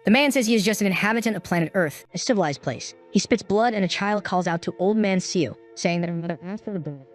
The man says he is just an inhabitant of planet Earth, a civilized place. He spits blood and a child calls out to old man Seo, saying that her mother asked for the blood.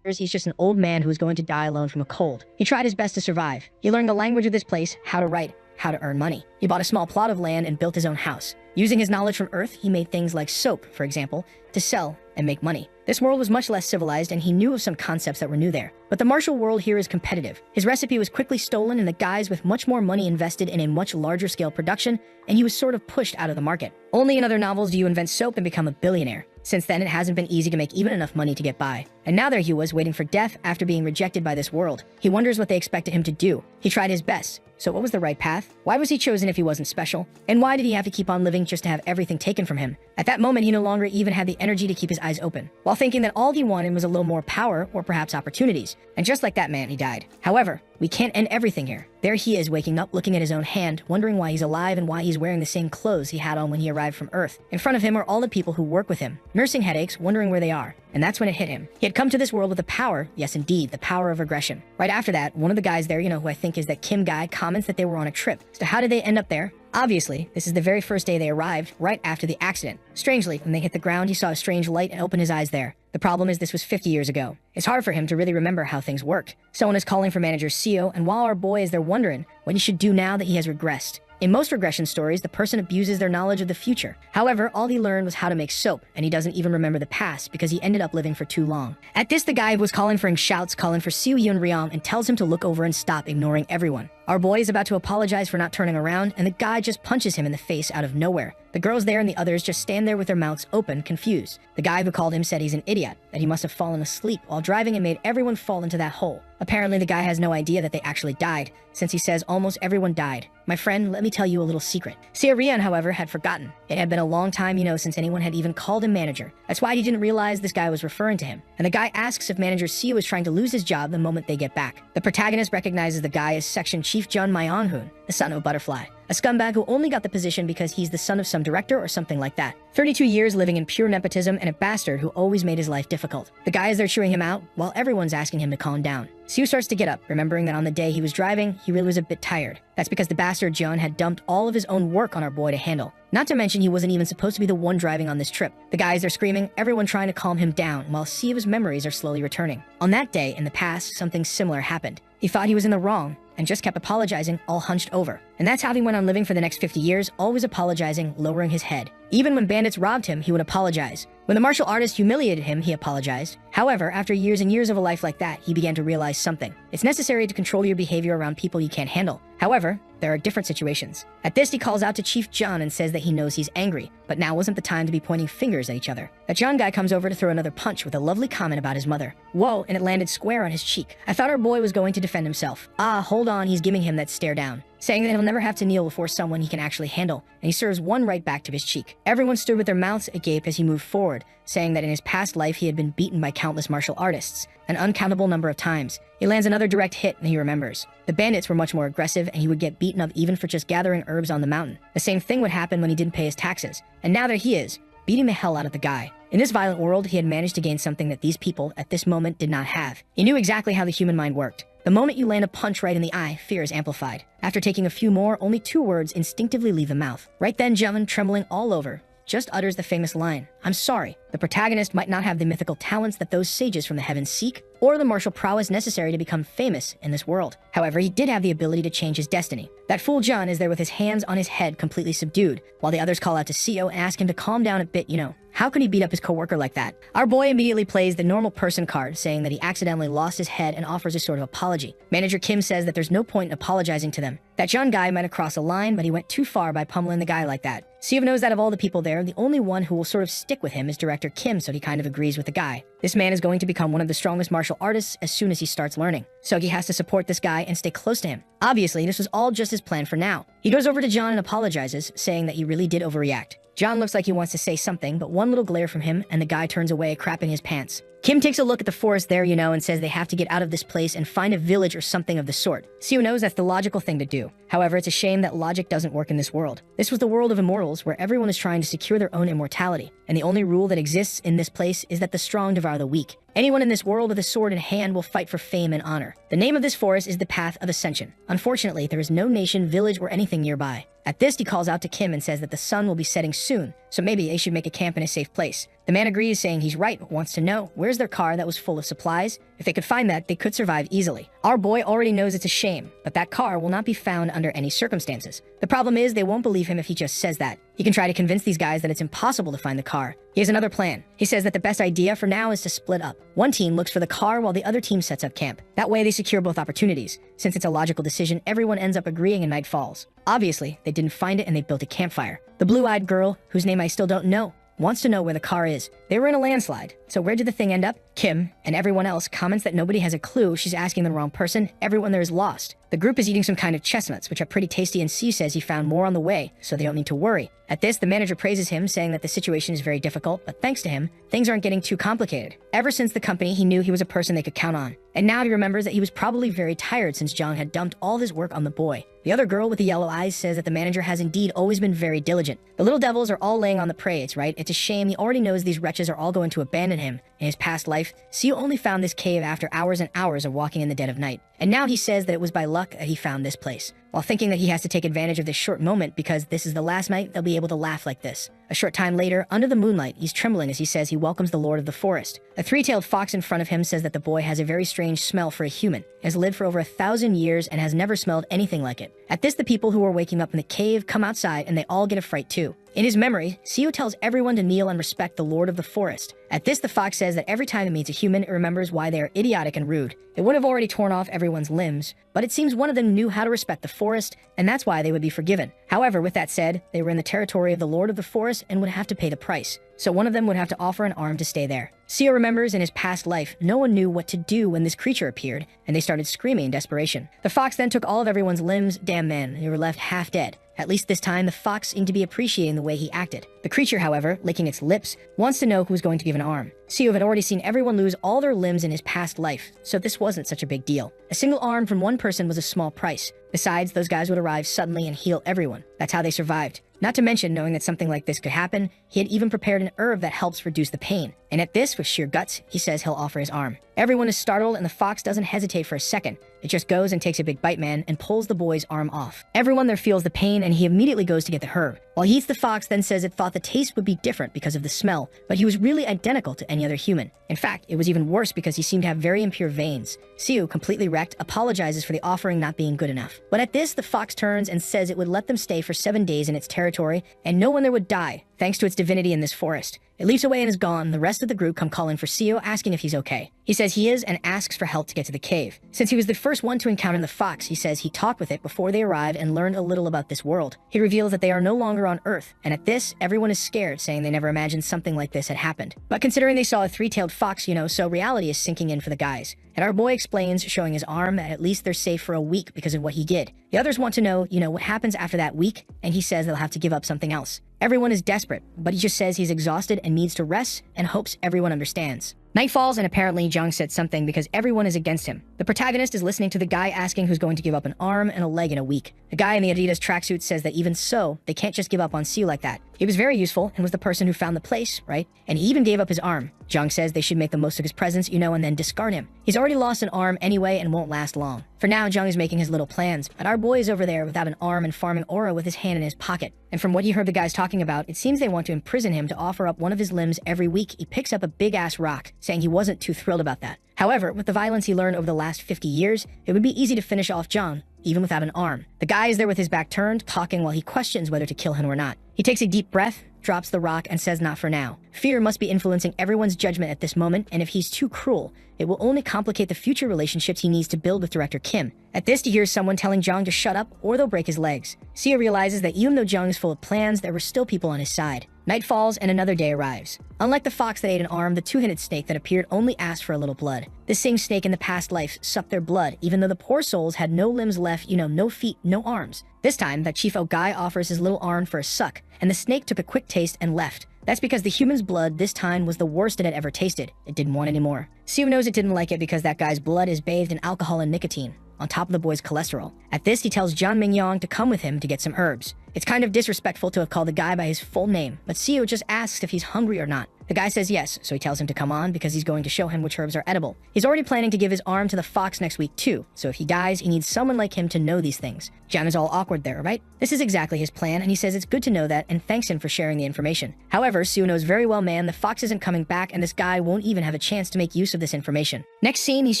He's just an old man who was going to die alone from a cold. He tried his best to survive. He learned the language of this place, how to write, how to earn money. He bought a small plot of land and built his own house. Using his knowledge from Earth, he made things like soap, for example, to sell and make money. This world was much less civilized, and he knew of some concepts that were new there. But the martial world here is competitive. His recipe was quickly stolen, and the guys with much more money invested in a much larger scale production, and he was sort of pushed out of the market. Only in other novels do you invent soap and become a billionaire. Since then, it hasn't been easy to make even enough money to get by. And now there he was, waiting for death after being rejected by this world. He wonders what they expected him to do. He tried his best. So what was the right path? Why was he chosen if he wasn't special? And why did he have to keep on living just to have everything taken from him? At that moment, he no longer even had the energy to keep his eyes open, while thinking that all he wanted was a little more power or perhaps opportunities. And just like that man, he died. However, we can't end everything here. There he is, waking up, looking at his own hand, wondering why he's alive and why he's wearing the same clothes he had on when he arrived from Earth. In front of him are all the people who work with him, nursing headaches, wondering where they are. And that's when it hit him. He had come to this world with the power, yes indeed, the power of regression. Right after that, one of the guys there, who I think is that Kim guy, comments that they were on a trip. So how did they end up there? Obviously, this is the very first day they arrived, right after the accident. Strangely, when they hit the ground, he saw a strange light and opened his eyes there. The problem is this was 50 years ago. It's hard for him to really remember how things worked. Someone is calling for manager Seo, and while our boy is there wondering what he should do now that he has regressed. In most regression stories, the person abuses their knowledge of the future. However, all he learned was how to make soap, and he doesn't even remember the past because he ended up living for too long. At this, the guy was calling for him shouts, calling for Seo Yun Ryom, and tells him to look over and stop ignoring everyone. Our boy is about to apologize for not turning around, and the guy just punches him in the face out of nowhere. The girls there and the others just stand there with their mouths open, confused. The guy who called him said he's an idiot, that he must have fallen asleep while driving and made everyone fall into that hole. Apparently, the guy has no idea that they actually died, since he says almost everyone died. My friend, let me tell you a little secret. Seo Rian, however, had forgotten. It had been a long time, since anyone had even called him manager. That's why he didn't realize this guy was referring to him. And the guy asks if manager Seo is trying to lose his job the moment they get back. The protagonist recognizes the guy as Section Chief Jun Myonhoon, the son of a butterfly. A scumbag who only got the position because he's the son of some director or something like that. 32 years living in pure nepotism and a bastard who always made his life difficult. The guy is there chewing him out while everyone's asking him to calm down. Seo starts to get up, remembering that on the day he was driving, he really was a bit tired. That's because the bastard John had dumped all of his own work on our boy to handle. Not to mention he wasn't even supposed to be the one driving on this trip. The guys are screaming, everyone trying to calm him down, while Seo's memories are slowly returning. On that day, in the past, something similar happened. He thought he was in the wrong, and just kept apologizing, all hunched over. And that's how he went on living for the next 50 years, always apologizing, lowering his head. Even when bandits robbed him, he would apologize. When the martial artist humiliated him, he apologized. However, after years and years of a life like that, he began to realize something. It's necessary to control your behavior around people you can't handle. However, there are different situations. At this, he calls out to Chief John and says that he knows he's angry, but now wasn't the time to be pointing fingers at each other. That John guy comes over to throw another punch with a lovely comment about his mother. Whoa, and it landed square on his cheek. I thought our boy was going to defend himself. Ah, hold on, he's giving him that stare down, saying that he'll never have to kneel before someone he can actually handle, and he serves one right back to his cheek. Everyone stood with their mouths agape as he moved forward, saying that in his past life he had been beaten by countless martial artists, an uncountable number of times. He lands another direct hit and he remembers. The bandits were much more aggressive and he would get beaten up even for just gathering herbs on the mountain. The same thing would happen when he didn't pay his taxes. And now there he is, beating the hell out of the guy. In this violent world, he had managed to gain something that these people at this moment did not have. He knew exactly how the human mind worked. The moment you land a punch right in the eye, fear is amplified. After taking a few more, only 2 words instinctively leave the mouth. Right then, Jevon, trembling all over, just utters the famous line, "I'm sorry." The protagonist might not have the mythical talents that those sages from the heavens seek, or the martial prowess necessary to become famous in this world. However, he did have the ability to change his destiny. That fool John is there with his hands on his head, completely subdued, while the others call out to Seo and ask him to calm down a bit, How could he beat up his coworker like that? Our boy immediately plays the normal person card, saying that he accidentally lost his head and offers a sort of apology. Manager Kim says that there's no point in apologizing to them. That John guy might have crossed a line, but he went too far by pummeling the guy like that. Seo knows that of all the people there, the only one who will sort of stick with him is director Kim, so he kind of agrees with the guy. This man is going to become one of the strongest martial artists as soon as he starts learning. Seogi has to support this guy and stay close to him. Obviously, this was all just his plan for now. He goes over to John and apologizes, saying that he really did overreact. John looks like he wants to say something, but one little glare from him and the guy turns away, crapping his pants. Kim takes a look at the forest there, and says they have to get out of this place and find a village or something of the sort. Seo knows that's the logical thing to do. However, it's a shame that logic doesn't work in this world. This was the world of immortals, where everyone is trying to secure their own immortality, and the only rule that exists in this place is that the strong devour the weak. Anyone in this world with a sword in hand will fight for fame and honor. The name of this forest is the Path of Ascension. Unfortunately, there is no nation, village, or anything nearby. At this, he calls out to Kim and says that the sun will be setting soon, so maybe they should make a camp in a safe place. The man agrees, saying he's right, but wants to know, where's their car that was full of supplies? If they could find that, they could survive easily. Our boy already knows it's a shame, but that car will not be found under any circumstances. The problem is, they won't believe him if he just says that. He can try to convince these guys that it's impossible to find the car. He has another plan. He says that the best idea for now is to split up. One team looks for the car while the other team sets up camp. That way they secure both opportunities. Since it's a logical decision, everyone ends up agreeing and night falls. Obviously, they didn't find it and they built a campfire. The blue-eyed girl, whose name I still don't know, wants to know where the car is. They were in a landslide. So where did the thing end up? Kim and everyone else comments that nobody has a clue. She's asking the wrong person. Everyone there is lost. The group is eating some kind of chestnuts, which are pretty tasty, and C says he found more on the way, so they don't need to worry. At this, the manager praises him, saying that the situation is very difficult, but thanks to him, things aren't getting too complicated. Ever since the company, he knew he was a person they could count on. And now he remembers that he was probably very tired since Jong had dumped all of his work on the boy. The other girl with the yellow eyes says that the manager has indeed always been very diligent. The little devils are all laying on the prey, it's right? It's a shame he already knows these wretches are all going to abandon him. In his past life, Seo only found this cave after hours and hours of walking in the dead of night. And now he says that it was by luck that he found this place, while thinking that he has to take advantage of this short moment because this is the last night they'll be able to laugh like this. A short time later, under the moonlight, he's trembling as he says he welcomes the Lord of the Forest. A three-tailed fox in front of him says that the boy has a very strange smell for a human, has lived for over 1,000 years and has never smelled anything like it. At this, the people who are waking up in the cave come outside and they all get a fright too. In his memory, Seo tells everyone to kneel and respect the Lord of the Forest. At this, the fox says that every time it meets a human, it remembers why they are idiotic and rude. It would have already torn off everyone's limbs, but it seems one of them knew how to respect the forest, and that's why they would be forgiven. However, with that said, they were in the territory of the Lord of the Forest and would have to pay the price. So one of them would have to offer an arm to stay there. Seo remembers in his past life, no one knew what to do when this creature appeared, and they started screaming in desperation. The fox then took all of everyone's limbs. Damn man, they were left half dead. At least this time, the fox seemed to be appreciating the way he acted. The creature, however, licking its lips, wants to know who's going to give an arm. Seo had already seen everyone lose all their limbs in his past life, so this wasn't such a big deal. A single arm from one person was a small price. Besides, those guys would arrive suddenly and heal everyone. That's how they survived. Not to mention, knowing that something like this could happen, he had even prepared an herb that helps reduce the pain. And at this, with sheer guts, he says he'll offer his arm. Everyone is startled and the fox doesn't hesitate for a second. It just goes and takes a big bite, man, and pulls the boy's arm off. Everyone there feels the pain and he immediately goes to get the herb. While he eats, the fox then says it thought the taste would be different because of the smell, but he was really identical to any other human. In fact, it was even worse because he seemed to have very impure veins. Seo, completely wrecked, apologizes for the offering not being good enough. But at this, the fox turns and says it would let them stay for 7 days in its territory, and no one there would die, thanks to its divinity in this forest. It leaps away and is gone. The rest of the group come calling for Seo, asking if he's okay. He says he is and asks for help to get to the cave. Since he was the first one to encounter the fox, he says he talked with it before they arrived and learned a little about this world. He reveals that they are no longer on Earth, and at this, everyone is scared, saying they never imagined something like this had happened. But considering they saw a three-tailed fox, so reality is sinking in for the guys. And our boy explains, showing his arm, that at least they're safe for a week because of what he did. The others want to know, what happens after that week, and he says they'll have to give up something else. Everyone is desperate, but he just says he's exhausted and needs to rest and hopes everyone understands. Night falls and apparently Jung said something because everyone is against him. The protagonist is listening to the guy asking who's going to give up an arm and a leg in a week. The guy in the Adidas tracksuit says that even so, they can't just give up on Siu like that. He was very useful and was the person who found the place, right? And he even gave up his arm. Jung says they should make the most of his presence, and then discard him. He's already lost an arm anyway and won't last long. For now, Jung is making his little plans, but our boy is over there without an arm and farming aura with his hand in his pocket. And from what he heard the guys talking about, it seems they want to imprison him to offer up one of his limbs every week. He picks up a big-ass rock, saying he wasn't too thrilled about that. However, with the violence he learned over the last 50 years, it would be easy to finish off Jung, even without an arm. The guy is there with his back turned, talking while he questions whether to kill him or not. He takes a deep breath, drops the rock, and says not for now. Fear must be influencing everyone's judgment at this moment, and if he's too cruel, it will only complicate the future relationships he needs to build with director Kim. At this, he hears someone telling Jung to shut up or they'll break his legs. Sia realizes that even though Jung is full of plans, there were still people on his side. Night falls and another day arrives. Unlike the fox that ate an arm, the two-headed snake that appeared only asked for a little blood. This same snake in the past life sucked their blood, even though the poor souls had no limbs left, no feet, no arms. This time, that Chief guy offers his little arm for a suck, and the snake took a quick taste and left. That's because the human's blood this time was the worst it had ever tasted. It didn't want any more. Siu knows it didn't like it because that guy's blood is bathed in alcohol and nicotine, on top of the boy's cholesterol. At this, he tells John Mingyong to come with him to get some herbs. It's kind of disrespectful to have called the guy by his full name, but Siu just asks if he's hungry or not. The guy says yes, so he tells him to come on because he's going to show him which herbs are edible. He's already planning to give his arm to the fox next week too, so if he dies, he needs someone like him to know these things. John is all awkward there, right? This is exactly his plan, and he says it's good to know that and thanks him for sharing the information. However, Siu knows very well, man, the fox isn't coming back and this guy won't even have a chance to make use of this information. Next scene, he's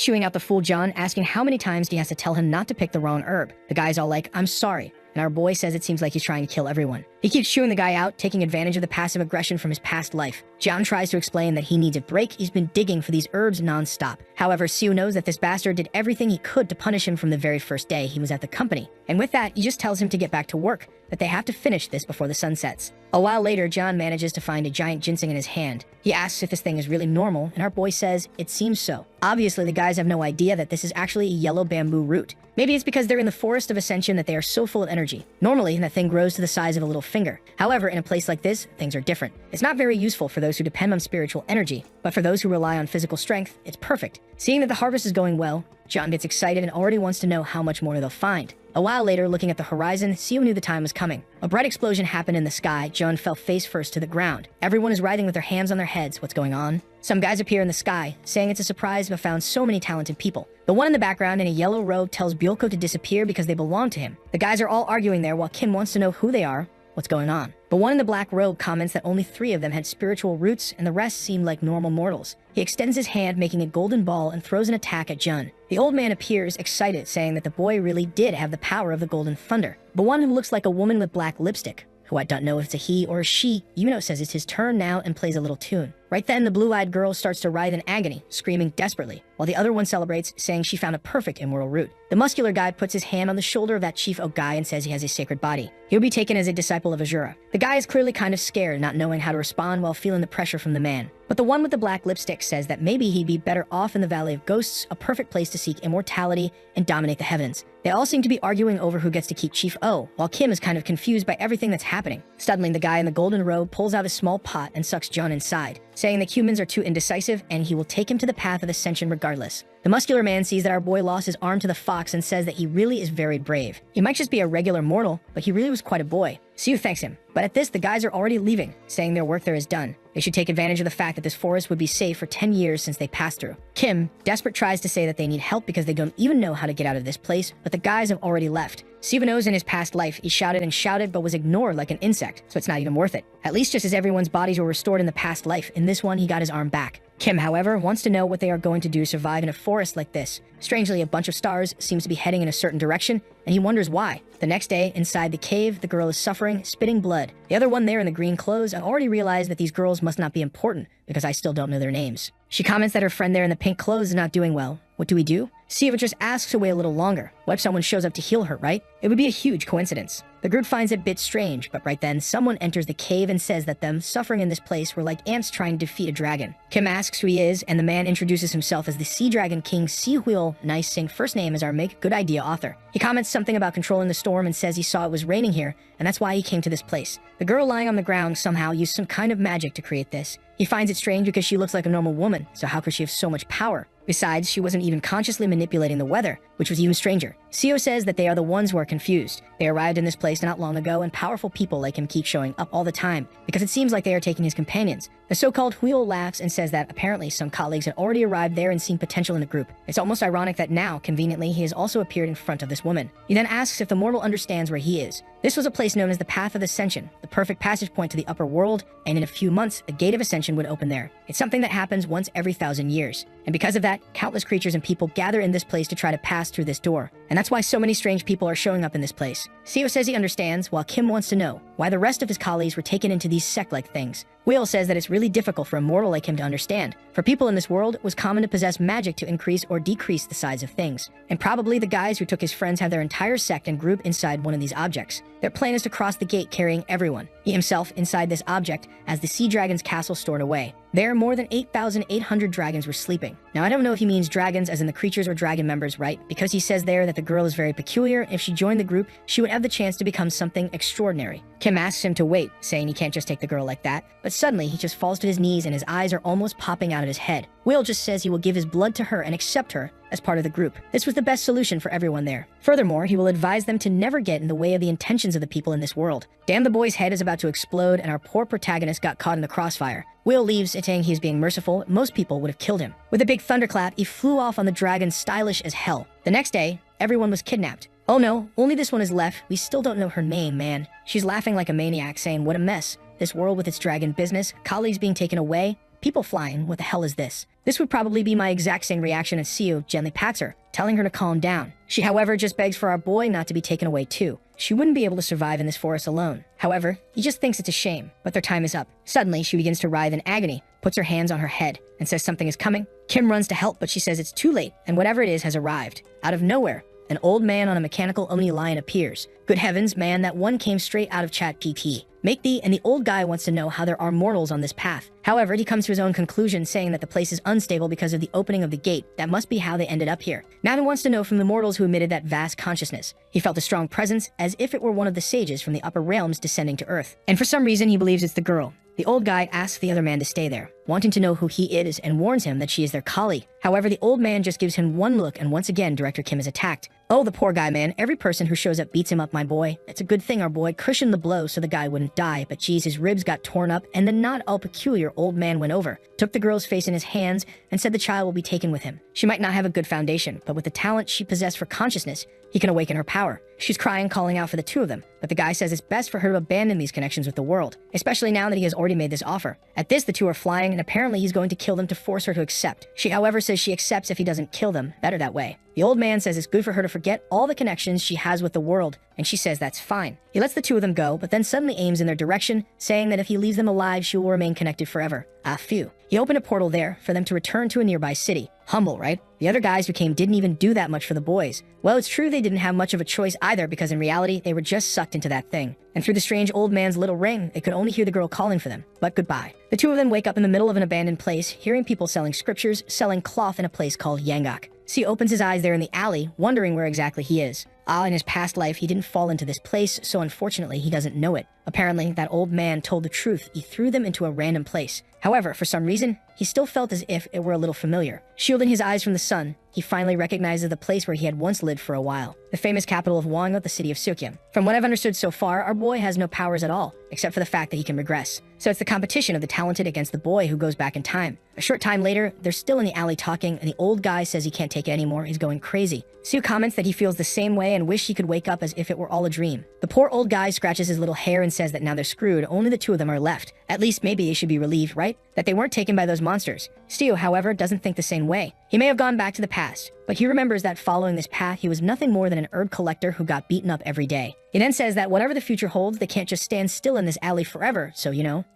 chewing out the fool John, asking how many times he has to tell him not to pick the wrong herb. The guy's all like, I'm sorry. And our boy says it seems like he's trying to kill everyone. He keeps chewing the guy out, taking advantage of the passive aggression from his past life. John tries to explain that he needs a break. He's been digging for these herbs non-stop. However, Siu knows that this bastard did everything he could to punish him from the very first day he was at the company. And with that, he just tells him to get back to work, that they have to finish this before the sun sets. A while later, John manages to find a giant ginseng in his hand. He asks if this thing is really normal, and our boy says it seems so. Obviously, the guys have no idea that this is actually a yellow bamboo root. Maybe it's because they're in the Forest of Ascension that they are so full of energy. Normally, that thing grows to the size of a little finger. However, in a place like this, things are different. It's not very useful for those who depend on spiritual energy, but for those who rely on physical strength, it's perfect. Seeing that the harvest is going well, John gets excited and already wants to know how much more they'll find. A while later, looking at the horizon, Siu knew the time was coming. A bright explosion happened in the sky. John fell face first to the ground. Everyone is writhing with their hands on their heads. What's going on? Some guys appear in the sky, saying it's a surprise to have found so many talented people. The one in the background in a yellow robe tells Byulko to disappear because they belong to him. The guys are all arguing there while Kim wants to know who they are, what's going on. The one in the black robe comments that only 3 of them had spiritual roots and the rest seemed like normal mortals. He extends his hand, making a golden ball, and throws an attack at Jun. The old man appears, excited, saying that the boy really did have the power of the golden thunder. The one who looks like a woman with black lipstick, who I don't know if it's a he or a she, says it's his turn now and plays a little tune. Right then, the blue-eyed girl starts to writhe in agony, screaming desperately, while the other one celebrates, saying she found a perfect immoral root. The muscular guy puts his hand on the shoulder of that Chief guy and says he has a sacred body. He'll be taken as a disciple of Azura. The guy is clearly kind of scared, not knowing how to respond while feeling the pressure from the man. But the one with the black lipstick says that maybe he'd be better off in the Valley of Ghosts, a perfect place to seek immortality and dominate the heavens. They all seem to be arguing over who gets to keep Chief O, while Kim is kind of confused by everything that's happening. Suddenly, the guy in the golden robe pulls out a small pot and sucks Jun inside, saying that humans are too indecisive and he will take him to the path of ascension regardless. The muscular man sees that our boy lost his arm to the fox and says that he really is very brave. He might just be a regular mortal, but he really was quite a boy. Siu thanks him, but at this, the guys are already leaving, saying their work there is done. They should take advantage of the fact that this forest would be safe for 10 years since they passed through. Kim, desperate, tries to say that they need help because they don't even know how to get out of this place, but the guys have already left. Siu knows in his past life, he shouted and shouted but was ignored like an insect, so it's not even worth it. At least just as everyone's bodies were restored in the past life, in this one he got his arm back. Kim, however, wants to know what they are going to do to survive in a forest like this. Strangely, a bunch of stars seems to be heading in a certain direction, and he wonders why. The next day, inside the cave, the girl is suffering, spitting blood. The other one there in the green clothes, I already realized that these girls must not be important, because I still don't know their names. She comments that her friend there in the pink clothes is not doing well. What do we do? Siva just asks to wait a little longer. What if someone shows up to heal her, right? It would be a huge coincidence. The group finds it a bit strange, but right then, someone enters the cave and says that them suffering in this place were like ants trying to defeat a dragon. Kim asks who he is, and the man introduces himself as the Sea Dragon King Si Huil. Nice saying first name as our make good idea author. He comments something about controlling the storm and says he saw it was raining here, and that's why he came to this place. The girl lying on the ground somehow used some kind of magic to create this. He finds it strange because she looks like a normal woman, so how could she have so much power? Besides, she wasn't even consciously manipulating the weather, which was even stranger. Seo says that they are the ones who are confused. They arrived in this place not long ago, and powerful people like him keep showing up all the time, because it seems like they are taking his companions. The so-called Huil laughs and says that apparently some colleagues had already arrived there and seen potential in the group. It's almost ironic that now, conveniently, he has also appeared in front of this woman. He then asks if the mortal understands where he is. This was a place known as the Path of Ascension, the perfect passage point to the upper world, and in a few months, a gate of ascension would open there. It's something that happens once every 1,000 years. And because of that, countless creatures and people gather in this place to try to pass through this door. And that's why so many strange people are showing up in this place. Seo says he understands, while Kim wants to know why the rest of his colleagues were taken into these sect-like things. Will says that it's really difficult for a mortal like him to understand. For people in this world, it was common to possess magic to increase or decrease the size of things. And probably the guys who took his friends have their entire sect and group inside one of these objects. Their plan is to cross the gate carrying everyone. He himself inside this object as the sea dragon's castle stored away. There, more than 8,800 dragons were sleeping. Now, I don't know if he means dragons as in the creatures or dragon members, right? Because he says there that the girl is very peculiar. If she joined the group, she would have the chance to become something extraordinary. Kim asks him to wait, saying he can't just take the girl like that. But suddenly, he just falls to his knees and his eyes are almost popping out of his head. Will just says he will give his blood to her and accept her as part of the group. This was the best solution for everyone there. Furthermore, he will advise them to never get in the way of the intentions of the people in this world. Damn, the boy's head is about to explode and our poor protagonist got caught in the crossfire. Will leaves, saying he is being merciful. Most people would have killed him. With a big thunderclap, he flew off on the dragon, stylish as hell. The next day, everyone was kidnapped. Oh no, only this one is left. We still don't know her name, man. She's laughing like a maniac, saying, what a mess. This world with its dragon business, colleagues being taken away, people flying, what the hell is this? This would probably be my exact same reaction as Seo gently pats her, telling her to calm down. She, however, just begs for our boy not to be taken away too. She wouldn't be able to survive in this forest alone. However, he just thinks it's a shame, but their time is up. Suddenly, she begins to writhe in agony, puts her hands on her head, and says something is coming. Kim runs to help, but she says it's too late, and whatever it is has arrived. Out of nowhere, an old man on a mechanical Oni lion appears. Good heavens, man, that one came straight out of ChatGPT. And the old guy wants to know how there are mortals on this path. However, he comes to his own conclusion, saying that the place is unstable because of the opening of the gate. That must be how they ended up here. Now he wants to know from the mortals who emitted that vast consciousness. He felt a strong presence, as if it were one of the sages from the upper realms descending to Earth. And for some reason, he believes it's the girl. The old guy asks the other man to stay there, wanting to know who he is and warns him that she is their colleague. However, the old man just gives him one look and once again, Director Kim is attacked. Oh, the poor guy, man. Every person who shows up beats him up, my boy. It's a good thing our boy cushioned the blow so the guy wouldn't die, but geez, his ribs got torn up and the not all peculiar old man went over, took the girl's face in his hands and said the child will be taken with him. She might not have a good foundation, but with the talent she possessed for consciousness, he can awaken her power. She's crying, calling out for the two of them, but the guy says it's best for her to abandon these connections with the world, especially now that he has already made this offer. At this, the two are flying, and apparently he's going to kill them to force her to accept. She, however, says she accepts if he doesn't kill them. Better that way. The old man says it's good for her to forget all the connections she has with the world, and she says that's fine. He lets the two of them go, but then suddenly aims in their direction, saying that if he leaves them alive, she will remain connected forever. Ah, phew. He opened a portal there for them to return to a nearby city. Humble, right? The other guys who came didn't even do that much for the boys. Well, it's true they didn't have much of a choice either, because in reality, they were just sucked into that thing. And through the strange old man's little ring, they could only hear the girl calling for them. But goodbye. The two of them wake up in the middle of an abandoned place, hearing people selling scriptures, selling cloth in a place called Yangak. See opens his eyes there in the alley, wondering where exactly he is. Ah, in his past life, he didn't fall into this place, so unfortunately, he doesn't know it. Apparently, that old man told the truth. He threw them into a random place. However, for some reason, he still felt as if it were a little familiar. Shielding his eyes from the sun, he finally recognizes the place where he had once lived for a while. The famous capital of Wanga, the city of Sukyam. From what I've understood so far, our boy has no powers at all, except for the fact that he can regress. So it's the competition of the talented against the boy who goes back in time. A short time later, they're still in the alley talking, and the old guy says he can't take it anymore, he's going crazy. Sue comments that he feels the same way and wish he could wake up as if it were all a dream. The poor old guy scratches his little hair and says that now they're screwed, only the two of them are left. At least maybe they should be relieved, right? That they weren't taken by those monsters. Steo, however, doesn't think the same way. He may have gone back to the past, but he remembers that following this path, he was nothing more than an herb collector who got beaten up every day. He then says that whatever the future holds, they can't just stand still in this alley forever, so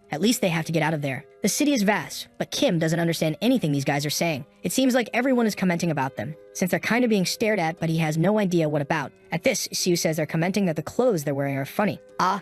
at least they have to get out of there. The city is vast, but Kim doesn't understand anything these guys are saying. It seems like everyone is commenting about them, since they're kind of being stared at, but he has no idea what about. At this, Siu says they're commenting that the clothes they're wearing are funny.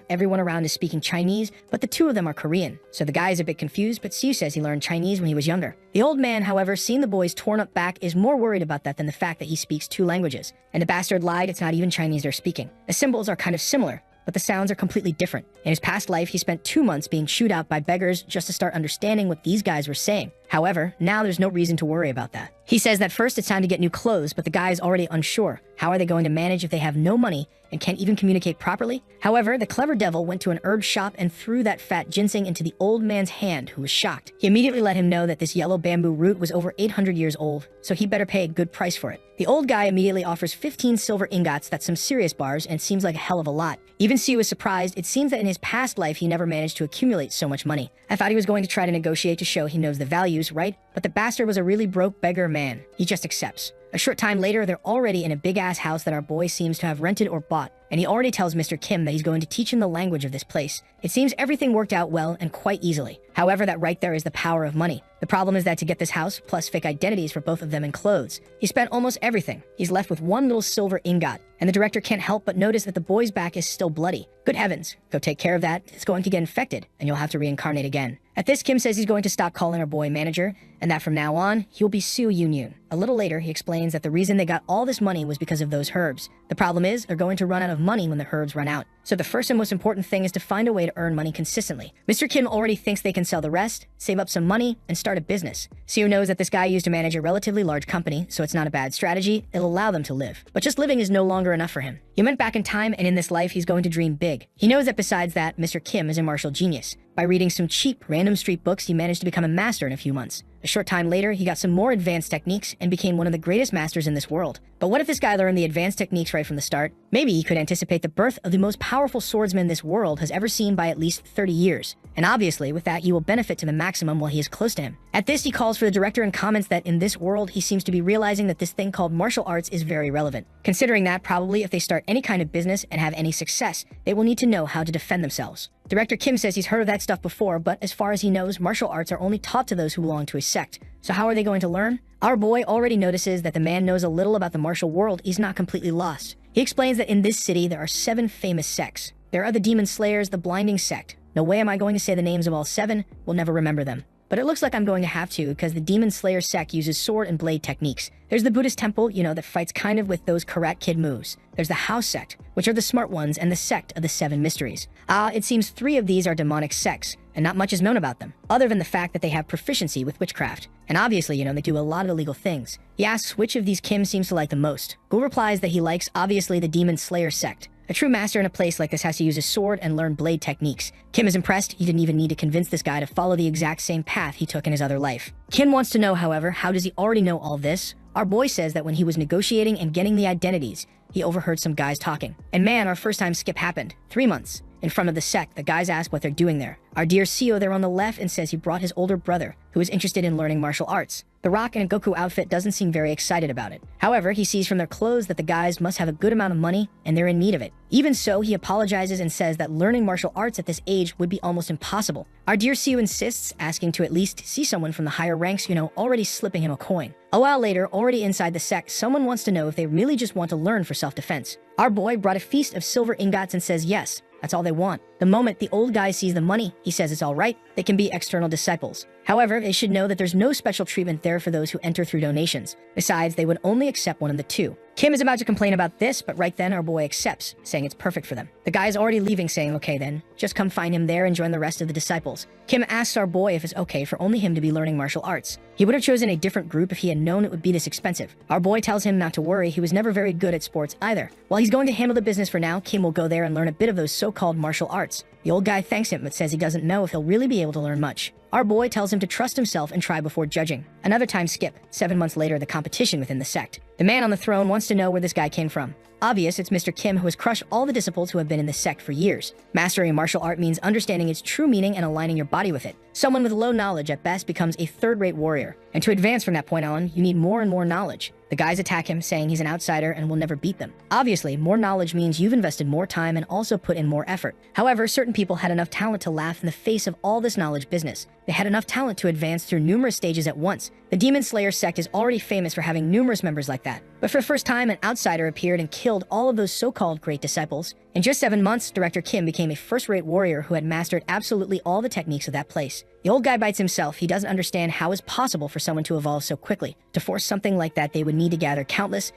Everyone around is speaking Chinese, but the two of them are Korean. So the guy is a bit confused, but Siu says he learned Chinese when he was younger. The old man, however, seeing the boy's torn up back, is more worried about that than the fact that he speaks 2 languages. And the bastard lied, it's not even Chinese they're speaking. The symbols are kind of similar, but the sounds are completely different. In his past life, he spent 2 months being chewed out by beggars just to start understanding what these guys were saying. However, now there's no reason to worry about that. He says that first it's time to get new clothes, but the guy is already unsure. How are they going to manage if they have no money and can't even communicate properly? However, the clever devil went to an herb shop and threw that fat ginseng into the old man's hand, who was shocked. He immediately let him know that this yellow bamboo root was over 800 years old, so he better pay a good price for it. The old guy immediately offers 15 silver ingots, that's some serious bars, and seems like a hell of a lot. Even Siu is surprised. It seems that in his past life, he never managed to accumulate so much money. I thought he was going to try to negotiate to show he knows the values, right? But the bastard was a really broke beggar man. He just accepts. A short time later, they're already in a big-ass house that our boy seems to have rented or bought, and he already tells Mr. Kim that he's going to teach him the language of this place. It seems everything worked out well and quite easily. However, that right there is the power of money. The problem is that to get this house, plus fake identities for both of them and clothes, he spent almost everything. He's left with 1 little silver ingot, and the director can't help but notice that the boy's back is still bloody. Good heavens, go take care of that. It's going to get infected, and you'll have to reincarnate again. At this, Kim says he's going to stop calling our boy manager, and that from now on, he'll be Siu Yunyun. A little later, he explains that the reason they got all this money was because of those herbs. The problem is, they're going to run out of money when the herbs run out. So the first and most important thing is to find a way to earn money consistently. Mr. Kim already thinks they can sell the rest, save up some money, and start a business. Siu knows that this guy used to manage a relatively large company, so it's not a bad strategy. It'll allow them to live. But just living is no longer enough for him. He went back in time, and in this life, he's going to dream big. He knows that besides that, Mr. Kim is a martial genius. By reading some cheap, random street books, he managed to become a master in a few months. A short time later, he got some more advanced techniques and became one of the greatest masters in this world. But what if this guy learned the advanced techniques right from the start? Maybe he could anticipate the birth of the most powerful swordsman this world has ever seen by at least 30 years. And obviously, with that, he will benefit to the maximum while he is close to him. At this, he calls for the director and comments that in this world, he seems to be realizing that this thing called martial arts is very relevant. Considering that, probably if they start any kind of business and have any success, they will need to know how to defend themselves. Director Kim says he's heard of that stuff before, but as far as he knows, martial arts are only taught to those who belong to a sect. So how are they going to learn? Our boy already notices that the man knows a little about the martial world. He's not completely lost. He explains that in this city, there are 7 famous sects. There are the Demon Slayers, the Blinding Sect. No way am I going to say the names of all 7. We'll never remember them. But it looks like I'm going to have to, because the Demon Slayer sect uses sword and blade techniques. There's the Buddhist temple, that fights kind of with those Karate Kid moves. There's the House sect, which are the smart ones, and the sect of the 7 mysteries. It seems 3 of these are demonic sects, and not much is known about them, other than the fact that they have proficiency with witchcraft. And obviously, they do a lot of illegal things. He asks which of these Kim seems to like the most. Gu replies that he likes, obviously, the Demon Slayer sect. A true master in a place like this has to use his sword and learn blade techniques. Kim is impressed. He didn't even need to convince this guy to follow the exact same path he took in his other life. Kim wants to know, however, how does he already know all this? Our boy says that when he was negotiating and getting the identities, he overheard some guys talking. And man, our first time skip happened. 3 months. In front of the sect, the guys ask what they're doing there. Our dear Seo there on the left and says he brought his older brother, who is interested in learning martial arts. The Rock in a Goku outfit doesn't seem very excited about it. However, he sees from their clothes that the guys must have a good amount of money and they're in need of it. Even so, he apologizes and says that learning martial arts at this age would be almost impossible. Our dear Seo insists, asking to at least see someone from the higher ranks, already slipping him a coin. A while later, already inside the sect, someone wants to know if they really just want to learn for self-defense. Our boy brought a feast of silver ingots and says yes. That's all they want. The moment the old guy sees the money, he says it's all right. They can be external disciples. However, they should know that there's no special treatment there for those who enter through donations. Besides, they would only accept one of the 2. Kim is about to complain about this, but right then our boy accepts, saying it's perfect for them. The guy is already leaving, saying, okay then, just come find him there and join the rest of the disciples. Kim asks our boy if it's okay for only him to be learning martial arts. He would have chosen a different group if he had known it would be this expensive. Our boy tells him not to worry, he was never very good at sports either. While he's going to handle the business for now, Kim will go there and learn a bit of those so-called martial arts. The old guy thanks him but says he doesn't know if he'll really be able to learn much. Our boy tells him to trust himself and try before judging. Another time skip, 7 months later, the competition within the sect. The man on the throne wants to know where this guy came from. Obvious, it's Mr. Kim who has crushed all the disciples who have been in the sect for years. Mastering a martial art means understanding its true meaning and aligning your body with it. Someone with low knowledge at best becomes a third-rate warrior, and to advance from that point on, you need more and more knowledge. The guys attack him, saying he's an outsider and will never beat them. Obviously, more knowledge means you've invested more time and also put in more effort. However, certain people had enough talent to laugh in the face of all this knowledge business. They had enough talent to advance through numerous stages at once. The Demon Slayer sect is already famous for having numerous members like that. But for the first time, an outsider appeared and killed all of those so-called great disciples. In just 7 months, Director Kim became a first-rate warrior who had mastered absolutely all the techniques of that place. The old guy bites himself. He doesn't understand how it's possible for someone to evolve so quickly. To force something like that, they would need to gather countless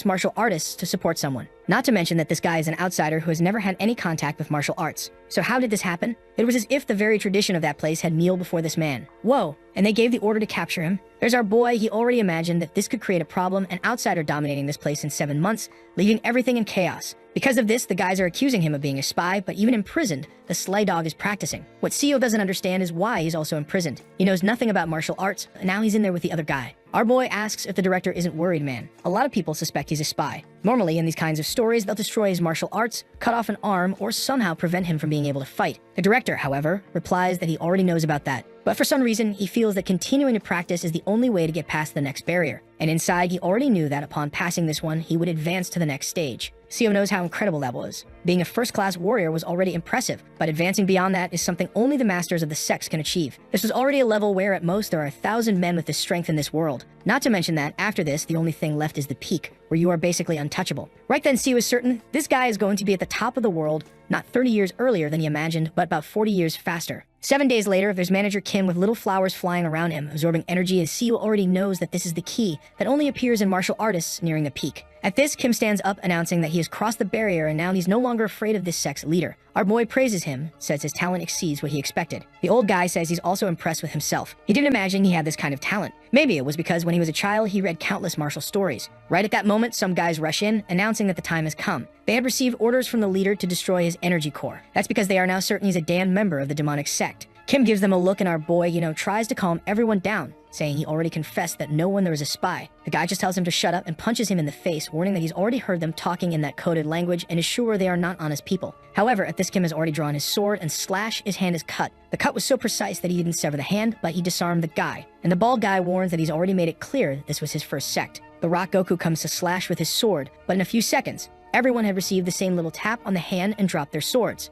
martial artists to support someone. Not to mention that this guy is an outsider who has never had any contact with martial arts. So how did this happen? It was as if the very tradition of that place had kneeled before this man. Whoa, and they gave the order to capture him. There's our boy. He already imagined that this could create a problem, an outsider dominating this place in 7 months, leaving everything in chaos. Because of this, the guys are accusing him of being a spy, but even imprisoned, the sly dog is practicing. What CEO doesn't understand is why he's also imprisoned. He knows nothing about martial arts, and now he's in there with the other guy. Our boy asks if the director isn't worried, man. A lot of people suspect he's a spy. Normally, in these kinds of stories, they'll destroy his martial arts, cut off an arm, or somehow prevent him from being able to fight. The director, however, replies that he already knows about that. But for some reason, he feels that continuing to practice is the only way to get past the next barrier. And inside, he already knew that upon passing this one, he would advance to the next stage. CEO knows how incredible that was. Being a first-class warrior was already impressive, but advancing beyond that is something only the masters of the sects can achieve. This was already a level where at most there are 1,000 men with this strength in this world. Not to mention that, after this, the only thing left is the peak, where you are basically untouchable. Right then, CEO is certain this guy is going to be at the top of the world, not 30 years earlier than he imagined, but about 40 years faster. 7 days later, there's Manager Kim with little flowers flying around him, absorbing energy as CEO already knows that this is the key that only appears in martial artists nearing the peak. At this, Kim stands up announcing that he has crossed the barrier and now he's no longer afraid of this sect's leader. Our boy praises him, says his talent exceeds what he expected. The old guy says he's also impressed with himself. He didn't imagine he had this kind of talent. Maybe it was because when he was a child, he read countless martial stories. Right at that moment, some guys rush in, announcing that the time has come. They had received orders from the leader to destroy his energy core. That's because they are now certain he's a damned member of the demonic sect. Kim gives them a look and our boy, tries to calm everyone down, saying he already confessed that no one there is a spy. The guy just tells him to shut up and punches him in the face, warning that he's already heard them talking in that coded language and is sure they are not honest people. However, at this, Kim has already drawn his sword and slash, his hand is cut. The cut was so precise that he didn't sever the hand, but he disarmed the guy. And the bald guy warns that he's already made it clear that this was his first sect. The Rock Goku comes to slash with his sword, but in a few seconds, everyone had received the same little tap on the hand and dropped their swords.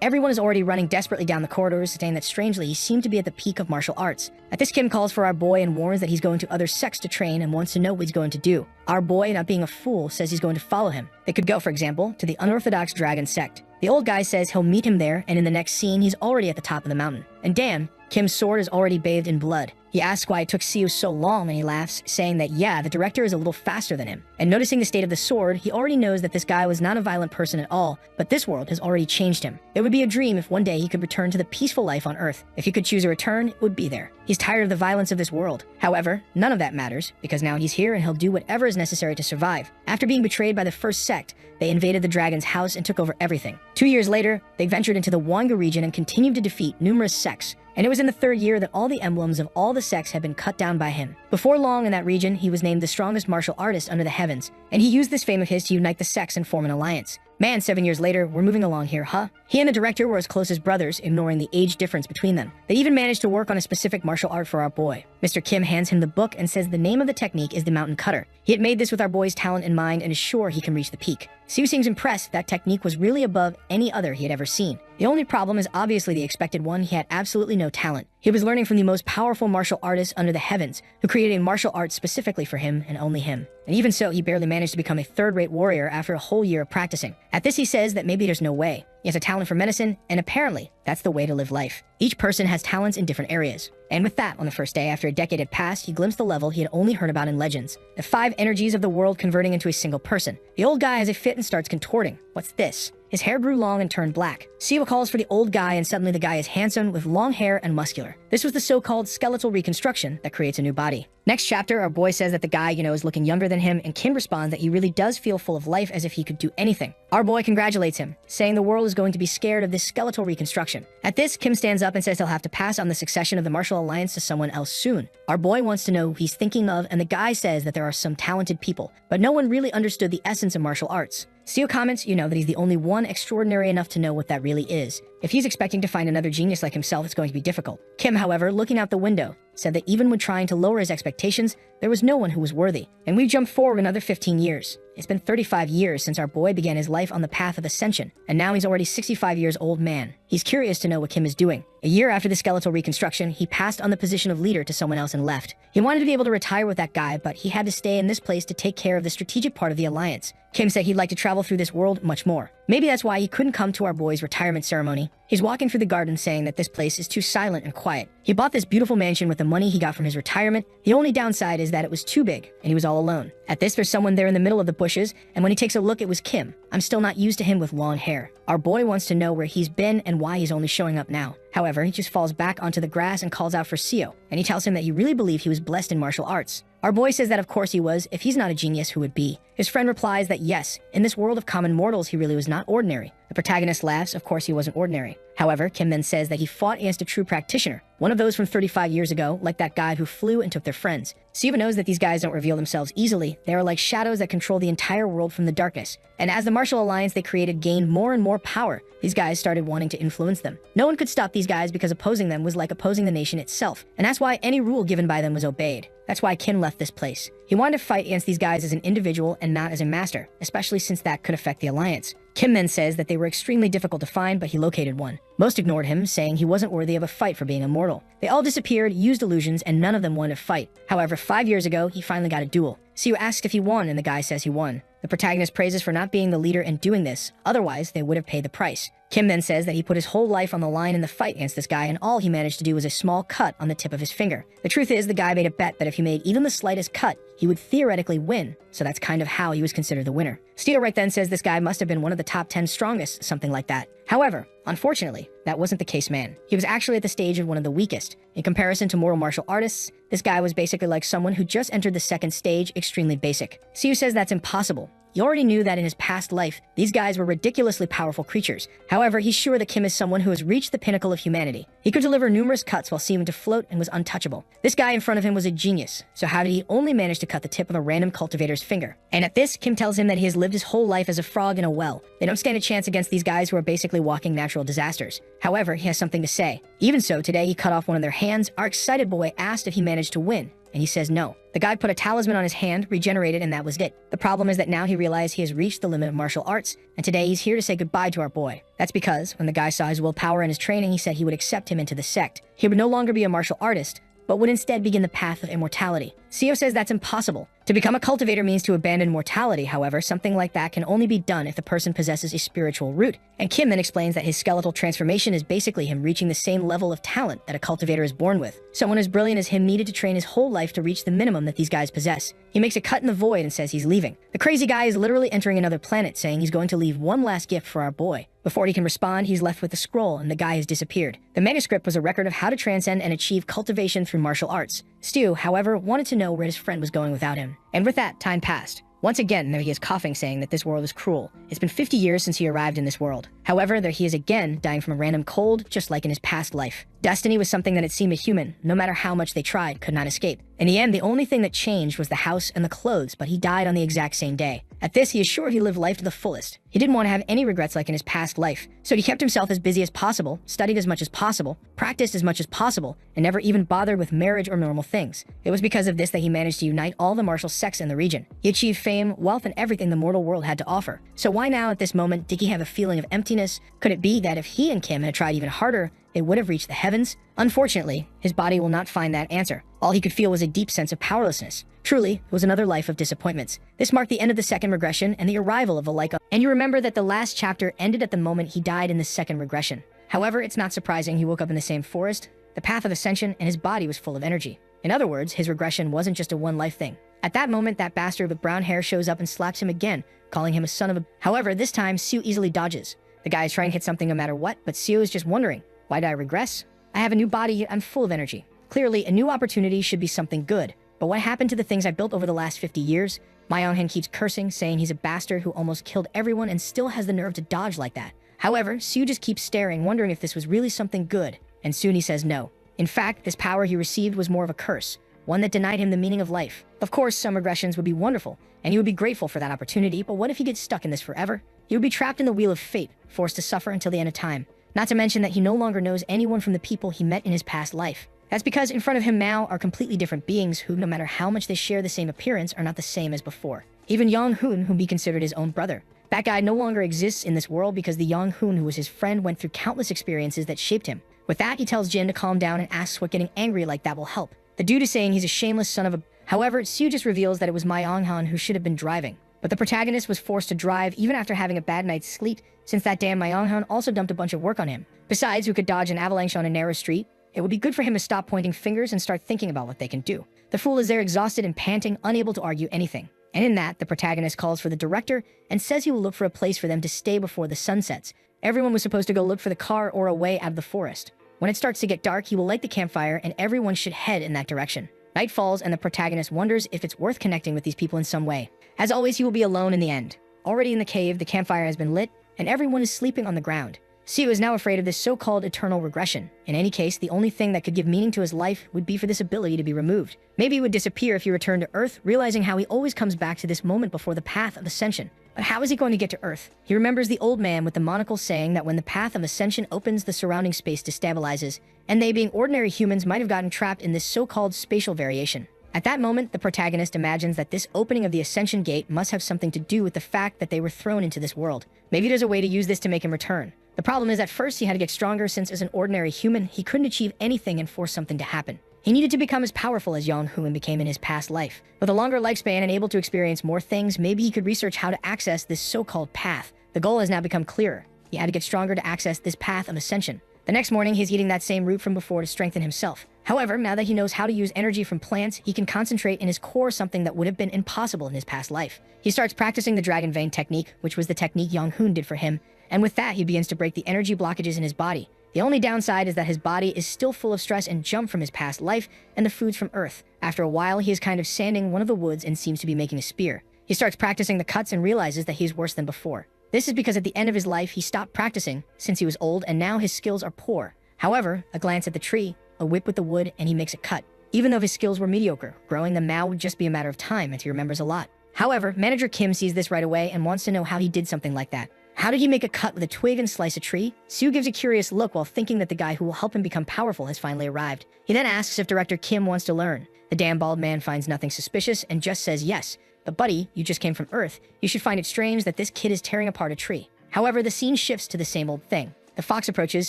Everyone is already running desperately down the corridors, saying that strangely he seemed to be at the peak of martial arts. At this, Kim calls for our boy and warns that he's going to other sects to train and wants to know what he's going to do. Our boy, not being a fool, says he's going to follow him. They could go, for example, to the unorthodox dragon sect. The old guy says he'll meet him there, and in the next scene, he's already at the top of the mountain. And damn, Kim's sword is already bathed in blood. He asks why it took CEO so long, and he laughs, saying that yeah, the director is a little faster than him. And noticing the state of the sword, he already knows that this guy was not a violent person at all, but this world has already changed him. It would be a dream if one day he could return to the peaceful life on Earth. If he could choose a return, it would be there. He's tired of the violence of this world. However, none of that matters, because now he's here and he'll do whatever is necessary to survive. After being betrayed by the first sect, they invaded the dragon's house and took over everything. 2 years later, they ventured into the Wanga region and continued to defeat numerous sects. And it was in the 3rd year that all the emblems of all the sects had been cut down by him. Before long in that region, he was named the strongest martial artist under the heavens, and he used this fame of his to unite the sects and form an alliance. Man, 7 years later, we're moving along here, huh? He and the director were as close as brothers, ignoring the age difference between them. They even managed to work on a specific martial art for our boy. Mr. Kim hands him the book and says the name of the technique is the mountain cutter. He had made this with our boy's talent in mind and is sure he can reach the peak. Siu seems impressed that technique was really above any other he had ever seen. The only problem is obviously the expected one. He had absolutely no talent. He was learning from the most powerful martial artist under the heavens, who created a martial art specifically for him and only him. And even so, he barely managed to become a 3rd-rate warrior after a whole year of practicing. At this, he says that maybe there's no way. He has a talent for medicine, and apparently, that's the way to live life. Each person has talents in different areas. And with that, on the first day after a decade had passed, he glimpsed the level he had only heard about in legends. The 5 energies of the world converting into a single person. The old guy has a fit and starts contorting. What's this? His hair grew long and turned black. Siwa calls for the old guy, and suddenly the guy is handsome with long hair and muscular. This was the so-called skeletal reconstruction that creates a new body. Next chapter, our boy says that the guy, is looking younger than him, and Kim responds that he really does feel full of life as if he could do anything. Our boy congratulates him, saying the world is going to be scared of this skeletal reconstruction. At this, Kim stands up and says he'll have to pass on the succession of the martial alliance to someone else soon. Our boy wants to know who he's thinking of, and the guy says that there are some talented people, but no one really understood the essence of martial arts. Seo comments, that he's the only one extraordinary enough to know what that really is. If he's expecting to find another genius like himself, it's going to be difficult. Kim, however, looking out the window, said that even when trying to lower his expectations, there was no one who was worthy. And we've jumped forward another 15 years. It's been 35 years since our boy began his life on the path of ascension, and now he's already 65 years old man. He's curious to know what Kim is doing. A year after the skeletal reconstruction, he passed on the position of leader to someone else and left. He wanted to be able to retire with that guy, but he had to stay in this place to take care of the strategic part of the alliance. Kim said he'd like to travel through this world much more. Maybe that's why he couldn't come to our boy's retirement ceremony. He's walking through the garden saying that this place is too silent and quiet. He bought this beautiful mansion with the money he got from his retirement. The only downside is that it was too big, and he was all alone. At this, there's someone there in the middle of the bushes, and when he takes a look, it was Kim. I'm still not used to him with long hair. Our boy wants to know where he's been and why he's only showing up now. However, he just falls back onto the grass and calls out for Seo, and he tells him that he really believed he was blessed in martial arts. Our boy says that of course he was. If he's not a genius, who would be? His friend replies that yes, in this world of common mortals, he really was not ordinary. The protagonist laughs, of course he wasn't ordinary. However, Kim then says that he fought against a true practitioner, one of those from 35 years ago, like that guy who flew and took their friends. Siva knows that these guys don't reveal themselves easily. They are like shadows that control the entire world from the darkness. And as the martial alliance they created gained more and more power, these guys started wanting to influence them. No one could stop these guys because opposing them was like opposing the nation itself. And that's why any rule given by them was obeyed. That's why Kim left this place. He wanted to fight against these guys as an individual and not as a master, especially since that could affect the alliance. Kim then says that they were extremely difficult to find, but he located one. Most ignored him, saying he wasn't worthy of a fight for being immortal. They all disappeared, used illusions, and none of them wanted to fight. However, 5 years ago, he finally got a duel. Siu asks if he won, and the guy says he won. The protagonist praises for not being the leader and doing this, otherwise they would have paid the price. Kim then says that he put his whole life on the line in the fight against this guy, and all he managed to do was a small cut on the tip of his finger. The truth is, the guy made a bet that if he made even the slightest cut, he would theoretically win, so that's kind of how he was considered the winner. Steel right then says this guy must have been one of the top 10 strongest, something like that. However, unfortunately, that wasn't the case, man. He was actually at the stage of one of the weakest. In comparison to mortal martial artists, this guy was basically like someone who just entered the second stage, extremely basic. Siu says that's impossible. He already knew that in his past life, these guys were ridiculously powerful creatures. However, he's sure that Kim is someone who has reached the pinnacle of humanity. He could deliver numerous cuts while seeming to float and was untouchable. This guy in front of him was a genius, so how did he only manage to cut the tip of a random cultivator's finger? And at this, Kim tells him that he has lived his whole life as a frog in a well. They don't stand a chance against these guys who are basically walking natural disasters. However, he has something to say. Even so, today he cut off one of their hands. Our excited boy asked if he managed to win, and he says no. The guy put a talisman on his hand, regenerated, and that was it. The problem is that now he realized he has reached the limit of martial arts, and today he's here to say goodbye to our boy. That's because when the guy saw his willpower and his training, he said he would accept him into the sect. He would no longer be a martial artist, but would instead begin the path of immortality. Seo says that's impossible. To become a cultivator means to abandon mortality, however, something like that can only be done if the person possesses a spiritual root. And Kim then explains that his skeletal transformation is basically him reaching the same level of talent that a cultivator is born with. Someone as brilliant as him needed to train his whole life to reach the minimum that these guys possess. He makes a cut in the void and says he's leaving. The crazy guy is literally entering another planet, saying he's going to leave one last gift for our boy. Before he can respond, he's left with the scroll, and the guy has disappeared. The manuscript was a record of how to transcend and achieve cultivation through martial arts. Stu, however, wanted to know where his friend was going without him. And with that, time passed. Once again, there he is coughing, saying that this world is cruel. It's been 50 years since he arrived in this world. However, there he is again, dying from a random cold, just like in his past life. Destiny was something that it seemed a human, no matter how much they tried, could not escape. In the end, the only thing that changed was the house and the clothes, but he died on the exact same day. At this, he is sure he lived life to the fullest. He didn't want to have any regrets like in his past life, so he kept himself as busy as possible, studied as much as possible, practiced as much as possible, and never even bothered with marriage or normal things. It was because of this that he managed to unite all the martial sects in the region. He achieved fame, wealth, and everything the mortal world had to offer. So why now at this moment did he have a feeling of emptiness? Could it be that if he and Kim had tried even harder, they would have reached the heavens? Unfortunately, his body will not find that answer. All he could feel was a deep sense of powerlessness. Truly, it was another life of disappointments. This marked the end of the second regression and the arrival of a like. And you remember that the last chapter ended at the moment he died in the second regression. However, it's not surprising he woke up in the same forest, the path of ascension, and his body was full of energy. In other words, his regression wasn't just a one-life thing. At that moment, that bastard with brown hair shows up and slaps him again, calling him a son of a... However, this time, Sue easily dodges. The guy is trying to hit something no matter what, but Sue is just wondering, why did I regress? I have a new body, I'm full of energy. Clearly, a new opportunity should be something good. But what happened to the things I built over the last 50 years? Myonghan keeps cursing, saying he's a bastard who almost killed everyone and still has the nerve to dodge like that. However, Sue just keeps staring, wondering if this was really something good, and soon he says no. In fact, this power he received was more of a curse, one that denied him the meaning of life. Of course, some regressions would be wonderful, and he would be grateful for that opportunity, but what if he gets stuck in this forever? He would be trapped in the wheel of fate, forced to suffer until the end of time. Not to mention that he no longer knows anyone from the people he met in his past life. That's because in front of him now are completely different beings who, no matter how much they share the same appearance, are not the same as before. Even Yong-hoon, whom he considered his own brother. That guy no longer exists in this world because the Yong-hoon who was his friend went through countless experiences that shaped him. With that, he tells Jin to calm down and asks what getting angry like that will help. The dude is saying he's a shameless son of a... However, Sue just reveals that it was Ma Yong-han who should have been driving. But the protagonist was forced to drive even after having a bad night's sleep, since that damn Ma Yong-han also dumped a bunch of work on him. Besides, who could dodge an avalanche on a narrow street? It would be good for him to stop pointing fingers and start thinking about what they can do. The fool is there exhausted and panting, unable to argue anything. And in that, the protagonist calls for the director and says he will look for a place for them to stay before the sun sets. Everyone was supposed to go look for the car or a way out of the forest. When it starts to get dark, he will light the campfire and everyone should head in that direction. Night falls and the protagonist wonders if it's worth connecting with these people in some way. As always, he will be alone in the end. Already in the cave, the campfire has been lit and everyone is sleeping on the ground. Sue is now afraid of this so-called eternal regression. In any case, the only thing that could give meaning to his life would be for this ability to be removed. Maybe he would disappear if he returned to Earth, realizing how he always comes back to this moment before the path of ascension. But how is he going to get to Earth? He remembers the old man with the monocle saying that when the path of ascension opens, the surrounding space destabilizes, and they, being ordinary humans, might have gotten trapped in this so-called spatial variation. At that moment, the protagonist imagines that this opening of the ascension gate must have something to do with the fact that they were thrown into this world. Maybe there's a way to use this to make him return. The problem is at first he had to get stronger since as an ordinary human, he couldn't achieve anything and force something to happen. He needed to become as powerful as Yong-hoon became in his past life. With a longer lifespan and able to experience more things, maybe he could research how to access this so-called path. The goal has now become clearer. He had to get stronger to access this path of ascension. The next morning, he's eating that same root from before to strengthen himself. However, now that he knows how to use energy from plants, he can concentrate in his core something that would have been impossible in his past life. He starts practicing the dragon vein technique, which was the technique Yong-hoon did for him, and with that, he begins to break the energy blockages in his body. The only downside is that his body is still full of stress and jump from his past life and the foods from Earth. After a while, he is kind of sanding one of the woods and seems to be making a spear. He starts practicing the cuts and realizes that he's worse than before. This is because at the end of his life, he stopped practicing since he was old and now his skills are poor. However, a glance at the tree, a whip with the wood, and he makes a cut. Even though his skills were mediocre, growing them now would just be a matter of time as he remembers a lot. However, manager Kim sees this right away and wants to know how he did something like that. How did he make a cut with a twig and slice a tree? Sue gives a curious look while thinking that the guy who will help him become powerful has finally arrived. He then asks if director Kim wants to learn. The damn bald man finds nothing suspicious and just says yes. But buddy, you just came from Earth. You should find it strange that this kid is tearing apart a tree. However, the scene shifts to the same old thing. The fox approaches,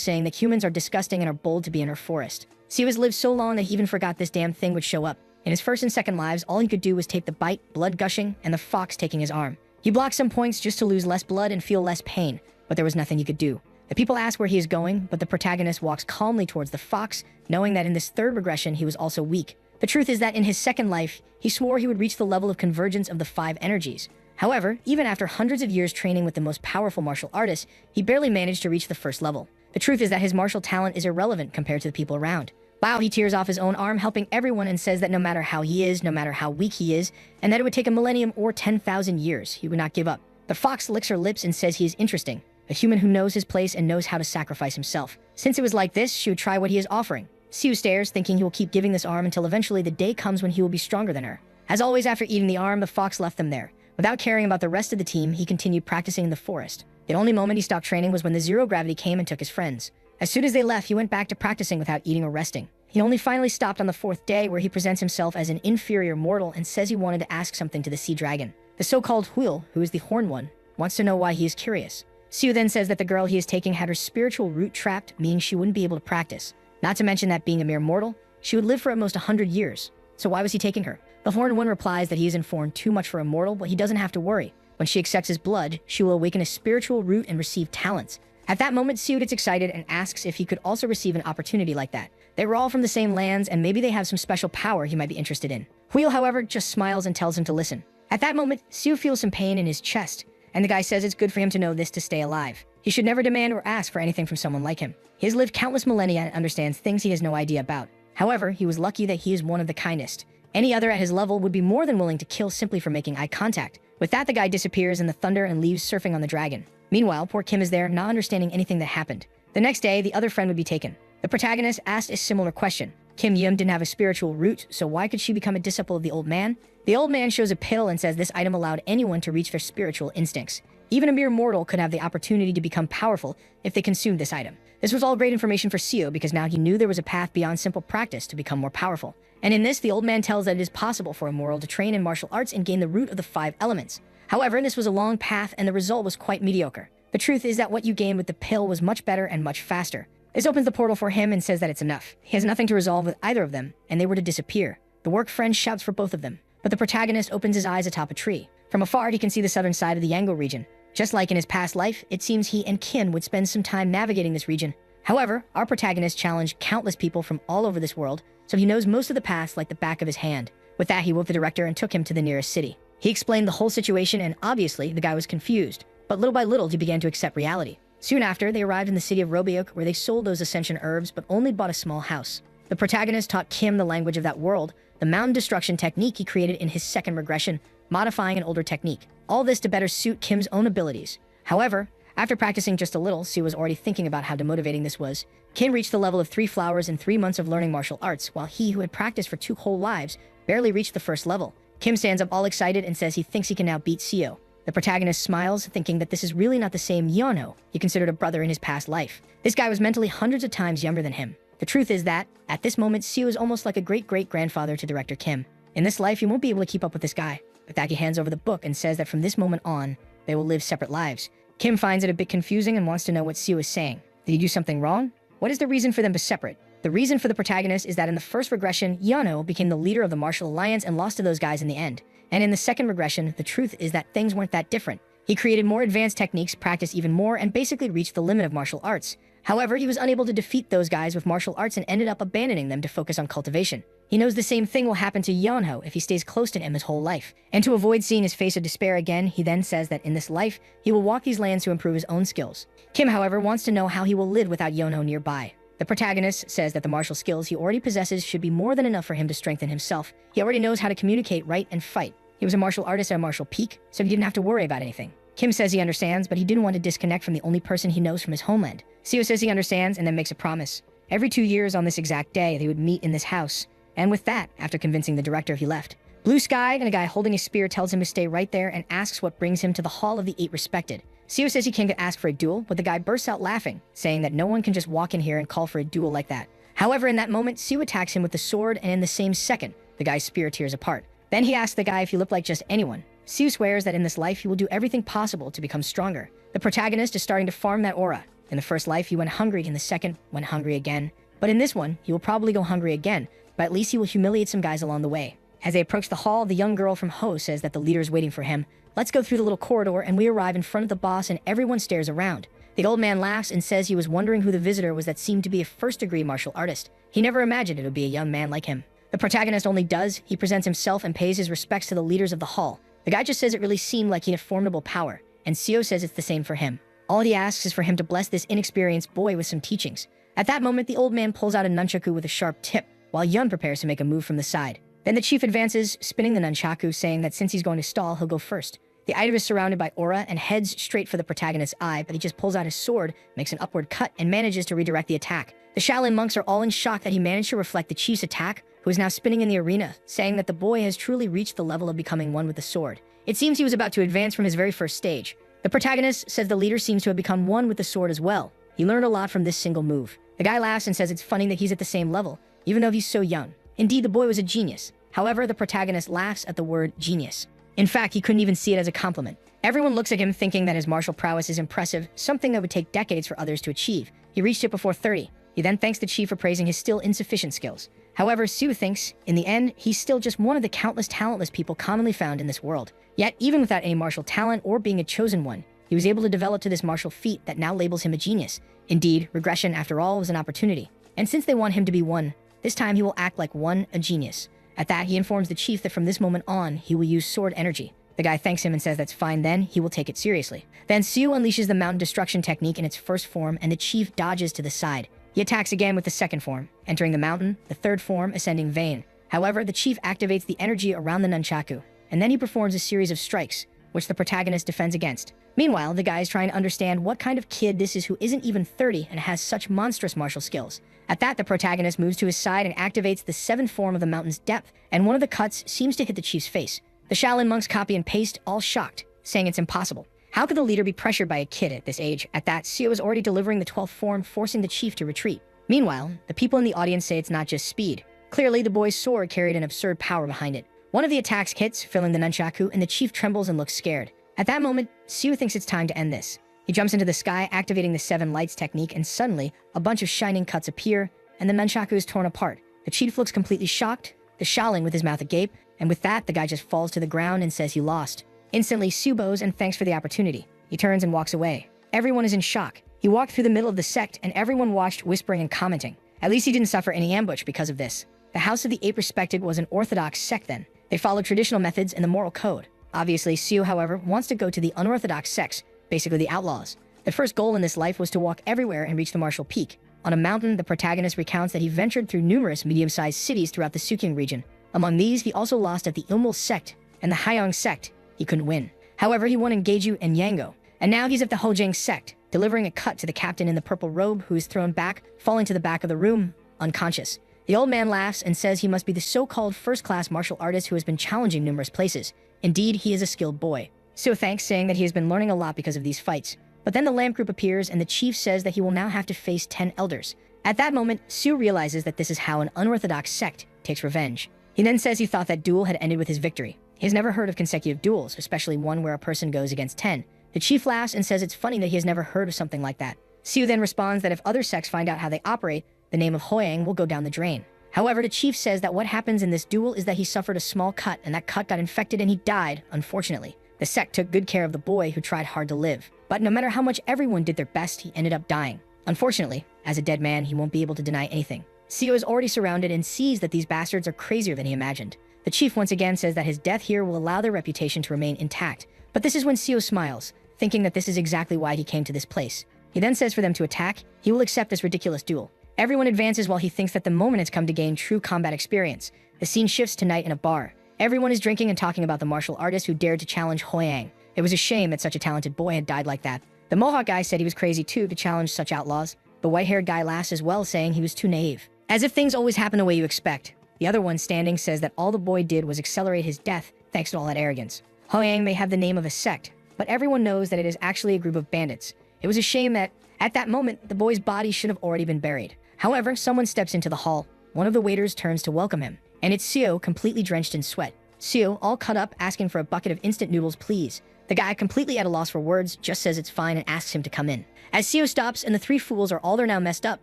saying that humans are disgusting and are bold to be in her forest. Sue has lived so long that he even forgot this damn thing would show up. In his first and second lives, all he could do was take the bite, blood gushing, and the fox taking his arm. He blocked some points just to lose less blood and feel less pain, but there was nothing he could do. The people ask where he is going, but the protagonist walks calmly towards the fox, knowing that in this third regression he was also weak. The truth is that in his second life, he swore he would reach the level of convergence of the 5 energies. However, even after hundreds of years training with the most powerful martial artists, he barely managed to reach the first level. The truth is that his martial talent is irrelevant compared to the people around. Wow, he tears off his own arm, helping everyone, and says that no matter how he is, no matter how weak he is, and that it would take a millennium or 10,000 years, he would not give up. The fox licks her lips and says he is interesting, a human who knows his place and knows how to sacrifice himself. Since it was like this, she would try what he is offering. Sue stares, thinking he will keep giving this arm until eventually the day comes when he will be stronger than her. As always, after eating the arm, the fox left them there. Without caring about the rest of the team, he continued practicing in the forest. The only moment he stopped training was when the zero gravity came and took his friends. As soon as they left, he went back to practicing without eating or resting. He only finally stopped on the 4th day, where he presents himself as an inferior mortal and says he wanted to ask something to the sea dragon. The so-called Huil, who is the horned one, wants to know why he is curious. Sue then says that the girl he is taking had her spiritual root trapped, meaning she wouldn't be able to practice. Not to mention that being a mere mortal, she would live for at most 100 years. So why was he taking her? The horned one replies that he is informed too much for a mortal, but he doesn't have to worry. When she accepts his blood, she will awaken a spiritual root and receive talents. At that moment, Sue gets excited and asks if he could also receive an opportunity like that. They were all from the same lands, and maybe they have some special power he might be interested in. Huil, however, just smiles and tells him to listen. At that moment, Sue feels some pain in his chest, and the guy says it's good for him to know this to stay alive. He should never demand or ask for anything from someone like him. He has lived countless millennia and understands things he has no idea about. However, he was lucky that he is one of the kindest. Any other at his level would be more than willing to kill simply for making eye contact. With that, the guy disappears in the thunder and leaves surfing on the dragon. Meanwhile, poor Kim is there, not understanding anything that happened. The next day, the other friend would be taken. The protagonist asked a similar question. Kim Yum didn't have a spiritual root, so why could she become a disciple of the old man? The old man shows a pill and says this item allowed anyone to reach their spiritual instincts. Even a mere mortal could have the opportunity to become powerful if they consumed this item. This was all great information for Seo because now he knew there was a path beyond simple practice to become more powerful. And in this, the old man tells that it is possible for a mortal to train in martial arts and gain the root of the 5 elements. However, this was a long path and the result was quite mediocre. The truth is that what you gained with the pill was much better and much faster. This opens the portal for him and says that it's enough. He has nothing to resolve with either of them, and they were to disappear. The work friend shouts for both of them, but the protagonist opens his eyes atop a tree. From afar, he can see the southern side of the Yango region. Just like in his past life, it seems he and Kim would spend some time navigating this region. However, our protagonist challenged countless people from all over this world, so he knows most of the paths like the back of his hand. With that, he woke the director and took him to the nearest city. He explained the whole situation, and obviously, the guy was confused. But little by little, he began to accept reality. Soon after, they arrived in the city of Robiok, where they sold those ascension herbs, but only bought a small house. The protagonist taught Kim the language of that world, the mountain destruction technique he created in his second regression, modifying an older technique. All this to better suit Kim's own abilities. However, after practicing just a little, Sue was already thinking about how demotivating this was. Kim reached the level of 3 flowers in 3 months of learning martial arts, while he, who had practiced for 2 whole lives, barely reached the first level. Kim stands up all excited and says he thinks he can now beat Seo. The protagonist smiles, thinking that this is really not the same Yeonho he considered a brother in his past life. This guy was mentally hundreds of times younger than him. The truth is that, at this moment, Seo is almost like a great-great-grandfather to director Kim. In this life, you won't be able to keep up with this guy. With that, he hands over the book and says that from this moment on, they will live separate lives. Kim finds it a bit confusing and wants to know what Seo is saying. Did he do something wrong? What is the reason for them to separate? The reason for the protagonist is that in the first regression, Yeonho became the leader of the martial alliance and lost to those guys in the end. And in the second regression, the truth is that things weren't that different. He created more advanced techniques, practiced even more, and basically reached the limit of martial arts. However, he was unable to defeat those guys with martial arts and ended up abandoning them to focus on cultivation. He knows the same thing will happen to Yeonho if he stays close to him his whole life. And to avoid seeing his face of despair again, he then says that in this life, he will walk these lands to improve his own skills. Kim, however, wants to know how he will live without Yeonho nearby. The protagonist says that the martial skills he already possesses should be more than enough for him to strengthen himself. He already knows how to communicate, write, and fight. He was a martial artist at a martial peak, so he didn't have to worry about anything. Kim says he understands, but he didn't want to disconnect from the only person he knows from his homeland. Seo says he understands and then makes a promise. Every 2 years on this exact day, they would meet in this house. And with that, after convincing the director, he left. Blue sky and a guy holding a spear tells him to stay right there and asks what brings him to the Hall of the 8 Respected. Seo says he came to ask for a duel, but the guy bursts out laughing, saying that no one can just walk in here and call for a duel like that. However, in that moment, Seo attacks him with the sword, and in the same second, the guy's spear tears apart. Then he asks the guy if he looked like just anyone. Seo swears that in this life he will do everything possible to become stronger. The protagonist is starting to farm that aura. In the first life, he went hungry, in the second, went hungry again. But in this one, he will probably go hungry again, but at least he will humiliate some guys along the way. As they approach the hall, the young girl from Ho says that the leader is waiting for him. Let's go through the little corridor, and we arrive in front of the boss and everyone stares around. The old man laughs and says he was wondering who the visitor was that seemed to be a first-degree martial artist. He never imagined it would be a young man like him. The protagonist only does. He presents himself and pays his respects to the leaders of the hall. The guy just says it really seemed like he had formidable power, and Seo says it's the same for him. All he asks is for him to bless this inexperienced boy with some teachings. At that moment, the old man pulls out a nunchaku with a sharp tip, while Yun prepares to make a move from the side. Then the chief advances, spinning the nunchaku, saying that since he's going to stall, he'll go first. The item is surrounded by aura and heads straight for the protagonist's eye, but he just pulls out his sword, makes an upward cut, and manages to redirect the attack. The Shaolin monks are all in shock that he managed to reflect the chief's attack, who is now spinning in the arena, saying that the boy has truly reached the level of becoming one with the sword. It seems he was about to advance from his very first stage. The protagonist says the leader seems to have become one with the sword as well. He learned a lot from this single move. The guy laughs and says it's funny that he's at the same level, even though he's so young. Indeed, the boy was a genius. However, the protagonist laughs at the word genius. In fact, he couldn't even see it as a compliment. Everyone looks at him thinking that his martial prowess is impressive, something that would take decades for others to achieve. He reached it before 30. He then thanks the chief for praising his still insufficient skills. However, Sue thinks, in the end, he's still just one of the countless talentless people commonly found in this world. Yet, even without any martial talent or being a chosen one, he was able to develop to this martial feat that now labels him a genius. Indeed, regression, after all, was an opportunity. And since they want him to be one, this time he will act like one, a genius. At that, he informs the chief that from this moment on, he will use sword energy. The guy thanks him and says that's fine, then he will take it seriously. Then Sue unleashes the mountain destruction technique in its first form, and the chief dodges to the side. He attacks again with the second form, entering the mountain, the third form ascending vein. However, the chief activates the energy around the nunchaku, and then he performs a series of strikes, which the protagonist defends against. Meanwhile, the guy is trying to understand what kind of kid this is who isn't even 30 and has such monstrous martial skills. At that, the protagonist moves to his side and activates the seventh form of the mountain's depth, and one of the cuts seems to hit the chief's face. The Shaolin monks copy and paste, all shocked, saying it's impossible. How could the leader be pressured by a kid at this age? At that, Seo was already delivering the 12th form, forcing the chief to retreat. Meanwhile, the people in the audience say it's not just speed. Clearly, the boy's sword carried an absurd power behind it. One of the attacks hits, filling the nunchaku, and the chief trembles and looks scared. At that moment, Seo thinks it's time to end this. He jumps into the sky, activating the 7 lights technique, and suddenly, a bunch of shining cuts appear, and the nunchaku is torn apart. The chief looks completely shocked, the Shaolin with his mouth agape, and with that, the guy just falls to the ground and says he lost. Instantly, Seo bows and thanks for the opportunity. He turns and walks away. Everyone is in shock. He walked through the middle of the sect, and everyone watched, whispering and commenting. At least he didn't suffer any ambush because of this. The House of the Ape respected was an orthodox sect then. They followed traditional methods and the moral code. Obviously, Seo, however, wants to go to the unorthodox sects, basically the outlaws. The first goal in this life was to walk everywhere and reach the Martial Peak. On a mountain, the protagonist recounts that he ventured through numerous medium-sized cities throughout the Suking region. Among these, he also lost at the Ilmul sect and the Haiyang sect. He couldn't win. However, he won in Geju and Yango. And now he's at the Hojang sect, delivering a cut to the captain in the purple robe, who is thrown back, falling to the back of the room, unconscious. The old man laughs and says he must be the so-called first-class martial artist who has been challenging numerous places. Indeed, he is a skilled boy. Seo thanks, saying that he has been learning a lot because of these fights. But then the lamp group appears, and the chief says that he will now have to face 10 elders. At that moment, Seo realizes that this is how an unorthodox sect takes revenge. He then says he thought that duel had ended with his victory. He has never heard of consecutive duels, especially one where a person goes against 10. The chief laughs and says it's funny that he has never heard of something like that. Seo then responds that if other sects find out how they operate, the name of Hoyang will go down the drain. However, the chief says that what happens in this duel is that he suffered a small cut, and that cut got infected and he died, unfortunately. The sect took good care of the boy who tried hard to live. But no matter how much everyone did their best, he ended up dying. Unfortunately, as a dead man, he won't be able to deny anything. Seo is already surrounded and sees that these bastards are crazier than he imagined. The chief once again says that his death here will allow their reputation to remain intact. But this is when Seo smiles, thinking that this is exactly why he came to this place. He then says for them to attack. He will accept this ridiculous duel. Everyone advances while he thinks that the moment has come to gain true combat experience. The scene shifts to night in a bar. Everyone is drinking and talking about the martial artist who dared to challenge Hoyang. It was a shame that such a talented boy had died like that. The Mohawk guy said he was crazy too to challenge such outlaws. The white-haired guy laughs as well, saying he was too naive. As if things always happen the way you expect. The other one standing says that all the boy did was accelerate his death thanks to all that arrogance. Hoyang may have the name of a sect, but everyone knows that it is actually a group of bandits. It was a shame that, at that moment, the boy's body should have already been buried. However, someone steps into the hall. One of the waiters turns to welcome him, and it's Seo, completely drenched in sweat. Seo, all cut up, asking for a bucket of instant noodles, please. The guy, completely at a loss for words, just says it's fine and asks him to come in. As Seo stops and the 3 fools are all there now messed up,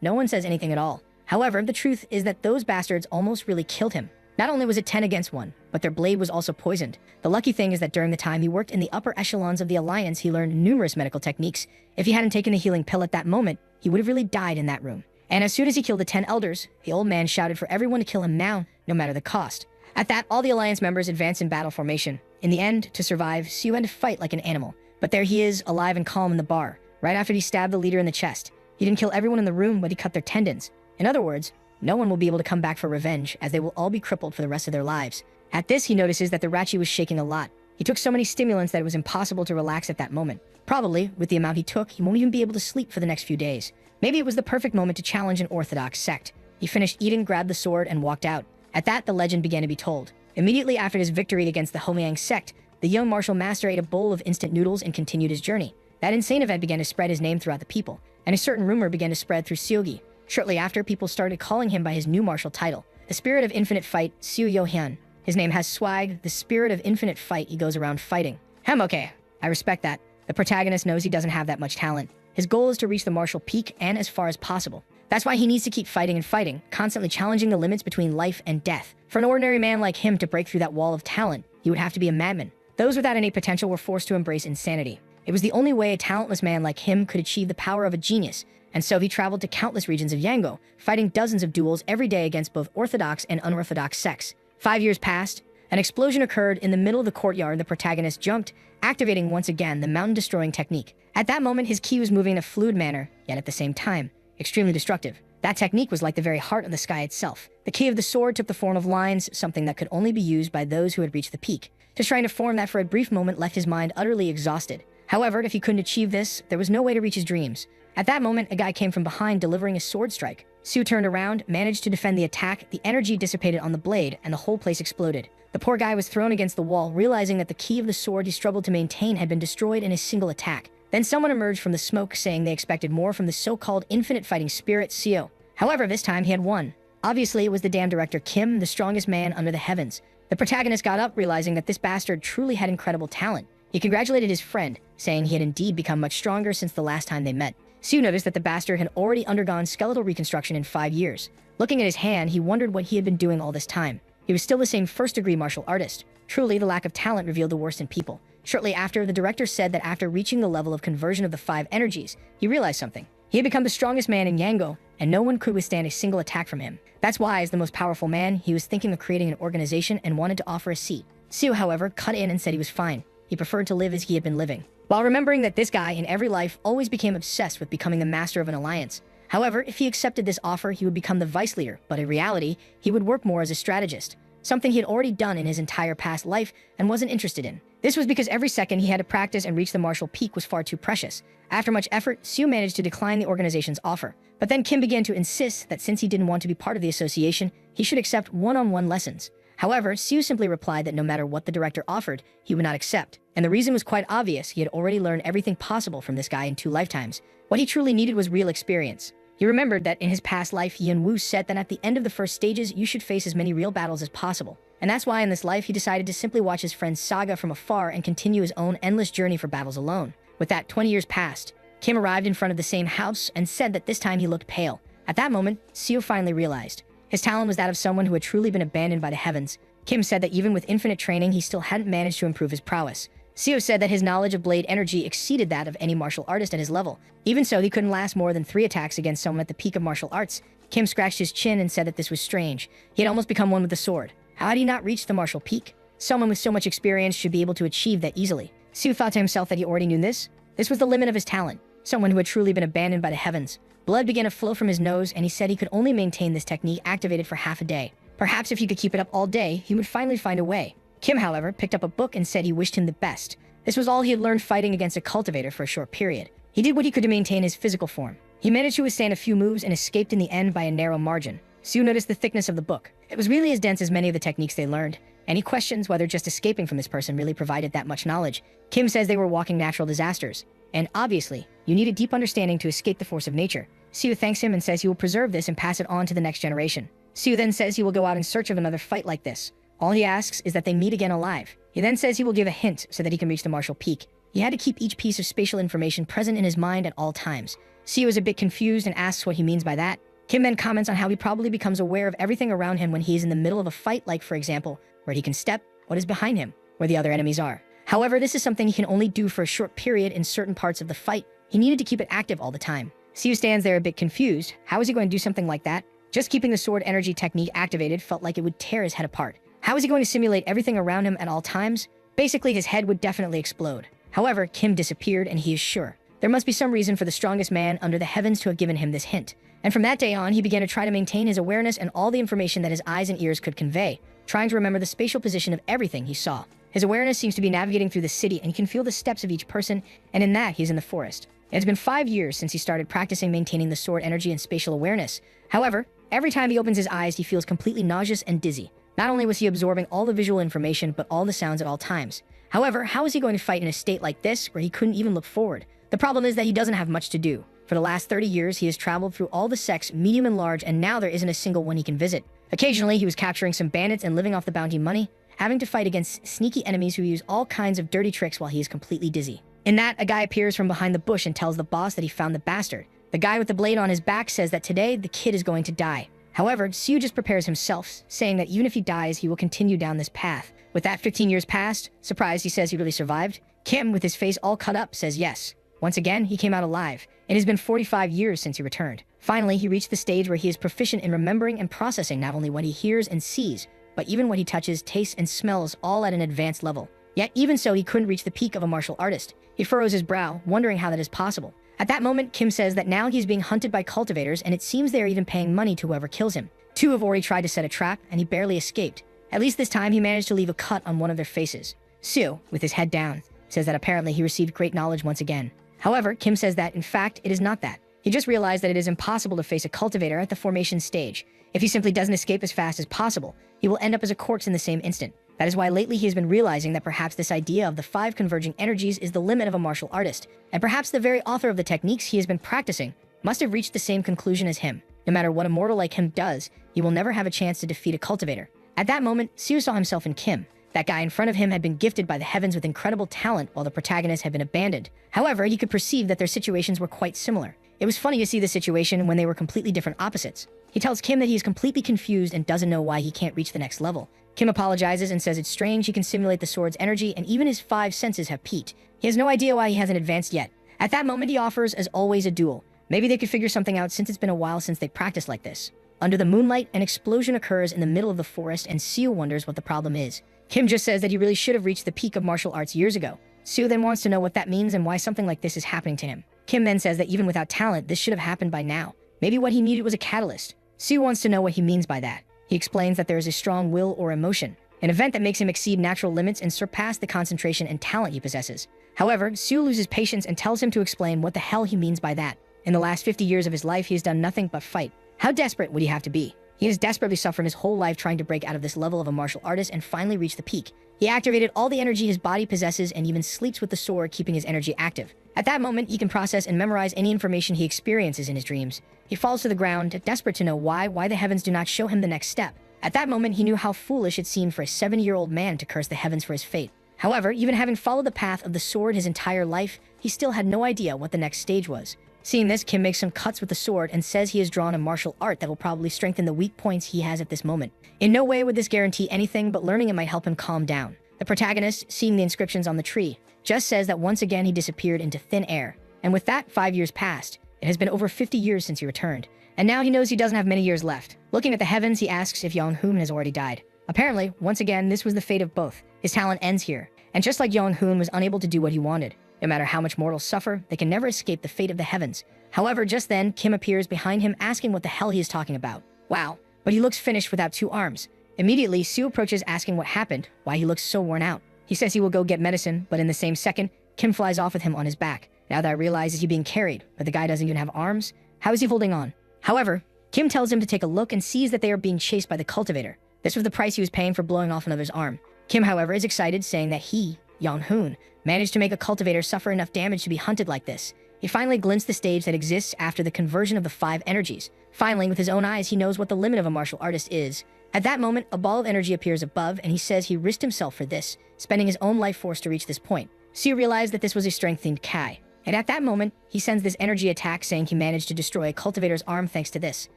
no one says anything at all. However, the truth is that those bastards almost really killed him. Not only was it 10 against 1, but their blade was also poisoned. The lucky thing is that during the time he worked in the upper echelons of the Alliance, he learned numerous medical techniques. If he hadn't taken the healing pill at that moment, he would have really died in that room. And as soon as he killed the 10 elders, the old man shouted for everyone to kill him now, no matter the cost. At that, all the Alliance members advanced in battle formation. In the end, to survive, Seo had to fight like an animal. But there he is, alive and calm in the bar, right after he stabbed the leader in the chest. He didn't kill everyone in the room, but he cut their tendons. In other words, no one will be able to come back for revenge, as they will all be crippled for the rest of their lives. At this, he notices that the Rachi was shaking a lot. He took so many stimulants that it was impossible to relax at that moment. Probably, with the amount he took, he won't even be able to sleep for the next few days. Maybe it was the perfect moment to challenge an orthodox sect. He finished eating, grabbed the sword, and walked out. At that, the legend began to be told. Immediately after his victory against the Hoyang sect, the young martial master ate a bowl of instant noodles and continued his journey. That insane event began to spread his name throughout the people, and a certain rumor began to spread through Seogi. Shortly after, people started calling him by his new martial title, the Spirit of Infinite Fight, Seo Yohyun. His name has swag, the Spirit of Infinite Fight. He goes around fighting. Okay, I respect that. The protagonist knows he doesn't have that much talent. His goal is to reach the martial peak and as far as possible. That's why he needs to keep fighting and fighting, constantly challenging the limits between life and death. For an ordinary man like him to break through that wall of talent, he would have to be a madman. Those without innate potential were forced to embrace insanity. It was the only way a talentless man like him could achieve the power of a genius, and so he traveled to countless regions of Yango, fighting dozens of duels every day against both orthodox and unorthodox sects. 5 years passed. An explosion occurred in the middle of the courtyard. The protagonist jumped, activating once again the mountain-destroying technique. At that moment, his ki was moving in a fluid manner, yet at the same time, extremely destructive. That technique was like the very heart of the sky itself. The ki of the sword took the form of lines, something that could only be used by those who had reached the peak. Just trying to form that for a brief moment left his mind utterly exhausted. However, if he couldn't achieve this, there was no way to reach his dreams. At that moment, a guy came from behind delivering a sword strike. Sue turned around, managed to defend the attack, the energy dissipated on the blade, and the whole place exploded. The poor guy was thrown against the wall, realizing that the key of the sword he struggled to maintain had been destroyed in a single attack. Then someone emerged from the smoke, saying they expected more from the so-called infinite fighting spirit, Seo. However, this time he had won. Obviously, it was the damn director Kim, the strongest man under the heavens. The protagonist got up, realizing that this bastard truly had incredible talent. He congratulated his friend, saying he had indeed become much stronger since the last time they met. Sue noticed that the bastard had already undergone skeletal reconstruction in 5 years. Looking at his hand, he wondered what he had been doing all this time. He was still the same first-degree martial artist. Truly, the lack of talent revealed the worst in people. Shortly after, the director said that after reaching the level of conversion of the 5 energies, he realized something. He had become the strongest man in Yango, and no one could withstand a single attack from him. That's why, as the most powerful man, he was thinking of creating an organization and wanted to offer a seat. Sue, however, cut in and said he was fine. He preferred to live as he had been living. While remembering that this guy in every life always became obsessed with becoming the master of an alliance. However, if he accepted this offer, he would become the vice leader, but in reality, he would work more as a strategist. Something he had already done in his entire past life and wasn't interested in. This was because every second he had to practice and reach the martial peak was far too precious. After much effort, Sue managed to decline the organization's offer. But then Kim began to insist that since he didn't want to be part of the association, he should accept one-on-one lessons. However, Sue simply replied that no matter what the director offered, he would not accept. And the reason was quite obvious. He had already learned everything possible from this guy in 2 lifetimes. What he truly needed was real experience. He remembered that in his past life, Yin Wu said that at the end of the first stages, you should face as many real battles as possible. And that's why in this life, he decided to simply watch his friend's saga from afar and continue his own endless journey for battles alone. With that, 20 years passed. Kim arrived in front of the same house and said that this time he looked pale. At that moment, Seo finally realized. His talent was that of someone who had truly been abandoned by the heavens. Kim said that even with infinite training, he still hadn't managed to improve his prowess. Seo said that his knowledge of blade energy exceeded that of any martial artist at his level. Even so, he couldn't last more than 3 attacks against someone at the peak of martial arts. Kim scratched his chin and said that this was strange. He had almost become one with the sword. How had he not reached the martial peak? Someone with so much experience should be able to achieve that easily. Seo thought to himself that he already knew this. This was the limit of his talent. Someone who had truly been abandoned by the heavens. Blood began to flow from his nose, and he said he could only maintain this technique activated for half a day. Perhaps if he could keep it up all day, he would finally find a way. Kim, however, picked up a book and said he wished him the best. This was all he had learned fighting against a cultivator for a short period. He did what he could to maintain his physical form. He managed to withstand a few moves and escaped in the end by a narrow margin. Sue noticed the thickness of the book. It was really as dense as many of the techniques they learned, and he questions whether just escaping from this person really provided that much knowledge. Kim says they were walking natural disasters. And obviously, you need a deep understanding to escape the force of nature. Sue thanks him and says he will preserve this and pass it on to the next generation. Sue then says he will go out in search of another fight like this. All he asks is that they meet again alive. He then says he will give a hint so that he can reach the martial peak. He had to keep each piece of spatial information present in his mind at all times. Sue is a bit confused and asks what he means by that. Kim then comments on how he probably becomes aware of everything around him when he is in the middle of a fight, like for example, where he can step, what is behind him, where the other enemies are. However, this is something he can only do for a short period in certain parts of the fight. He needed to keep it active all the time. Sue stands there a bit confused. How is he going to do something like that? Just keeping the sword energy technique activated felt like it would tear his head apart. How is he going to simulate everything around him at all times? Basically, his head would definitely explode. However, Kim disappeared and he is sure. There must be some reason for the strongest man under the heavens to have given him this hint. And from that day on, he began to try to maintain his awareness and all the information that his eyes and ears could convey, trying to remember the spatial position of everything he saw. His awareness seems to be navigating through the city and he can feel the steps of each person, and in that, he's in the forest. It's been 5 years since he started practicing maintaining the sword energy and spatial awareness. However, every time he opens his eyes, he feels completely nauseous and dizzy. Not only was he absorbing all the visual information, but all the sounds at all times. However, how is he going to fight in a state like this where he couldn't even look forward? The problem is that he doesn't have much to do. For the last 30 years, he has traveled through all the sects, medium and large, and now there isn't a single one he can visit. Occasionally, he was capturing some bandits and living off the bounty money, having to fight against sneaky enemies who use all kinds of dirty tricks while he is completely dizzy. In that, a guy appears from behind the bush and tells the boss that he found the bastard. The guy with the blade on his back says that today, the kid is going to die. However, Sue just prepares himself, saying that even if he dies, he will continue down this path. With that 15 years passed, surprised he says he really survived. Kim, with his face all cut up, says yes. Once again, he came out alive. It has been 45 years since he returned. Finally, he reached the stage where he is proficient in remembering and processing not only what he hears and sees, but even what he touches, tastes, and smells, all at an advanced level. Yet even so, he couldn't reach the peak of a martial artist. He furrows his brow, wondering how that is possible. At that moment, Kim says that now he's being hunted by cultivators, and it seems they are even paying money to whoever kills him. 2 have already tried to set a trap, and he barely escaped. At least this time, he managed to leave a cut on one of their faces. Sue, with his head down, says that apparently he received great knowledge once again. However, Kim says that, in fact, it is not that. He just realized that it is impossible to face a cultivator at the formation stage. If he simply doesn't escape as fast as possible, he will end up as a corpse in the same instant. That is why lately he has been realizing that perhaps this idea of the 5 converging energies is the limit of a martial artist, and perhaps the very author of the techniques he has been practicing must have reached the same conclusion as him. No matter what a mortal like him does, he will never have a chance to defeat a cultivator. At that moment, Sue saw himself in Kim. That guy in front of him had been gifted by the heavens with incredible talent while the protagonist had been abandoned. However, he could perceive that their situations were quite similar. It was funny to see the situation when they were completely different opposites. He tells Kim that he is completely confused and doesn't know why he can't reach the next level. Kim apologizes and says it's strange he can simulate the sword's energy and even his 5 senses have peaked. He has no idea why he hasn't advanced yet. At that moment, he offers, as always, a duel. Maybe they could figure something out since it's been a while since they practiced like this. Under the moonlight, an explosion occurs in the middle of the forest and Sue wonders what the problem is. Kim just says that he really should have reached the peak of martial arts years ago. Sue then wants to know what that means and why something like this is happening to him. Kim then says that even without talent, this should have happened by now. Maybe what he needed was a catalyst. Sue wants to know what he means by that. He explains that there is a strong will or emotion, an event that makes him exceed natural limits and surpass the concentration and talent he possesses. However, Sue loses patience and tells him to explain what the hell he means by that. In the last 50 years of his life, he has done nothing but fight. How desperate would he have to be? He has desperately suffered his whole life trying to break out of this level of a martial artist and finally reach the peak. He activated all the energy his body possesses and even sleeps with the sword, keeping his energy active. At that moment, he can process and memorize any information he experiences in his dreams. He falls to the ground, desperate to know why the heavens do not show him the next step. At that moment, he knew how foolish it seemed for a 7-year-old man to curse the heavens for his fate. However, even having followed the path of the sword his entire life, he still had no idea what the next stage was. Seeing this, Kim makes some cuts with the sword and says he has drawn a martial art that will probably strengthen the weak points he has at this moment. In no way would this guarantee anything, but learning it might help him calm down. The protagonist, seeing the inscriptions on the tree, just says that once again he disappeared into thin air. And with that, 5 years passed. It has been over 50 years since he returned. And now he knows he doesn't have many years left. Looking at the heavens, he asks if Yong-hoon has already died. Apparently, once again, this was the fate of both. His talent ends here. And just like Yong-hoon was unable to do what he wanted, no matter how much mortals suffer, they can never escape the fate of the heavens. However, just then, Kim appears behind him asking what the hell he is talking about. Wow, but he looks finished without 2 arms. Immediately, Sue approaches asking what happened, why he looks so worn out. He says he will go get medicine, but in the same second, Kim flies off with him on his back. Now that I realize is he being carried, but the guy doesn't even have arms? How is he holding on? However, Kim tells him to take a look and sees that they are being chased by the cultivator. This was the price he was paying for blowing off another's arm. Kim, however, is excited, saying that he, Yong-hoon, managed to make a cultivator suffer enough damage to be hunted like this. He finally glints the stage that exists after the conversion of the 5 energies. Finally, with his own eyes, he knows what the limit of a martial artist is. At that moment, a ball of energy appears above, and he says he risked himself for this, spending his own life force to reach this point. Sue realized that this was a strength-themed Kai. And at that moment, he sends this energy attack, saying he managed to destroy a cultivator's arm thanks to this.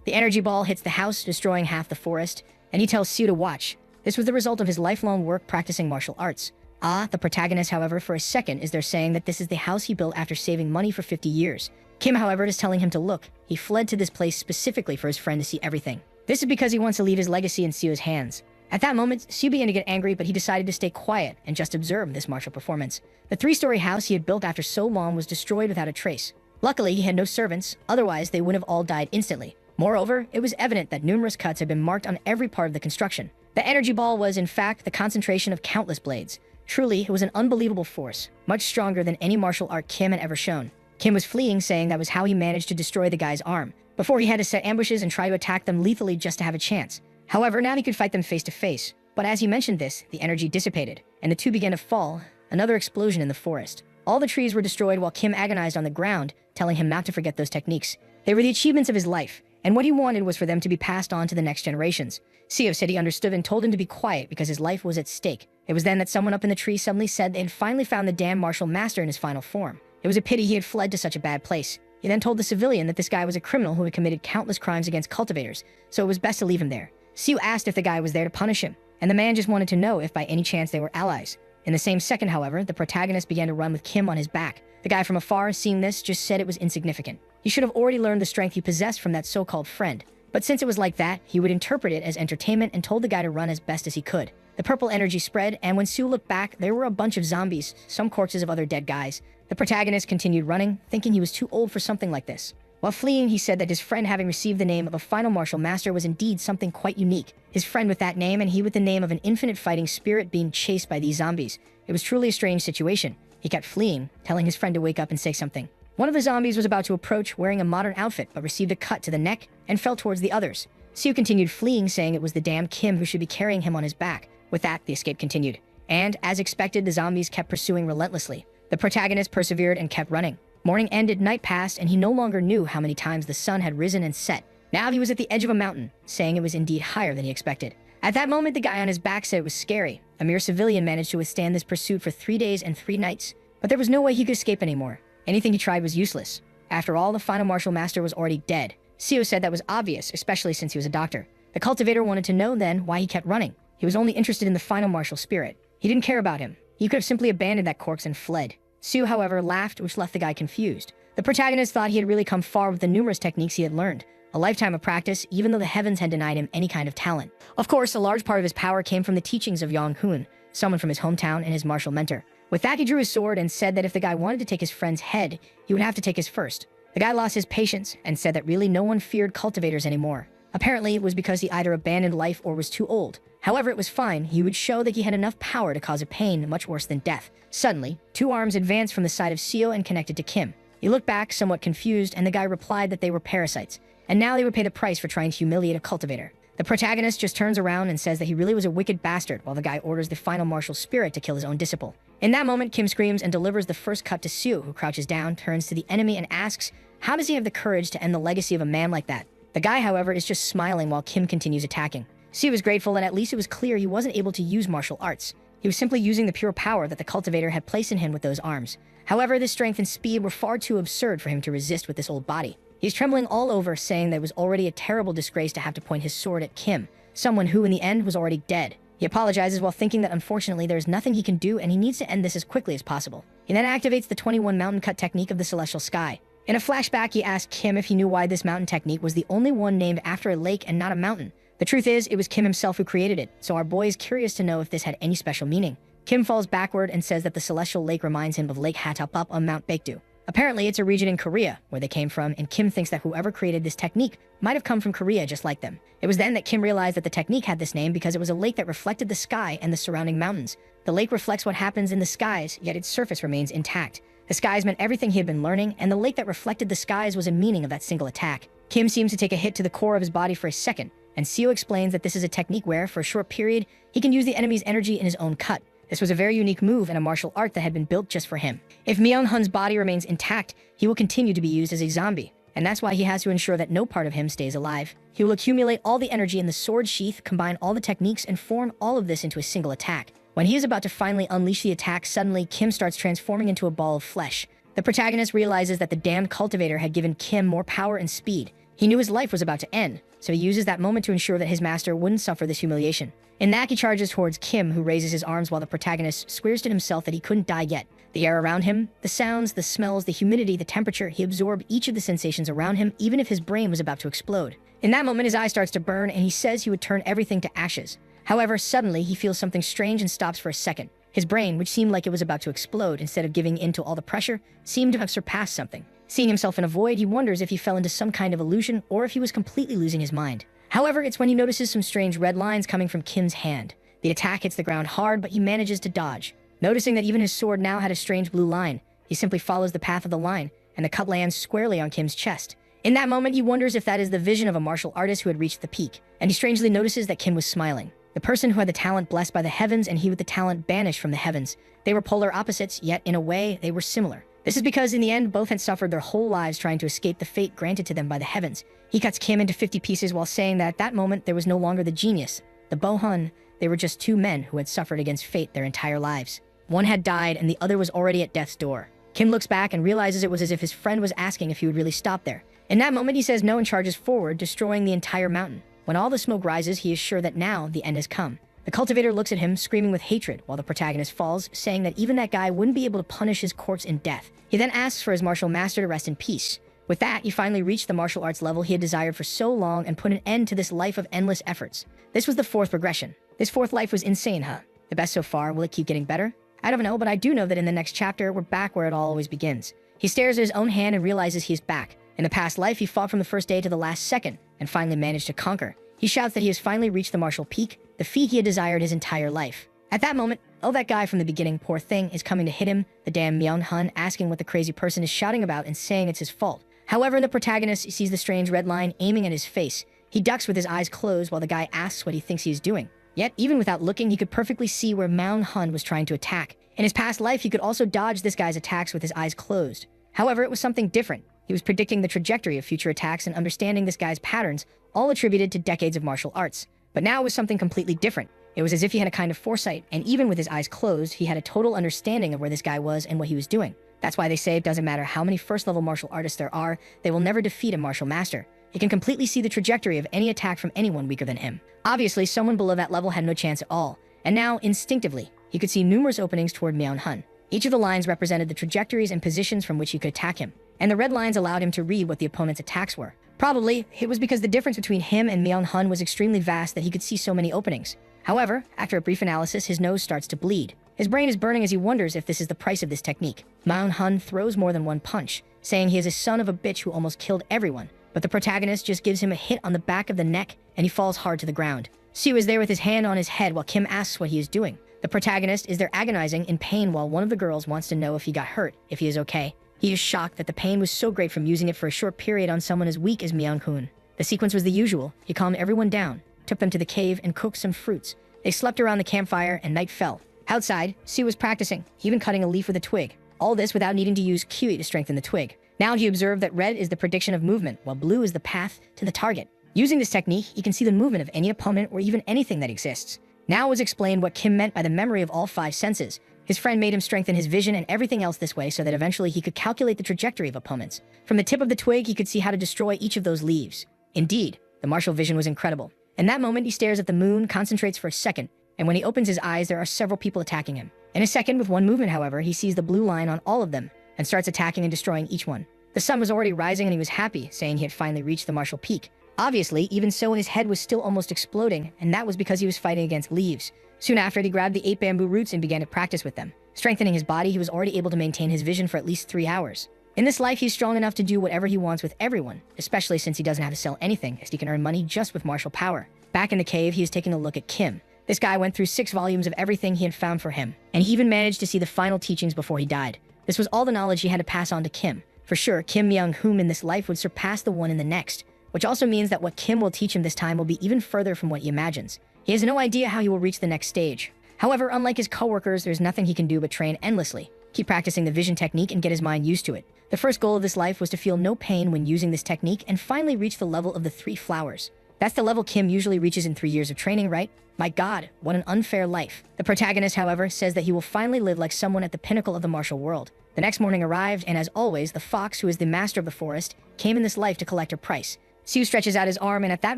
The energy ball hits the house, destroying half the forest, and he tells Sue to watch. This was the result of his lifelong work practicing martial arts. The protagonist, however, for a second is there saying that this is the house he built after saving money for 50 years. Kim, however, is telling him to look. He fled to this place specifically for his friend to see everything. This is because he wants to leave his legacy in Sue's hands. At that moment, Sue began to get angry, but he decided to stay quiet and just observe this martial performance. The 3-story house he had built after so long was destroyed without a trace. Luckily, he had no servants, otherwise they would have all died instantly. Moreover, it was evident that numerous cuts had been marked on every part of the construction. The energy ball was, in fact, the concentration of countless blades. Truly, it was an unbelievable force, much stronger than any martial art Kim had ever shown. Kim was fleeing, saying that was how he managed to destroy the guy's arm, before he had to set ambushes and try to attack them lethally just to have a chance. However, now he could fight them face to face. But as he mentioned this, the energy dissipated, and the two began to fall, another explosion in the forest. All the trees were destroyed while Kim agonized on the ground, telling him not to forget those techniques. They were the achievements of his life, and what he wanted was for them to be passed on to the next generations. Seo said he understood and told him to be quiet because his life was at stake. It was then that someone up in the tree suddenly said they had finally found the damn martial master in his final form. It was a pity he had fled to such a bad place. He then told the civilian that this guy was a criminal who had committed countless crimes against cultivators, so it was best to leave him there. Seo asked if the guy was there to punish him, and the man just wanted to know if by any chance they were allies. In the same second, however, the protagonist began to run with Kim on his back. The guy from afar, seeing this, just said it was insignificant. He should have already learned the strength he possessed from that so-called friend. But since it was like that, he would interpret it as entertainment and told the guy to run as best as he could. The purple energy spread, and when Sue looked back, there were a bunch of zombies, some corpses of other dead guys. The protagonist continued running, thinking he was too old for something like this. While fleeing, he said that his friend having received the name of a final martial master was indeed something quite unique. His friend with that name, and he with the name of an infinite fighting spirit being chased by these zombies. It was truly a strange situation. He kept fleeing, telling his friend to wake up and say something. One of the zombies was about to approach wearing a modern outfit, but received a cut to the neck and fell towards the others. Sue continued fleeing, saying it was the damn Kim who should be carrying him on his back. With that, the escape continued. And, as expected, the zombies kept pursuing relentlessly. The protagonist persevered and kept running. Morning ended, night passed, and he no longer knew how many times the sun had risen and set. Now he was at the edge of a mountain, saying it was indeed higher than he expected. At that moment, the guy on his back said it was scary. A mere civilian managed to withstand this pursuit for 3 days and 3 nights. But there was no way he could escape anymore. Anything he tried was useless. After all, the final martial master was already dead. Seo said that was obvious, especially since he was a doctor. The cultivator wanted to know then why he kept running. He was only interested in the final martial spirit. He didn't care about him. He could have simply abandoned that corpse and fled. Sue, however, laughed, which left the guy confused. The protagonist thought he had really come far with the numerous techniques he had learned. A lifetime of practice, even though the heavens had denied him any kind of talent. Of course, a large part of his power came from the teachings of Yong Hoon, someone from his hometown and his martial mentor. With that, he drew his sword and said that if the guy wanted to take his friend's head, he would have to take his first. The guy lost his patience and said that really no one feared cultivators anymore. Apparently, it was because he either abandoned life or was too old. However, it was fine. He would show that he had enough power to cause a pain much worse than death. Suddenly, 2 arms advanced from the side of Seo and connected to Kim. He looked back, somewhat confused, and the guy replied that they were parasites, and now they would pay the price for trying to humiliate a cultivator. The protagonist just turns around and says that he really was a wicked bastard, while the guy orders the final martial spirit to kill his own disciple. In that moment, Kim screams and delivers the first cut to Seo, who crouches down, turns to the enemy, and asks, how does he have the courage to end the legacy of a man like that? The guy, however, is just smiling while Kim continues attacking. Seo was grateful, and at least it was clear he wasn't able to use martial arts. He was simply using the pure power that the cultivator had placed in him with those arms. However, the strength and speed were far too absurd for him to resist with this old body. He's trembling all over, saying that it was already a terrible disgrace to have to point his sword at Kim, someone who in the end was already dead. He apologizes while thinking that unfortunately there is nothing he can do and he needs to end this as quickly as possible. He then activates the 21 mountain cut technique of the celestial sky. In a flashback, he asked Kim if he knew why this mountain technique was the only one named after a lake and not a mountain. The truth is, it was Kim himself who created it, so our boy is curious to know if this had any special meaning. Kim falls backward and says that the celestial lake reminds him of Lake Hatapup on Mount Baekdu. Apparently, it's a region in Korea where they came from, and Kim thinks that whoever created this technique might have come from Korea just like them. It was then that Kim realized that the technique had this name because it was a lake that reflected the sky and the surrounding mountains. The lake reflects what happens in the skies, yet its surface remains intact. The skies meant everything he had been learning, and the lake that reflected the skies was a meaning of that single attack. Kim seems to take a hit to the core of his body for a second, and Seo explains that this is a technique where, for a short period, he can use the enemy's energy in his own cut. This was a very unique move and a martial art that had been built just for him. If Myung-hun's body remains intact, he will continue to be used as a zombie, and that's why he has to ensure that no part of him stays alive. He will accumulate all the energy in the sword sheath, combine all the techniques, and form all of this into a single attack. When he is about to finally unleash the attack, suddenly Kim starts transforming into a ball of flesh. The protagonist realizes that the damned cultivator had given Kim more power and speed. He knew his life was about to end, so he uses that moment to ensure that his master wouldn't suffer this humiliation. In that, he charges towards Kim, who raises his arms while the protagonist swears to himself that he couldn't die yet. The air around him, the sounds, the smells, the humidity, the temperature, he absorbed each of the sensations around him, even if his brain was about to explode. In that moment, his eye starts to burn, and he says he would turn everything to ashes. However, suddenly, he feels something strange and stops for a second. His brain, which seemed like it was about to explode instead of giving in to all the pressure, seemed to have surpassed something. Seeing himself in a void, he wonders if he fell into some kind of illusion or if he was completely losing his mind. However, it's when he notices some strange red lines coming from Kim's hand. The attack hits the ground hard, but he manages to dodge. Noticing that even his sword now had a strange blue line, he simply follows the path of the line, and the cut lands squarely on Kim's chest. In that moment, he wonders if that is the vision of a martial artist who had reached the peak, and he strangely notices that Kim was smiling. The person who had the talent blessed by the heavens and he with the talent banished from the heavens. They were polar opposites, yet in a way, they were similar. This is because in the end, both had suffered their whole lives trying to escape the fate granted to them by the heavens. He cuts Kim into 50 pieces while saying that at that moment, there was no longer the genius, the Bohun. They were just 2 men who had suffered against fate their entire lives. One had died and the other was already at death's door. Kim looks back and realizes it was as if his friend was asking if he would really stop there. In that moment, he says no and charges forward, destroying the entire mountain. When all the smoke rises, he is sure that now the end has come. The cultivator looks at him, screaming with hatred, while the protagonist falls, saying that even that guy wouldn't be able to punish his corpse in death. He then asks for his martial master to rest in peace. With that, he finally reached the martial arts level he had desired for so long and put an end to this life of endless efforts. This was the 4th progression. This 4th life was insane, huh? The best so far. Will it keep getting better? I don't know, but I do know that in the next chapter, we're back where it all always begins. He stares at his own hand and realizes he is back. In the past life, he fought from the first day to the last second, and finally managed to conquer. He shouts that he has finally reached the martial peak, the feat he had desired his entire life. At that moment, Oh, that guy from the beginning, poor thing, is coming to hit him, the damn Myung-hun, asking what the crazy person is shouting about and saying it's his fault. However, the protagonist sees the strange red line aiming at his face. He ducks with his eyes closed while the guy asks what he thinks he is doing. Yet, even without looking, he could perfectly see where Myung-hun was trying to attack. In his past life, he could also dodge this guy's attacks with his eyes closed. However, it was something different. He was predicting the trajectory of future attacks and understanding this guy's patterns, all attributed to decades of martial arts. But now it was something completely different. It was as if he had a kind of foresight, and even with his eyes closed, he had a total understanding of where this guy was and what he was doing. That's why they say it doesn't matter how many first-level martial artists there are, they will never defeat a martial master. He can completely see the trajectory of any attack from anyone weaker than him. Obviously, someone below that level had no chance at all, and now, instinctively, he could see numerous openings toward Myung-hun. Each of the lines represented the trajectories and positions from which he could attack him, and the red lines allowed him to read what the opponent's attacks were. Probably, it was because the difference between him and Myung-hun was extremely vast that he could see so many openings. However, after a brief analysis, his nose starts to bleed. His brain is burning as he wonders if this is the price of this technique. Myung-hun throws more than one punch, saying he is a son of a bitch who almost killed everyone, but the protagonist just gives him a hit on the back of the neck and he falls hard to the ground. Siu is there with his hand on his head while Kim asks what he is doing. The protagonist is there agonizing in pain while one of the girls wants to know if he got hurt, if he is okay. He is shocked that the pain was so great from using it for a short period on someone as weak as Myung-hun. The sequence was the usual. He calmed everyone down, took them to the cave, and cooked some fruits. They slept around the campfire and night fell. Outside, Siu was practicing, even cutting a leaf with a twig. All this without needing to use Kiwi to strengthen the twig. Now he observed that red is the prediction of movement, while blue is the path to the target. Using this technique, he can see the movement of any opponent or even anything that exists. Now was explained what Kim meant by the memory of all five senses. His friend made him strengthen his vision and everything else this way so that eventually he could calculate the trajectory of opponents. From the tip of the twig, he could see how to destroy each of those leaves. Indeed, the martial vision was incredible. In that moment, he stares at the moon, concentrates for a second, and when he opens his eyes, there are several people attacking him. In a second, with one movement, however, he sees the blue line on all of them and starts attacking and destroying each one. The sun was already rising and he was happy, saying he had finally reached the martial peak. Obviously, even so, his head was still almost exploding, and that was because he was fighting against leaves. Soon after, he grabbed the 8 bamboo roots and began to practice with them. Strengthening his body, he was already able to maintain his vision for at least 3 hours. In this life, he's strong enough to do whatever he wants with everyone, especially since he doesn't have to sell anything, as he can earn money just with martial power. Back in the cave, he is taking a look at Kim. This guy went through 6 volumes of everything he had found for him, and he even managed to see the final teachings before he died. This was all the knowledge he had to pass on to Kim. For sure, Kim Myung-hun in this life would surpass the one in the next, which also means that what Kim will teach him this time will be even further from what he imagines. He has no idea how he will reach the next stage. However, unlike his coworkers, there's nothing he can do but train endlessly, keep practicing the vision technique and get his mind used to it. The first goal of this life was to feel no pain when using this technique and finally reach the level of the 3 flowers. That's the level Kim usually reaches in 3 years of training, right? My God, what an unfair life. The protagonist, however, says that he will finally live like someone at the pinnacle of the martial world. The next morning arrived, and as always, the fox, who is the master of the forest, came in this life to collect her price. Siu stretches out his arm, and at that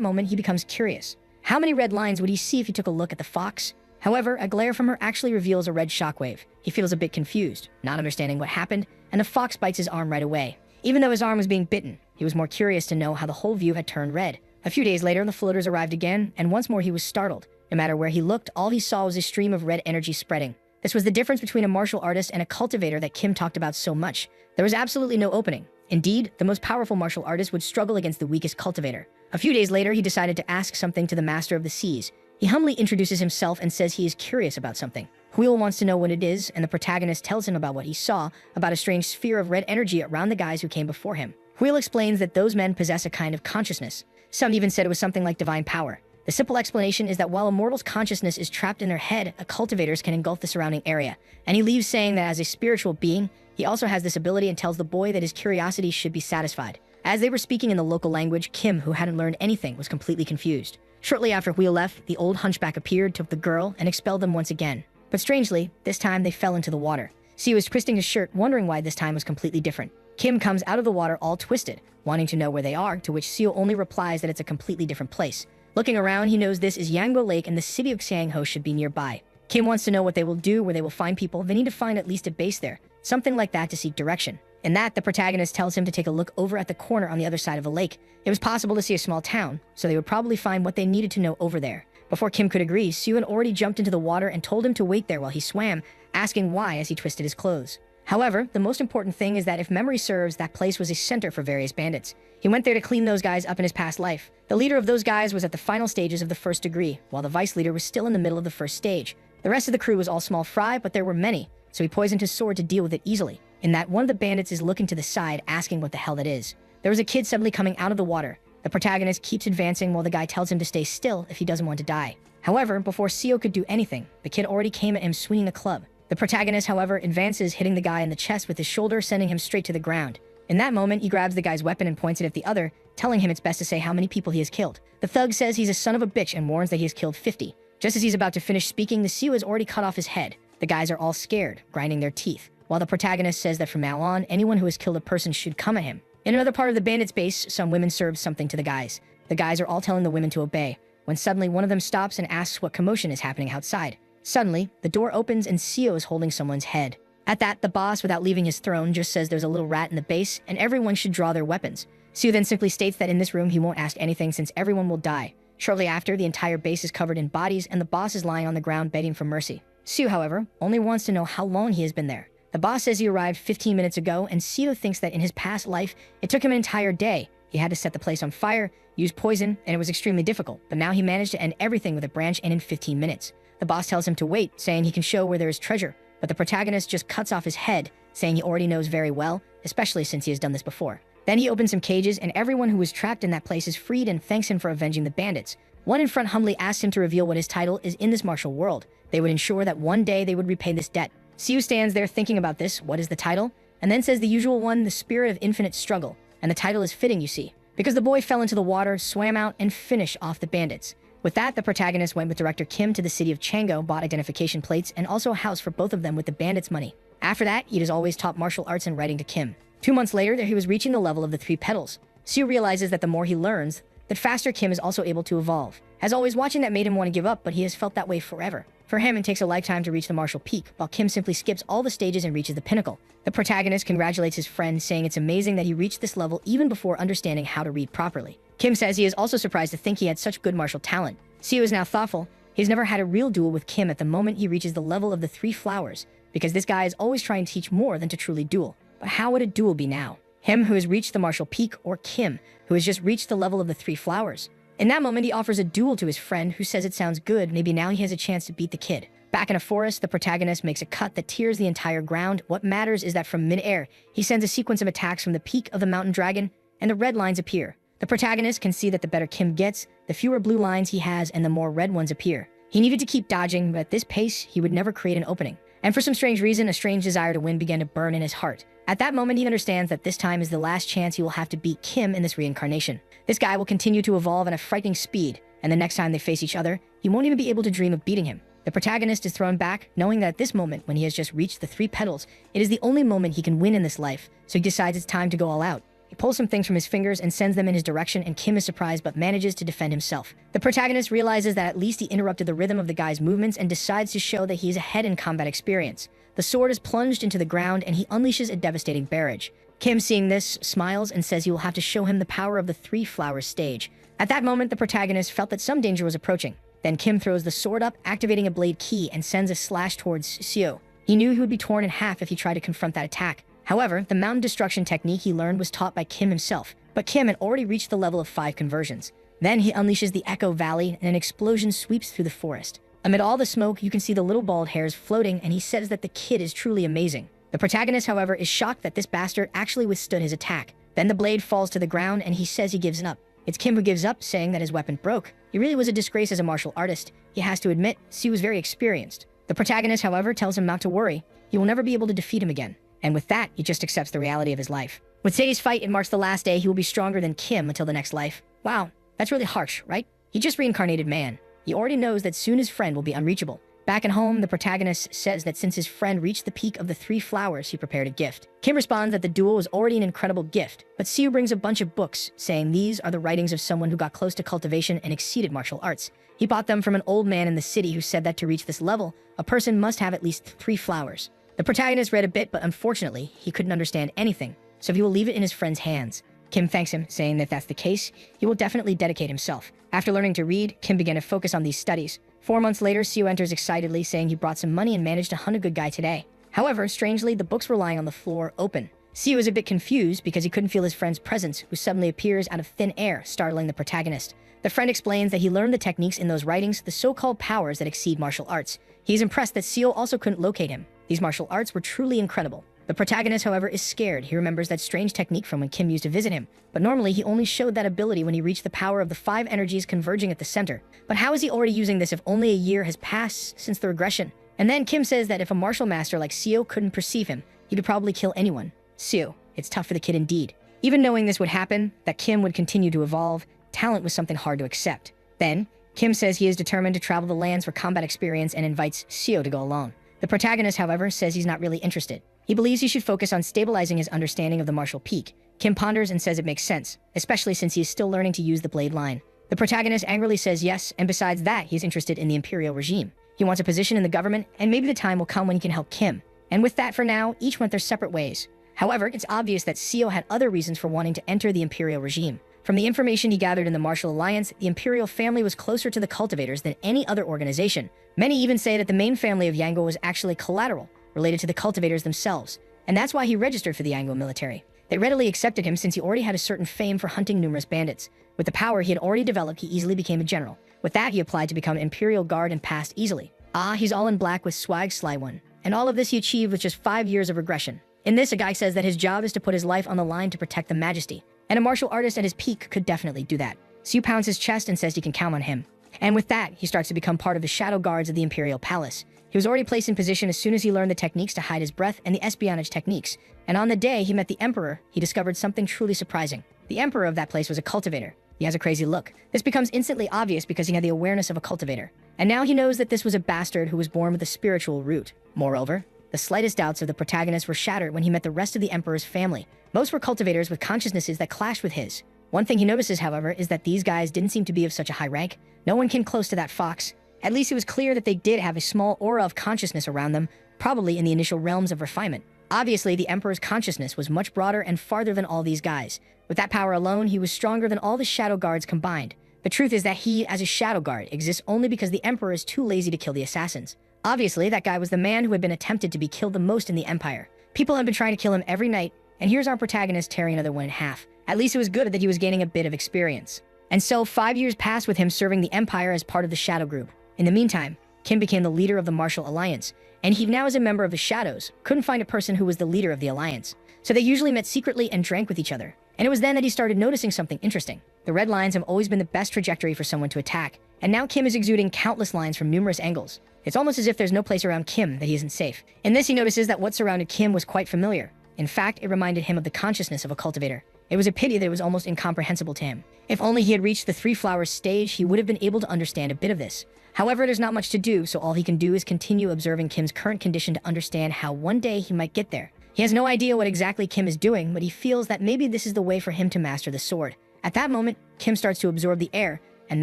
moment, he becomes curious. How many red lines would he see if he took a look at the fox? However, a glare from her actually reveals a red shockwave. He feels a bit confused, not understanding what happened, and the fox bites his arm right away. Even though his arm was being bitten, he was more curious to know how the whole view had turned red. A few days later, the floaters arrived again, and once more he was startled. No matter where he looked, all he saw was a stream of red energy spreading. This was the difference between a martial artist and a cultivator that Kim talked about so much. There was absolutely no opening. Indeed, the most powerful martial artist would struggle against the weakest cultivator. A few days later, he decided to ask something to the master of the seas. He humbly introduces himself and says he is curious about something. Huil wants to know what it is, and the protagonist tells him about what he saw, about a strange sphere of red energy around the guys who came before him. Huil explains that those men possess a kind of consciousness. Some even said it was something like divine power. The simple explanation is that while a mortal's consciousness is trapped in their head, a cultivator's can engulf the surrounding area. And he leaves saying that as a spiritual being, he also has this ability and tells the boy that his curiosity should be satisfied. As they were speaking in the local language, Kim, who hadn't learned anything, was completely confused. Shortly after Huil left, the old hunchback appeared, took the girl, and expelled them once again. But strangely, this time they fell into the water. Siu was twisting his shirt, wondering why this time was completely different. Kim comes out of the water all twisted, wanting to know where they are, to which Siu only replies that it's a completely different place. Looking around, he knows this is Yangbo Lake and the city of Xiangho should be nearby. Kim wants to know what they will do, where they will find people. They need to find at least a base there, something like that to seek direction. In that, the protagonist tells him to take a look over at the corner on the other side of the lake. It was possible to see a small town, so they would probably find what they needed to know over there. Before Kim could agree, Siu had already jumped into the water and told him to wait there while he swam, asking why as he twisted his clothes. However, the most important thing is that if memory serves, that place was a center for various bandits. He went there to clean those guys up in his past life. The leader of those guys was at the final stages of the first degree, while the vice leader was still in the middle of the first stage. The rest of the crew was all small fry, but there were many, so he poisoned his sword to deal with it easily. In that, one of the bandits is looking to the side, asking what the hell that is. There was a kid suddenly coming out of the water. The protagonist keeps advancing while the guy tells him to stay still if he doesn't want to die. However, before Seo could do anything, the kid already came at him swinging a club. The protagonist, however, advances, hitting the guy in the chest with his shoulder, sending him straight to the ground. In that moment, he grabs the guy's weapon and points it at the other, telling him it's best to say how many people he has killed. The thug says he's a son of a bitch and warns that he has killed 50. Just as he's about to finish speaking, the Seo has already cut off his head. The guys are all scared, grinding their teeth, while the protagonist says that from now on, anyone who has killed a person should come at him. In another part of the bandits' base, some women serve something to the guys. The guys are all telling the women to obey, when suddenly one of them stops and asks what commotion is happening outside. Suddenly, the door opens and Seo is holding someone's head. At that, the boss, without leaving his throne, just says there's a little rat in the base and everyone should draw their weapons. Seo then simply states that in this room he won't ask anything since everyone will die. Shortly after, the entire base is covered in bodies and the boss is lying on the ground begging for mercy. Seo, however, only wants to know how long he has been there. The boss says he arrived 15 minutes ago, and Seo thinks that in his past life, it took him an entire day. He had to set the place on fire, use poison, and it was extremely difficult, but now he managed to end everything with a branch and in 15 minutes. The boss tells him to wait, saying he can show where there is treasure, but the protagonist just cuts off his head, saying he already knows very well, especially since he has done this before. Then he opens some cages, and everyone who was trapped in that place is freed and thanks him for avenging the bandits. One in front humbly asks him to reveal what his title is in this martial world. They would ensure that one day they would repay this debt. Seo stands there thinking about this, what is the title? And then says the usual one, the spirit of infinite struggle. And the title is fitting, you see, because the boy fell into the water, swam out, and finished off the bandits. With that, the protagonist went with director Kim to the city of Chango, bought identification plates, and also a house for both of them with the bandits' money. After that, he has always taught martial arts and writing to Kim. 2 months later, he was reaching the level of the 3 petals. Seo realizes that the more he learns, the faster Kim is also able to evolve. As always, watching that made him want to give up, but he has felt that way forever. For him, it takes a lifetime to reach the martial peak, while Kim simply skips all the stages and reaches the pinnacle. The protagonist congratulates his friend, saying it's amazing that he reached this level even before understanding how to read properly. Kim says he is also surprised to think he had such good martial talent. Seo is now thoughtful. He's never had a real duel with Kim at the moment he reaches the level of the 3 flowers, because this guy is always trying to teach more than to truly duel. But how would a duel be now? Him who has reached the martial peak, or Kim who has just reached the level of the 3 flowers? In that moment, he offers a duel to his friend, who says it sounds good. Maybe now he has a chance to beat the kid. Back in a forest, the protagonist makes a cut that tears the entire ground. What matters is that from mid-air, he sends a sequence of attacks from the peak of the mountain dragon, and the red lines appear. The protagonist can see that the better Kim gets, the fewer blue lines he has and the more red ones appear. He needed to keep dodging, but at this pace, he would never create an opening. And for some strange reason, a strange desire to win began to burn in his heart. At that moment, he understands that this time is the last chance he will have to beat Kim in this reincarnation. This guy will continue to evolve at a frightening speed, and the next time they face each other, he won't even be able to dream of beating him. The protagonist is thrown back, knowing that at this moment, when he has just reached the 3 petals, it is the only moment he can win in this life, so he decides it's time to go all out. He pulls some things from his fingers and sends them in his direction, and Kim is surprised but manages to defend himself. The protagonist realizes that at least he interrupted the rhythm of the guy's movements and decides to show that he is ahead in combat experience. The sword is plunged into the ground and he unleashes a devastating barrage. Kim, seeing this, smiles and says he will have to show him the power of the 3 flowers stage. At that moment, the protagonist felt that some danger was approaching. Then Kim throws the sword up, activating a blade key, and sends a slash towards Seo. He knew he would be torn in half if he tried to confront that attack. However, the mountain destruction technique he learned was taught by Kim himself, but Kim had already reached the level of 5 conversions. Then he unleashes the Echo Valley, and an explosion sweeps through the forest. Amid all the smoke, you can see the little bald hairs floating, and he says that the kid is truly amazing. The protagonist, however, is shocked that this bastard actually withstood his attack. Then the blade falls to the ground, and he says he gives up. It's Kim who gives up, saying that his weapon broke. He really was a disgrace as a martial artist. He has to admit, Seo was very experienced. The protagonist, however, tells him not to worry. He will never be able to defeat him again. And with that, he just accepts the reality of his life. With today's fight, it marks the last day. He will be stronger than Kim until the next life. Wow, that's really harsh, right? He just reincarnated man. He already knows that soon his friend will be unreachable. Back at home, the protagonist says that since his friend reached the peak of the 3 flowers, he prepared a gift. Kim responds that the duel was already an incredible gift, but Seo brings a bunch of books, saying these are the writings of someone who got close to cultivation and exceeded martial arts. He bought them from an old man in the city who said that to reach this level, a person must have at least 3 flowers. The protagonist read a bit, but unfortunately, he couldn't understand anything, so he will leave it in his friend's hands. Kim thanks him, saying that if that's the case, he will definitely dedicate himself. After learning to read, Kim began to focus on these studies. 4 months later, Seo enters excitedly, saying he brought some money and managed to hunt a good guy today. However, strangely, the books were lying on the floor, open. Seo is a bit confused because he couldn't feel his friend's presence, who suddenly appears out of thin air, startling the protagonist. The friend explains that he learned the techniques in those writings, the so-called powers that exceed martial arts. He's impressed that Seo also couldn't locate him. These martial arts were truly incredible. The protagonist, however, is scared. He remembers that strange technique from when Kim used to visit him, but normally he only showed that ability when he reached the power of the 5 energies converging at the center. But how is he already using this if only a year has passed since the regression? And then Kim says that if a martial master like Seo couldn't perceive him, he could probably kill anyone. Seo, it's tough for the kid indeed. Even knowing this would happen, that Kim would continue to evolve, talent was something hard to accept. Then, Kim says he is determined to travel the lands for combat experience and invites Seo to go along. The protagonist, however, says he's not really interested. He believes he should focus on stabilizing his understanding of the martial peak. Kim ponders and says it makes sense, especially since he is still learning to use the blade line. The protagonist angrily says yes, and besides that, he's interested in the imperial regime. He wants a position in the government, and maybe the time will come when he can help Kim. And with that, for now, each went their separate ways. However, it's obvious that Seo had other reasons for wanting to enter the imperial regime. From the information he gathered in the Martial Alliance, the imperial family was closer to the cultivators than any other organization. Many even say that the main family of Yango was actually collateral, related to the cultivators themselves. And that's why he registered for the Yango military. They readily accepted him since he already had a certain fame for hunting numerous bandits. With the power he had already developed, he easily became a general. With that, he applied to become Imperial Guard and passed easily. He's all in black with swag sly one. And all of this he achieved with just 5 years of regression. In this, a guy says that his job is to put his life on the line to protect the majesty. And a martial artist at his peak could definitely do that. Seo pounds his chest and says he can count on him. And with that, he starts to become part of the shadow guards of the Imperial Palace. He was already placed in position as soon as he learned the techniques to hide his breath and the espionage techniques. And on the day he met the Emperor, he discovered something truly surprising. The Emperor of that place was a cultivator. He has a crazy look. This becomes instantly obvious because he had the awareness of a cultivator. And now he knows that this was a bastard who was born with a spiritual root. Moreover, the slightest doubts of the protagonist were shattered when he met the rest of the Emperor's family. Most were cultivators with consciousnesses that clashed with his. One thing he notices, however, is that these guys didn't seem to be of such a high rank. No one came close to that fox. At least it was clear that they did have a small aura of consciousness around them, probably in the initial realms of refinement. Obviously, the Emperor's consciousness was much broader and farther than all these guys. With that power alone, he was stronger than all the shadow guards combined. The truth is that he, as a shadow guard, exists only because the Emperor is too lazy to kill the assassins. Obviously, that guy was the man who had been attempted to be killed the most in the Empire. People had been trying to kill him every night, and here's our protagonist tearing another one in half. At least it was good that he was gaining a bit of experience. And so 5 years passed with him serving the Empire as part of the Shadow Group. In the meantime, Kim became the leader of the Martial Alliance, and he now is a member of the Shadows. Couldn't find a person who was the leader of the Alliance. So they usually met secretly and drank with each other. And it was then that he started noticing something interesting. The red lines have always been the best trajectory for someone to attack, and now Kim is exuding countless lines from numerous angles. It's almost as if there's no place around Kim that he isn't safe. In this, he notices that what surrounded Kim was quite familiar. In fact, it reminded him of the consciousness of a cultivator. It was a pity that it was almost incomprehensible to him. If only he had reached the 3 flowers stage, he would have been able to understand a bit of this. However, there's not much to do, so all he can do is continue observing Kim's current condition to understand how one day he might get there. He has no idea what exactly Kim is doing, but he feels that maybe this is the way for him to master the sword. At that moment, Kim starts to absorb the air, and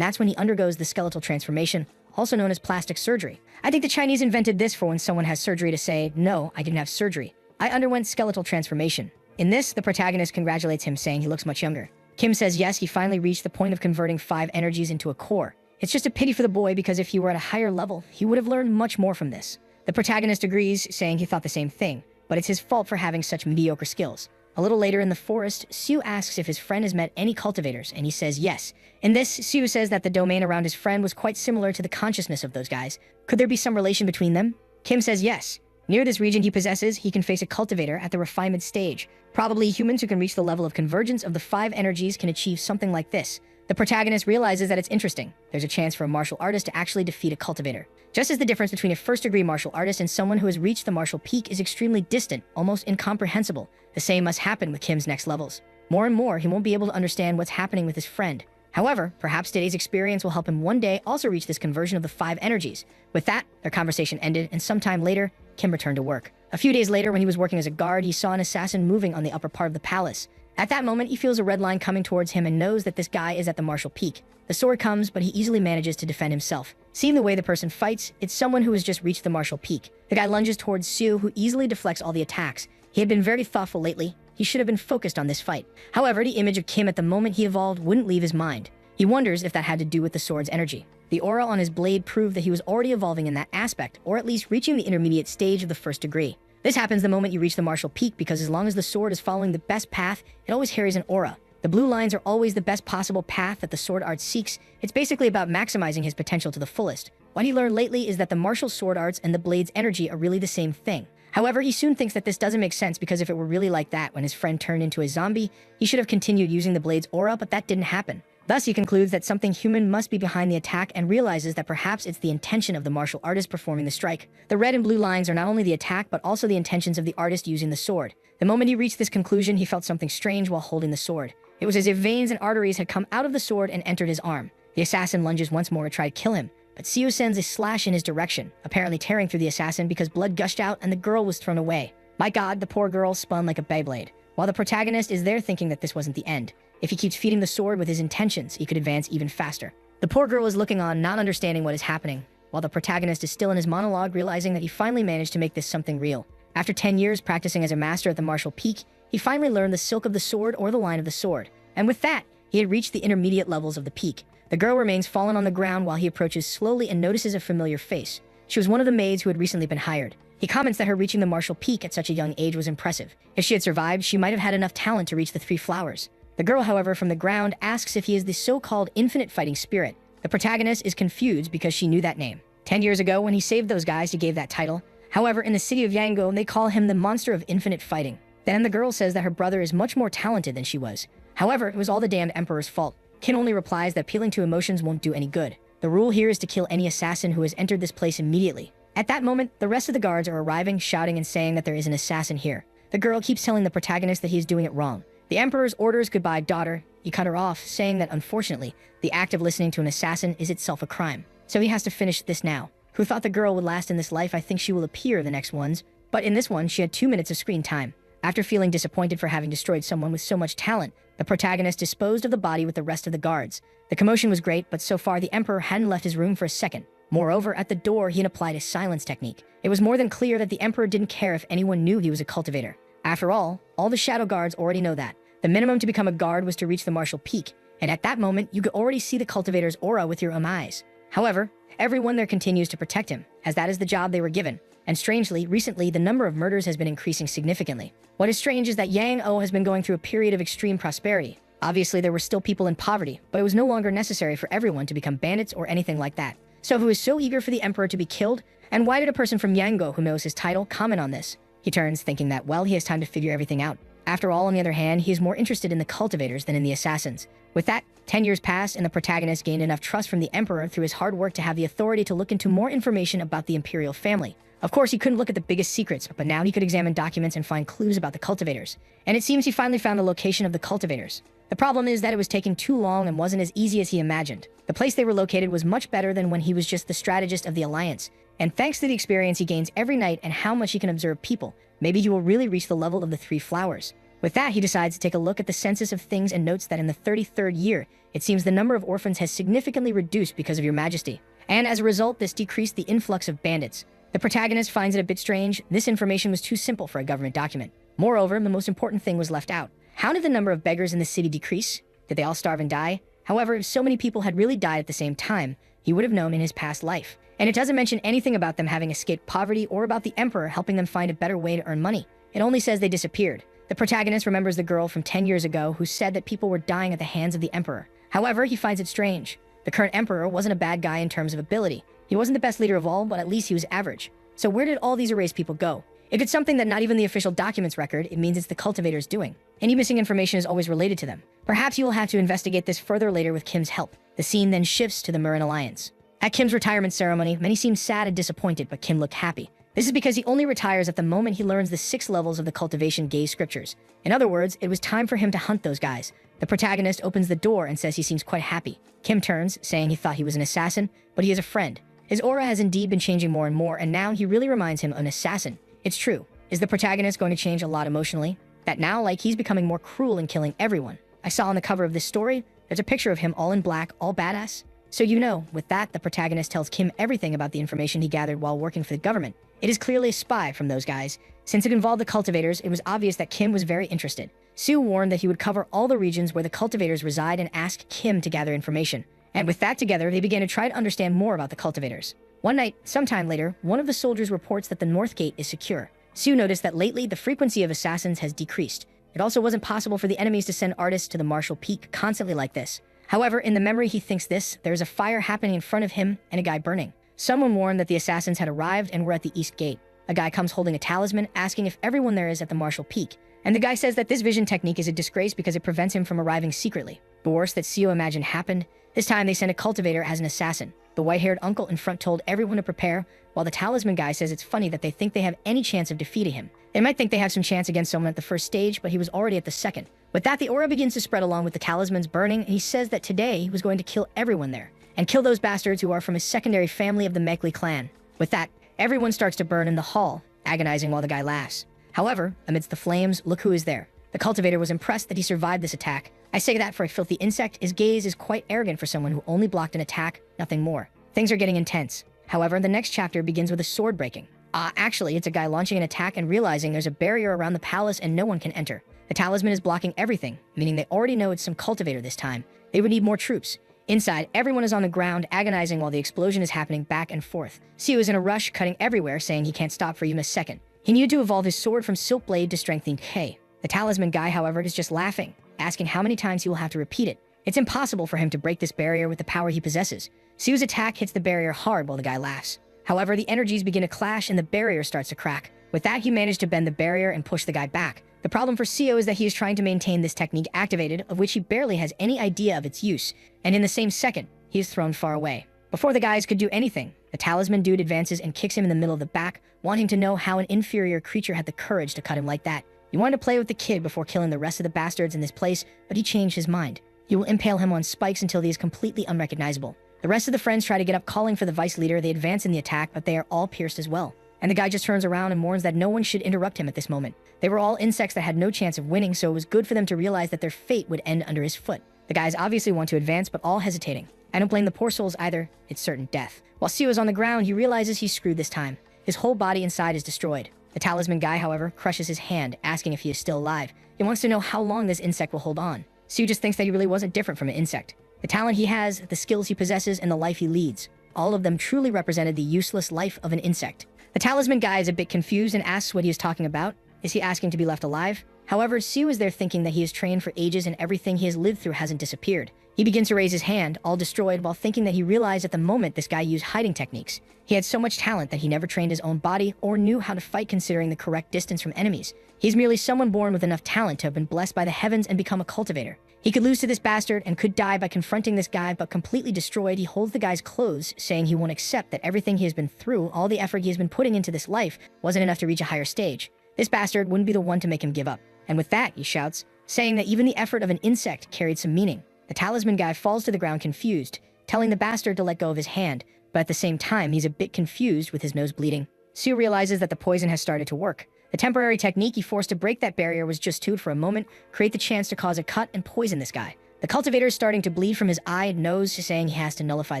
that's when he undergoes the skeletal transformation, also known as plastic surgery. I think the Chinese invented this for when someone has surgery to say, "No, I didn't have surgery. I underwent skeletal transformation." In this, the protagonist congratulates him, saying he looks much younger. Kim says yes, he finally reached the point of converting 5 energies into a core. It's just a pity for the boy because if he were at a higher level, he would have learned much more from this. The protagonist agrees, saying he thought the same thing, but it's his fault for having such mediocre skills. A little later in the forest, Seo asks if his friend has met any cultivators, and he says yes. In this, Seo says that the domain around his friend was quite similar to the consciousness of those guys. Could there be some relation between them? Kim says yes. Near this region he possesses, he can face a cultivator at the refinement stage. Probably humans who can reach the level of convergence of the 5 energies can achieve something like this. The protagonist realizes that it's interesting. There's a chance for a martial artist to actually defeat a cultivator. Just as the difference between a first-degree martial artist and someone who has reached the martial peak is extremely distant, almost incomprehensible, the same must happen with Kim's next levels. More and more, he won't be able to understand what's happening with his friend. However, perhaps today's experience will help him one day also reach this conversion of the 5 energies. With that, their conversation ended, and sometime later, Kim returned to work. A few days later, when he was working as a guard, he saw an assassin moving on the upper part of the palace. At that moment, he feels a red line coming towards him and knows that this guy is at the martial peak. The sword comes, but he easily manages to defend himself. Seeing the way the person fights, it's someone who has just reached the martial peak. The guy lunges towards Seo, who easily deflects all the attacks. He had been very thoughtful lately. He should have been focused on this fight. However, the image of Kim at the moment he evolved wouldn't leave his mind. He wonders if that had to do with the sword's energy. The aura on his blade proved that he was already evolving in that aspect, or at least reaching the intermediate stage of the first degree. This happens the moment you reach the martial peak because as long as the sword is following the best path, it always carries an aura. The blue lines are always the best possible path that the sword art seeks. It's basically about maximizing his potential to the fullest. What he learned lately is that the martial sword arts and the blade's energy are really the same thing. However, he soon thinks that this doesn't make sense because if it were really like that when his friend turned into a zombie, he should have continued using the blade's aura, but that didn't happen. Thus, he concludes that something human must be behind the attack and realizes that perhaps it's the intention of the martial artist performing the strike. The red and blue lines are not only the attack, but also the intentions of the artist using the sword. The moment he reached this conclusion, he felt something strange while holding the sword. It was as if veins and arteries had come out of the sword and entered his arm. The assassin lunges once more to try to kill him, but Seo sends a slash in his direction, apparently tearing through the assassin because blood gushed out and the girl was thrown away. My god, the poor girl spun like a Beyblade. While the protagonist is there thinking that this wasn't the end. If he keeps feeding the sword with his intentions, he could advance even faster. The poor girl is looking on, not understanding what is happening, while the protagonist is still in his monologue, realizing that he finally managed to make this something real. After 10 years practicing as a master at the martial peak, he finally learned the silk of the sword or the line of the sword. And with that, he had reached the intermediate levels of the peak. The girl remains fallen on the ground while he approaches slowly and notices a familiar face. She was one of the maids who had recently been hired. He comments that her reaching the martial peak at such a young age was impressive. If she had survived, she might have had enough talent to reach the 3 flowers. The girl, however, from the ground asks if he is the so-called infinite fighting spirit. The protagonist is confused because she knew that name. 10 years ago, when he saved those guys, he gave that title. However, in the city of Yangon, they call him the monster of infinite fighting. Then the girl says that her brother is much more talented than she was. However, it was all the damned emperor's fault. Kim only replies that appealing to emotions won't do any good. The rule here is to kill any assassin who has entered this place immediately. At that moment, the rest of the guards are arriving, shouting and saying that there is an assassin here. The girl keeps telling the protagonist that he is doing it wrong. The emperor's orders goodbye, daughter. He cut her off, saying that unfortunately, the act of listening to an assassin is itself a crime. So he has to finish this now. Who thought the girl would last in this life? I think she will appear in the next ones. But in this one, she had 2 minutes of screen time. After feeling disappointed for having destroyed someone with so much talent, the protagonist disposed of the body with the rest of the guards. The commotion was great, but so far the emperor hadn't left his room for a second. Moreover, at the door, he had applied his silence technique. It was more than clear that the emperor didn't care if anyone knew he was a cultivator. After all the shadow guards already know that. The minimum to become a guard was to reach the martial peak, and at that moment, you could already see the cultivator's aura with your own eyes. However, everyone there continues to protect him, as that is the job they were given. And strangely, recently, the number of murders has been increasing significantly. What is strange is that Yang-O has been going through a period of extreme prosperity. Obviously, there were still people in poverty, but it was no longer necessary for everyone to become bandits or anything like that. So who is so eager for the emperor to be killed? And why did a person from Yango who knows his title comment on this? He turns, thinking that, well, he has time to figure everything out. After all, on the other hand, he is more interested in the cultivators than in the assassins. With that, 10 years passed, and the protagonist gained enough trust from the emperor through his hard work to have the authority to look into more information about the imperial family. Of course, he couldn't look at the biggest secrets, but now he could examine documents and find clues about the cultivators. And it seems he finally found the location of the cultivators. The problem is that it was taking too long and wasn't as easy as he imagined. The place they were located was much better than when he was just the strategist of the alliance. And thanks to the experience he gains every night and how much he can observe people, maybe he will really reach the level of the 3 flowers. With that, he decides to take a look at the census of things and notes that in the 33rd year, it seems the number of orphans has significantly reduced because of your majesty. And as a result, this decreased the influx of bandits. The protagonist finds it a bit strange. This information was too simple for a government document. Moreover, the most important thing was left out. How did the number of beggars in the city decrease? Did they all starve and die? However, if so many people had really died at the same time, he would have known in his past life. And it doesn't mention anything about them having escaped poverty or about the emperor helping them find a better way to earn money. It only says they disappeared. The protagonist remembers the girl from 10 years ago who said that people were dying at the hands of the emperor. However, he finds it strange. The current emperor wasn't a bad guy in terms of ability. He wasn't the best leader of all, but at least he was average. So where did all these erased people go? If it's something that not even the official documents record, it means it's the cultivators doing. Any missing information is always related to them. Perhaps you will have to investigate this further later with Kim's help. The scene then shifts to the Murin Alliance. At Kim's retirement ceremony, many seemed sad and disappointed, but Kim looked happy. This is because he only retires at the moment he learns the 6 levels of the cultivation gaze scriptures. In other words, it was time for him to hunt those guys. The protagonist opens the door and says he seems quite happy. Kim turns, saying he thought he was an assassin, but he is a friend. His aura has indeed been changing more and more, and now he really reminds him of an assassin. It's true. Is the protagonist going to change a lot emotionally? That now, like, he's becoming more cruel and killing everyone. I saw on the cover of this story, there's a picture of him all in black, all badass. So with that, the protagonist tells Kim everything about the information he gathered while working for the government. It is clearly a spy from those guys. Since it involved the cultivators, it was obvious that Kim was very interested. Sue warned that he would cover all the regions where the cultivators reside and ask Kim to gather information. And with that together, they began to try to understand more about the cultivators. One night, sometime later, one of the soldiers reports that the North Gate is secure. Sue noticed that lately, the frequency of assassins has decreased. It also wasn't possible for the enemies to send artists to the martial peak constantly like this. However, in the memory he thinks this, there is a fire happening in front of him and a guy burning. Someone warned that the assassins had arrived and were at the east gate. A guy comes holding a talisman, asking if everyone there is at the Marshall Peak. And the guy says that this vision technique is a disgrace because it prevents him from arriving secretly. The worst that Seo imagined happened. This time they sent a cultivator as an assassin. The white-haired uncle in front told everyone to prepare, while the talisman guy says it's funny that they think they have any chance of defeating him. They might think they have some chance against someone at the first stage, but he was already at the second. With that, the aura begins to spread along with the talismans burning, and he says that today he was going to kill everyone there, and kill those bastards who are from his secondary family of the Mekli clan. With that, everyone starts to burn in the hall, agonizing while the guy laughs. However, amidst the flames, look who is there. The cultivator was impressed that he survived this attack. I say that for a filthy insect, his gaze is quite arrogant for someone who only blocked an attack, nothing more. Things are getting intense. However, the next chapter begins with a sword breaking. Actually, it's a guy launching an attack and realizing there's a barrier around the palace and no one can enter. The talisman is blocking everything, meaning they already know it's some cultivator this time. They would need more troops. Inside, everyone is on the ground, agonizing while the explosion is happening back and forth. Seo is in a rush, cutting everywhere, saying he can't stop for even a second. He needed to evolve his sword from Silk Blade to Strengthening K. The talisman guy, however, is just laughing, asking how many times he will have to repeat it. It's impossible for him to break this barrier with the power he possesses. Seo's attack hits the barrier hard while the guy laughs. However, the energies begin to clash and the barrier starts to crack. With that, he managed to bend the barrier and push the guy back. The problem for Seo is that he is trying to maintain this technique activated, of which he barely has any idea of its use, and in the same second, he is thrown far away. Before the guys could do anything, the talisman dude advances and kicks him in the middle of the back, wanting to know how an inferior creature had the courage to cut him like that. He wanted to play with the kid before killing the rest of the bastards in this place, but he changed his mind. He will impale him on spikes until he is completely unrecognizable. The rest of the friends try to get up calling for the vice leader. They advance in the attack, but they are all pierced as well. And the guy just turns around and warns that no one should interrupt him at this moment. They were all insects that had no chance of winning, so it was good for them to realize that their fate would end under his foot. The guys obviously want to advance, but all hesitating. I don't blame the poor souls either. It's certain death. While Seo is on the ground, he realizes he's screwed this time. His whole body inside is destroyed. The talisman guy, however, crushes his hand, asking if he is still alive. He wants to know how long this insect will hold on. Seo just thinks that he really wasn't different from an insect. The talent he has, the skills he possesses, and the life he leads. All of them truly represented the useless life of an insect. The talisman guy is a bit confused and asks what he is talking about. Is he asking to be left alive? However, Seo is there thinking that he has trained for ages and everything he has lived through hasn't disappeared. He begins to raise his hand, all destroyed, while thinking that he realized at the moment this guy used hiding techniques. He had so much talent that he never trained his own body or knew how to fight considering the correct distance from enemies. He's merely someone born with enough talent to have been blessed by the heavens and become a cultivator. He could lose to this bastard and could die by confronting this guy, but completely destroyed, he holds the guy's clothes, saying he won't accept that everything he has been through, all the effort he has been putting into this life, wasn't enough to reach a higher stage. This bastard wouldn't be the one to make him give up. And with that, he shouts, saying that even the effort of an insect carried some meaning. The talisman guy falls to the ground confused, telling the bastard to let go of his hand, but at the same time, he's a bit confused with his nose bleeding. Seo realizes that the poison has started to work. The temporary technique he forced to break that barrier was just to, for a moment, create the chance to cause a cut and poison this guy. The cultivator is starting to bleed from his eye and nose, saying he has to nullify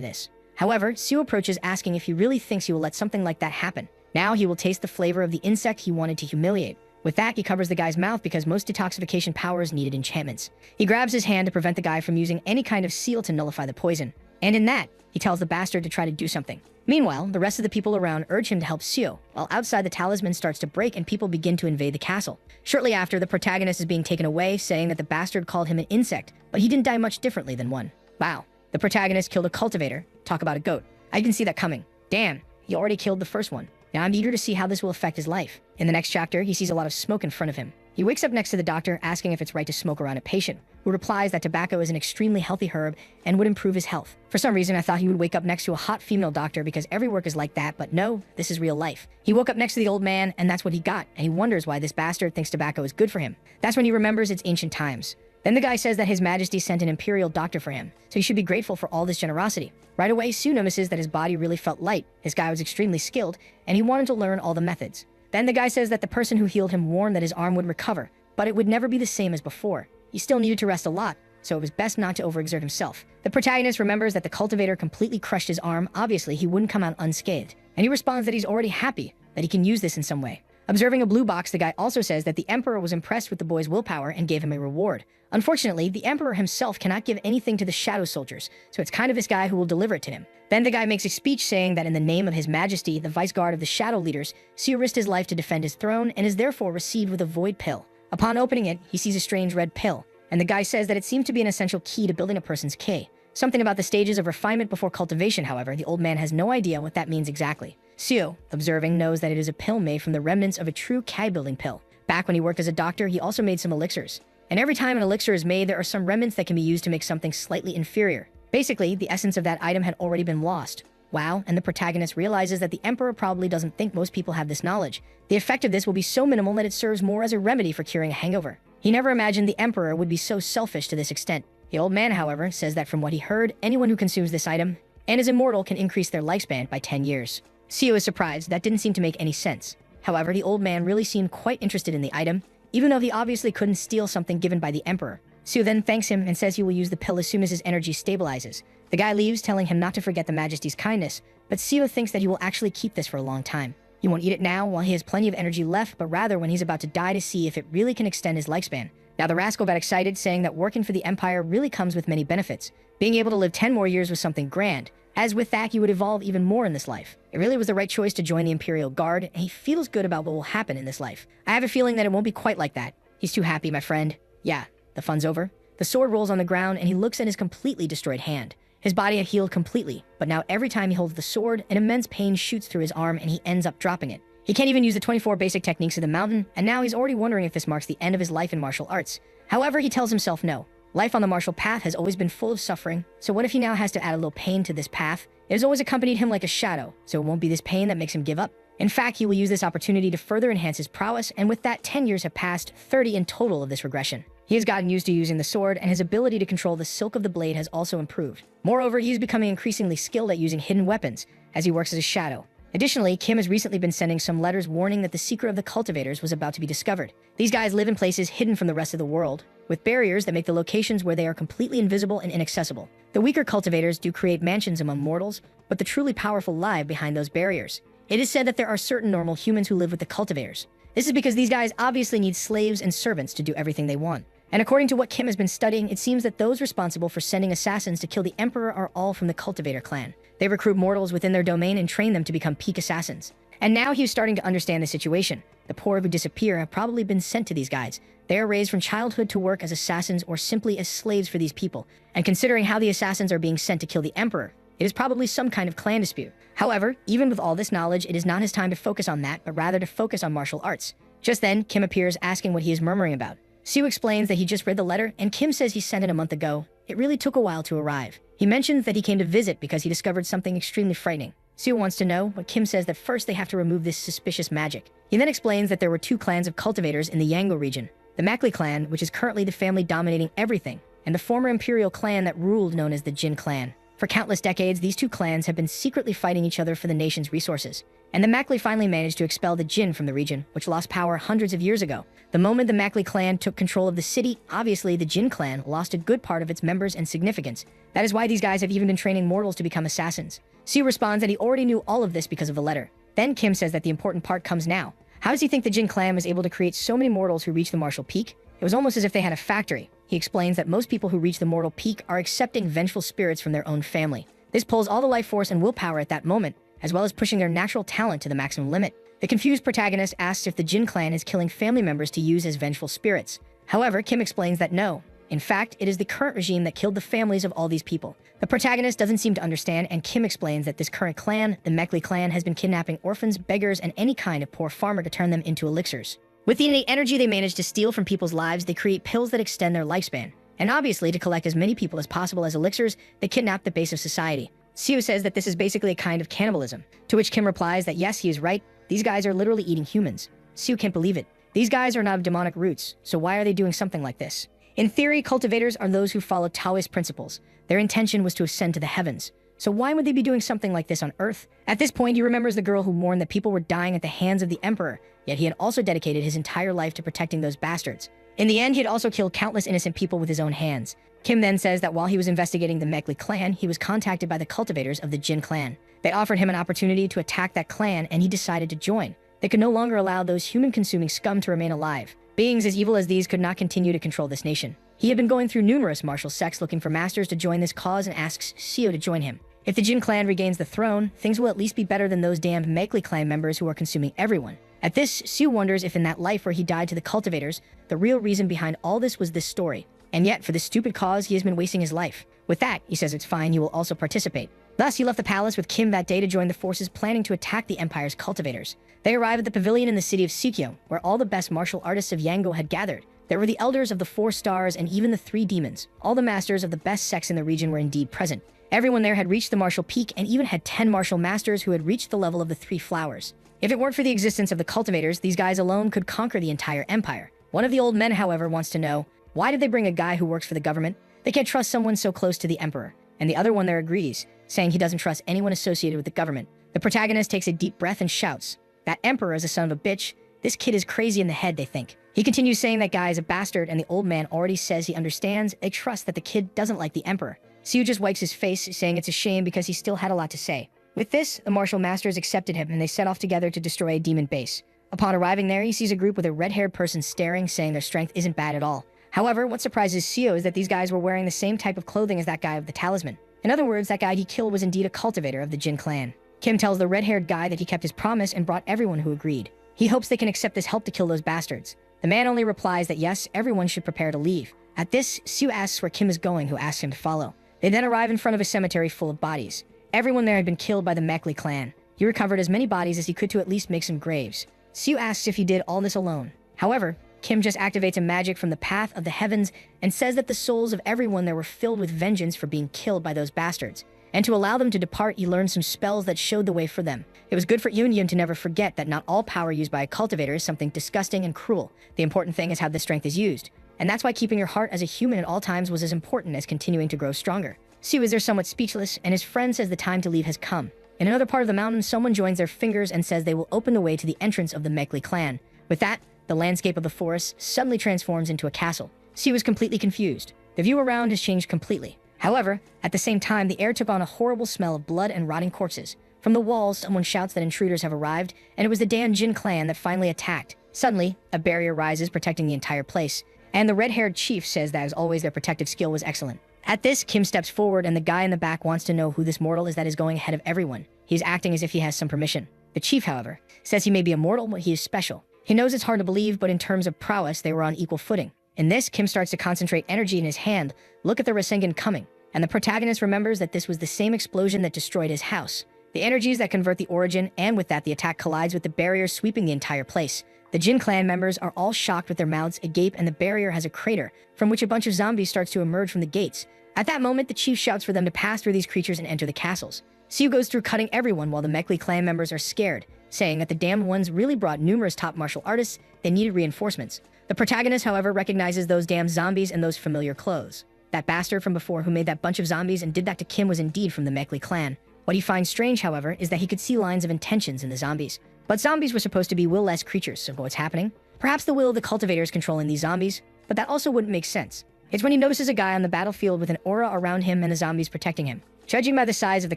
this. However, Seo approaches asking if he really thinks he will let something like that happen. Now he will taste the flavor of the insect he wanted to humiliate. With that, he covers the guy's mouth because most detoxification powers needed enchantments. He grabs his hand to prevent the guy from using any kind of seal to nullify the poison. And in that, he tells the bastard to try to do something. Meanwhile, the rest of the people around urge him to help Seo, while outside the talisman starts to break and people begin to invade the castle. Shortly after, the protagonist is being taken away, saying that the bastard called him an insect, but he didn't die much differently than one. Wow, the protagonist killed a cultivator. Talk about a goat. I didn't see that coming. Damn, he already killed the first one. Now I'm eager to see how this will affect his life. In the next chapter, he sees a lot of smoke in front of him. He wakes up next to the doctor, asking if it's right to smoke around a patient, who replies that tobacco is an extremely healthy herb and would improve his health. For some reason, I thought he would wake up next to a hot female doctor because every work is like that, but no, this is real life. He woke up next to the old man, and that's what he got, and he wonders why this bastard thinks tobacco is good for him. That's when he remembers its ancient times. Then the guy says that His Majesty sent an imperial doctor for him, so he should be grateful for all this generosity. Right away, Seo notices that his body really felt light. This guy was extremely skilled, and he wanted to learn all the methods. Then the guy says that the person who healed him warned that his arm would recover, but it would never be the same as before. He still needed to rest a lot, so it was best not to overexert himself. The protagonist remembers that the cultivator completely crushed his arm. Obviously, he wouldn't come out unscathed, and he responds that he's already happy that he can use this in some way. Observing a blue box, the guy also says that the Emperor was impressed with the boy's willpower and gave him a reward. Unfortunately, the Emperor himself cannot give anything to the Shadow Soldiers, so it's kind of this guy who will deliver it to him. Then the guy makes a speech saying that in the name of His Majesty, the Vice Guard of the Shadow Leaders, Seo risked his life to defend his throne and is therefore received with a void pill. Upon opening it, he sees a strange red pill, and the guy says that it seems to be an essential key to building a person's K. Something about the stages of refinement before cultivation, however, the old man has no idea what that means exactly. Seo, observing, knows that it is a pill made from the remnants of a true Kai-building pill. Back when he worked as a doctor, he also made some elixirs. And every time an elixir is made, there are some remnants that can be used to make something slightly inferior. Basically, the essence of that item had already been lost. Wow, and the protagonist realizes that the Emperor probably doesn't think most people have this knowledge. The effect of this will be so minimal that it serves more as a remedy for curing a hangover. He never imagined the Emperor would be so selfish to this extent. The old man, however, says that from what he heard, anyone who consumes this item and is immortal can increase their lifespan by 10 years. Seo is surprised. That didn't seem to make any sense. However, the old man really seemed quite interested in the item, even though he obviously couldn't steal something given by the Emperor. Seo then thanks him and says he will use the pill as soon as his energy stabilizes. The guy leaves, telling him not to forget the Majesty's kindness, but Seo thinks that he will actually keep this for a long time. He won't eat it now while he has plenty of energy left, but rather when he's about to die to see if it really can extend his lifespan. Now the rascal got excited, saying that working for the Empire really comes with many benefits. Being able to live 10 more years was something grand, as with that you would evolve even more in this life. It really was the right choice to join the Imperial Guard, and he feels good about what will happen in this life. I have a feeling that it won't be quite like that. He's too happy, my friend. Yeah, the fun's over. The sword rolls on the ground, and he looks at his completely destroyed hand. His body had healed completely, but now every time he holds the sword, an immense pain shoots through his arm and he ends up dropping it. He can't even use the 24 basic techniques of the mountain, and now he's already wondering if this marks the end of his life in martial arts. However, he tells himself no. Life on the martial path has always been full of suffering, so what if he now has to add a little pain to this path? It has always accompanied him like a shadow, so it won't be this pain that makes him give up. In fact, he will use this opportunity to further enhance his prowess, and with that, 10 years have passed, 30 in total of this regression. He has gotten used to using the sword, and his ability to control the silk of the blade has also improved. Moreover, he is becoming increasingly skilled at using hidden weapons, as he works as a shadow. Additionally, Kim has recently been sending some letters warning that the secret of the cultivators was about to be discovered. These guys live in places hidden from the rest of the world, with barriers that make the locations where they are completely invisible and inaccessible. The weaker cultivators do create mansions among mortals, but the truly powerful lie behind those barriers. It is said that there are certain normal humans who live with the cultivators. This is because these guys obviously need slaves and servants to do everything they want. And according to what Kim has been studying, it seems that those responsible for sending assassins to kill the Emperor are all from the cultivator clan. They recruit mortals within their domain and train them to become peak assassins. And now he is starting to understand the situation. The poor who disappear have probably been sent to these guys. They are raised from childhood to work as assassins or simply as slaves for these people. And considering how the assassins are being sent to kill the Emperor, it is probably some kind of clan dispute. However, even with all this knowledge, it is not his time to focus on that, but rather to focus on martial arts. Just then, Kim appears, asking what he is murmuring about. Seo explains that he just read the letter, and Kim says he sent it a month ago. It really took a while to arrive. He mentions that he came to visit because he discovered something extremely frightening. Seo wants to know, but Kim says that first they have to remove this suspicious magic. He then explains that there were two clans of cultivators in the Yango region. The Makli clan, which is currently the family dominating everything, and the former imperial clan that ruled, known as the Jin clan. For countless decades, these two clans have been secretly fighting each other for the nation's resources. And the Makli finally managed to expel the Jin from the region, which lost power hundreds of years ago. The moment the Makli clan took control of the city, obviously the Jin clan lost a good part of its members and significance. That is why these guys have even been training mortals to become assassins. Seo responds that he already knew all of this because of the letter. Then Kim says that the important part comes now. How does he think the Jin clan was able to create so many mortals who reached the martial peak? It was almost as if they had a factory. He explains that most people who reach the mortal peak are accepting vengeful spirits from their own family. This pulls all the life force and willpower at that moment, as well as pushing their natural talent to the maximum limit. The confused protagonist asks if the Jin clan is killing family members to use as vengeful spirits. However, Kim explains that no. In fact, it is the current regime that killed the families of all these people. The protagonist doesn't seem to understand, and Kim explains that this current clan, the Makli clan, has been kidnapping orphans, beggars, and any kind of poor farmer to turn them into elixirs. With the innate energy they manage to steal from people's lives, they create pills that extend their lifespan. And obviously, to collect as many people as possible as elixirs, they kidnap the base of society. Seo says that this is basically a kind of cannibalism, to which Kim replies that yes, he is right. These guys are literally eating humans. Seo can't believe it. These guys are not of demonic roots, so why are they doing something like this? In theory, cultivators are those who follow Taoist principles. Their intention was to ascend to the heavens. So why would they be doing something like this on Earth? At this point, he remembers the girl who mourned that people were dying at the hands of the Emperor, yet he had also dedicated his entire life to protecting those bastards. In the end, he had also killed countless innocent people with his own hands. Kim then says that while he was investigating the Makli clan, he was contacted by the cultivators of the Jin clan. They offered him an opportunity to attack that clan, and he decided to join. They could no longer allow those human-consuming scum to remain alive. Beings as evil as these could not continue to control this nation. He had been going through numerous martial sects looking for masters to join this cause and asks Seo to join him. If the Jin clan regains the throne, things will at least be better than those damned Makli clan members who are consuming everyone. At this, Seo wonders if in that life where he died to the cultivators, the real reason behind all this was this story. And yet, for this stupid cause, he has been wasting his life. With that, he says it's fine, he will also participate. Thus, he left the palace with Kim that day to join the forces planning to attack the Empire's cultivators. They arrive at the pavilion in the city of Sukyo, where all the best martial artists of Yango had gathered. There were the elders of the 4 stars and even the 3 demons. All the masters of the best sects in the region were indeed present. Everyone there had reached the martial peak and even had 10 martial masters who had reached the level of the 3 flowers. If it weren't for the existence of the cultivators, these guys alone could conquer the entire empire. One of the old men, however, wants to know, why did they bring a guy who works for the government? They can't trust someone so close to the emperor. And the other one there agrees, saying he doesn't trust anyone associated with the government. The protagonist takes a deep breath and shouts, "That emperor is a son of a bitch. This kid is crazy in the head," they think. He continues saying that guy is a bastard, and the old man already says he understands. They trust that the kid doesn't like the emperor. Siu just wipes his face, saying it's a shame because he still had a lot to say. With this, the martial masters accepted him, and they set off together to destroy a demon base. Upon arriving there, he sees a group with a red-haired person staring, saying their strength isn't bad at all. However, what surprises Seo is that these guys were wearing the same type of clothing as that guy of the talisman. In other words, that guy he killed was indeed a cultivator of the Jin clan. Kim tells the red-haired guy that he kept his promise and brought everyone who agreed. He hopes they can accept this help to kill those bastards. The man only replies that yes, everyone should prepare to leave. At this, Sue asks where Kim is going, who asks him to follow. They then arrive in front of a cemetery full of bodies. Everyone there had been killed by the Mekli clan. He recovered as many bodies as he could to at least make some graves. Sue asks if he did all this alone. However, Kim just activates a magic from the path of the heavens and says that the souls of everyone there were filled with vengeance for being killed by those bastards. And to allow them to depart, he learned some spells that showed the way for them. It was good for Yoon to never forget that not all power used by a cultivator is something disgusting and cruel. The important thing is how the strength is used. And that's why keeping your heart as a human at all times was as important as continuing to grow stronger. Sue is there somewhat speechless, and his friend says the time to leave has come. In another part of the mountain, someone joins their fingers and says they will open the way to the entrance of the Mekli clan. With that, the landscape of the forest suddenly transforms into a castle. Sue is completely confused. The view around has changed completely. However, at the same time, the air took on a horrible smell of blood and rotting corpses. From the walls, someone shouts that intruders have arrived, and it was the Dan Jin clan that finally attacked. Suddenly, a barrier rises protecting the entire place, and the red-haired chief says that as always their protective skill was excellent. At this, Kim steps forward, and the guy in the back wants to know who this mortal is that is going ahead of everyone. He's acting as if he has some permission. The chief, however, says he may be a mortal, but he is special. He knows it's hard to believe, but in terms of prowess, they were on equal footing. In this, Kim starts to concentrate energy in his hand, look at the Rasengan coming, and the protagonist remembers that this was the same explosion that destroyed his house. The energies that convert the origin, and with that the attack collides with the barrier sweeping the entire place. The Jin clan members are all shocked with their mouths agape, and the barrier has a crater, from which a bunch of zombies starts to emerge from the gates. At that moment, the chief shouts for them to pass through these creatures and enter the castles. Siu goes through cutting everyone while the Mekli clan members are scared, saying that the damned ones really brought numerous top martial artists, they needed reinforcements. The protagonist, however, recognizes those damn zombies and those familiar clothes. That bastard from before who made that bunch of zombies and did that to Kim was indeed from the Mekli clan. What he finds strange, however, is that he could see lines of intentions in the zombies. But zombies were supposed to be will-less creatures, so what's happening? Perhaps the will of the cultivators controlling these zombies, but that also wouldn't make sense. It's when he notices a guy on the battlefield with an aura around him and the zombies protecting him. Judging by the size of the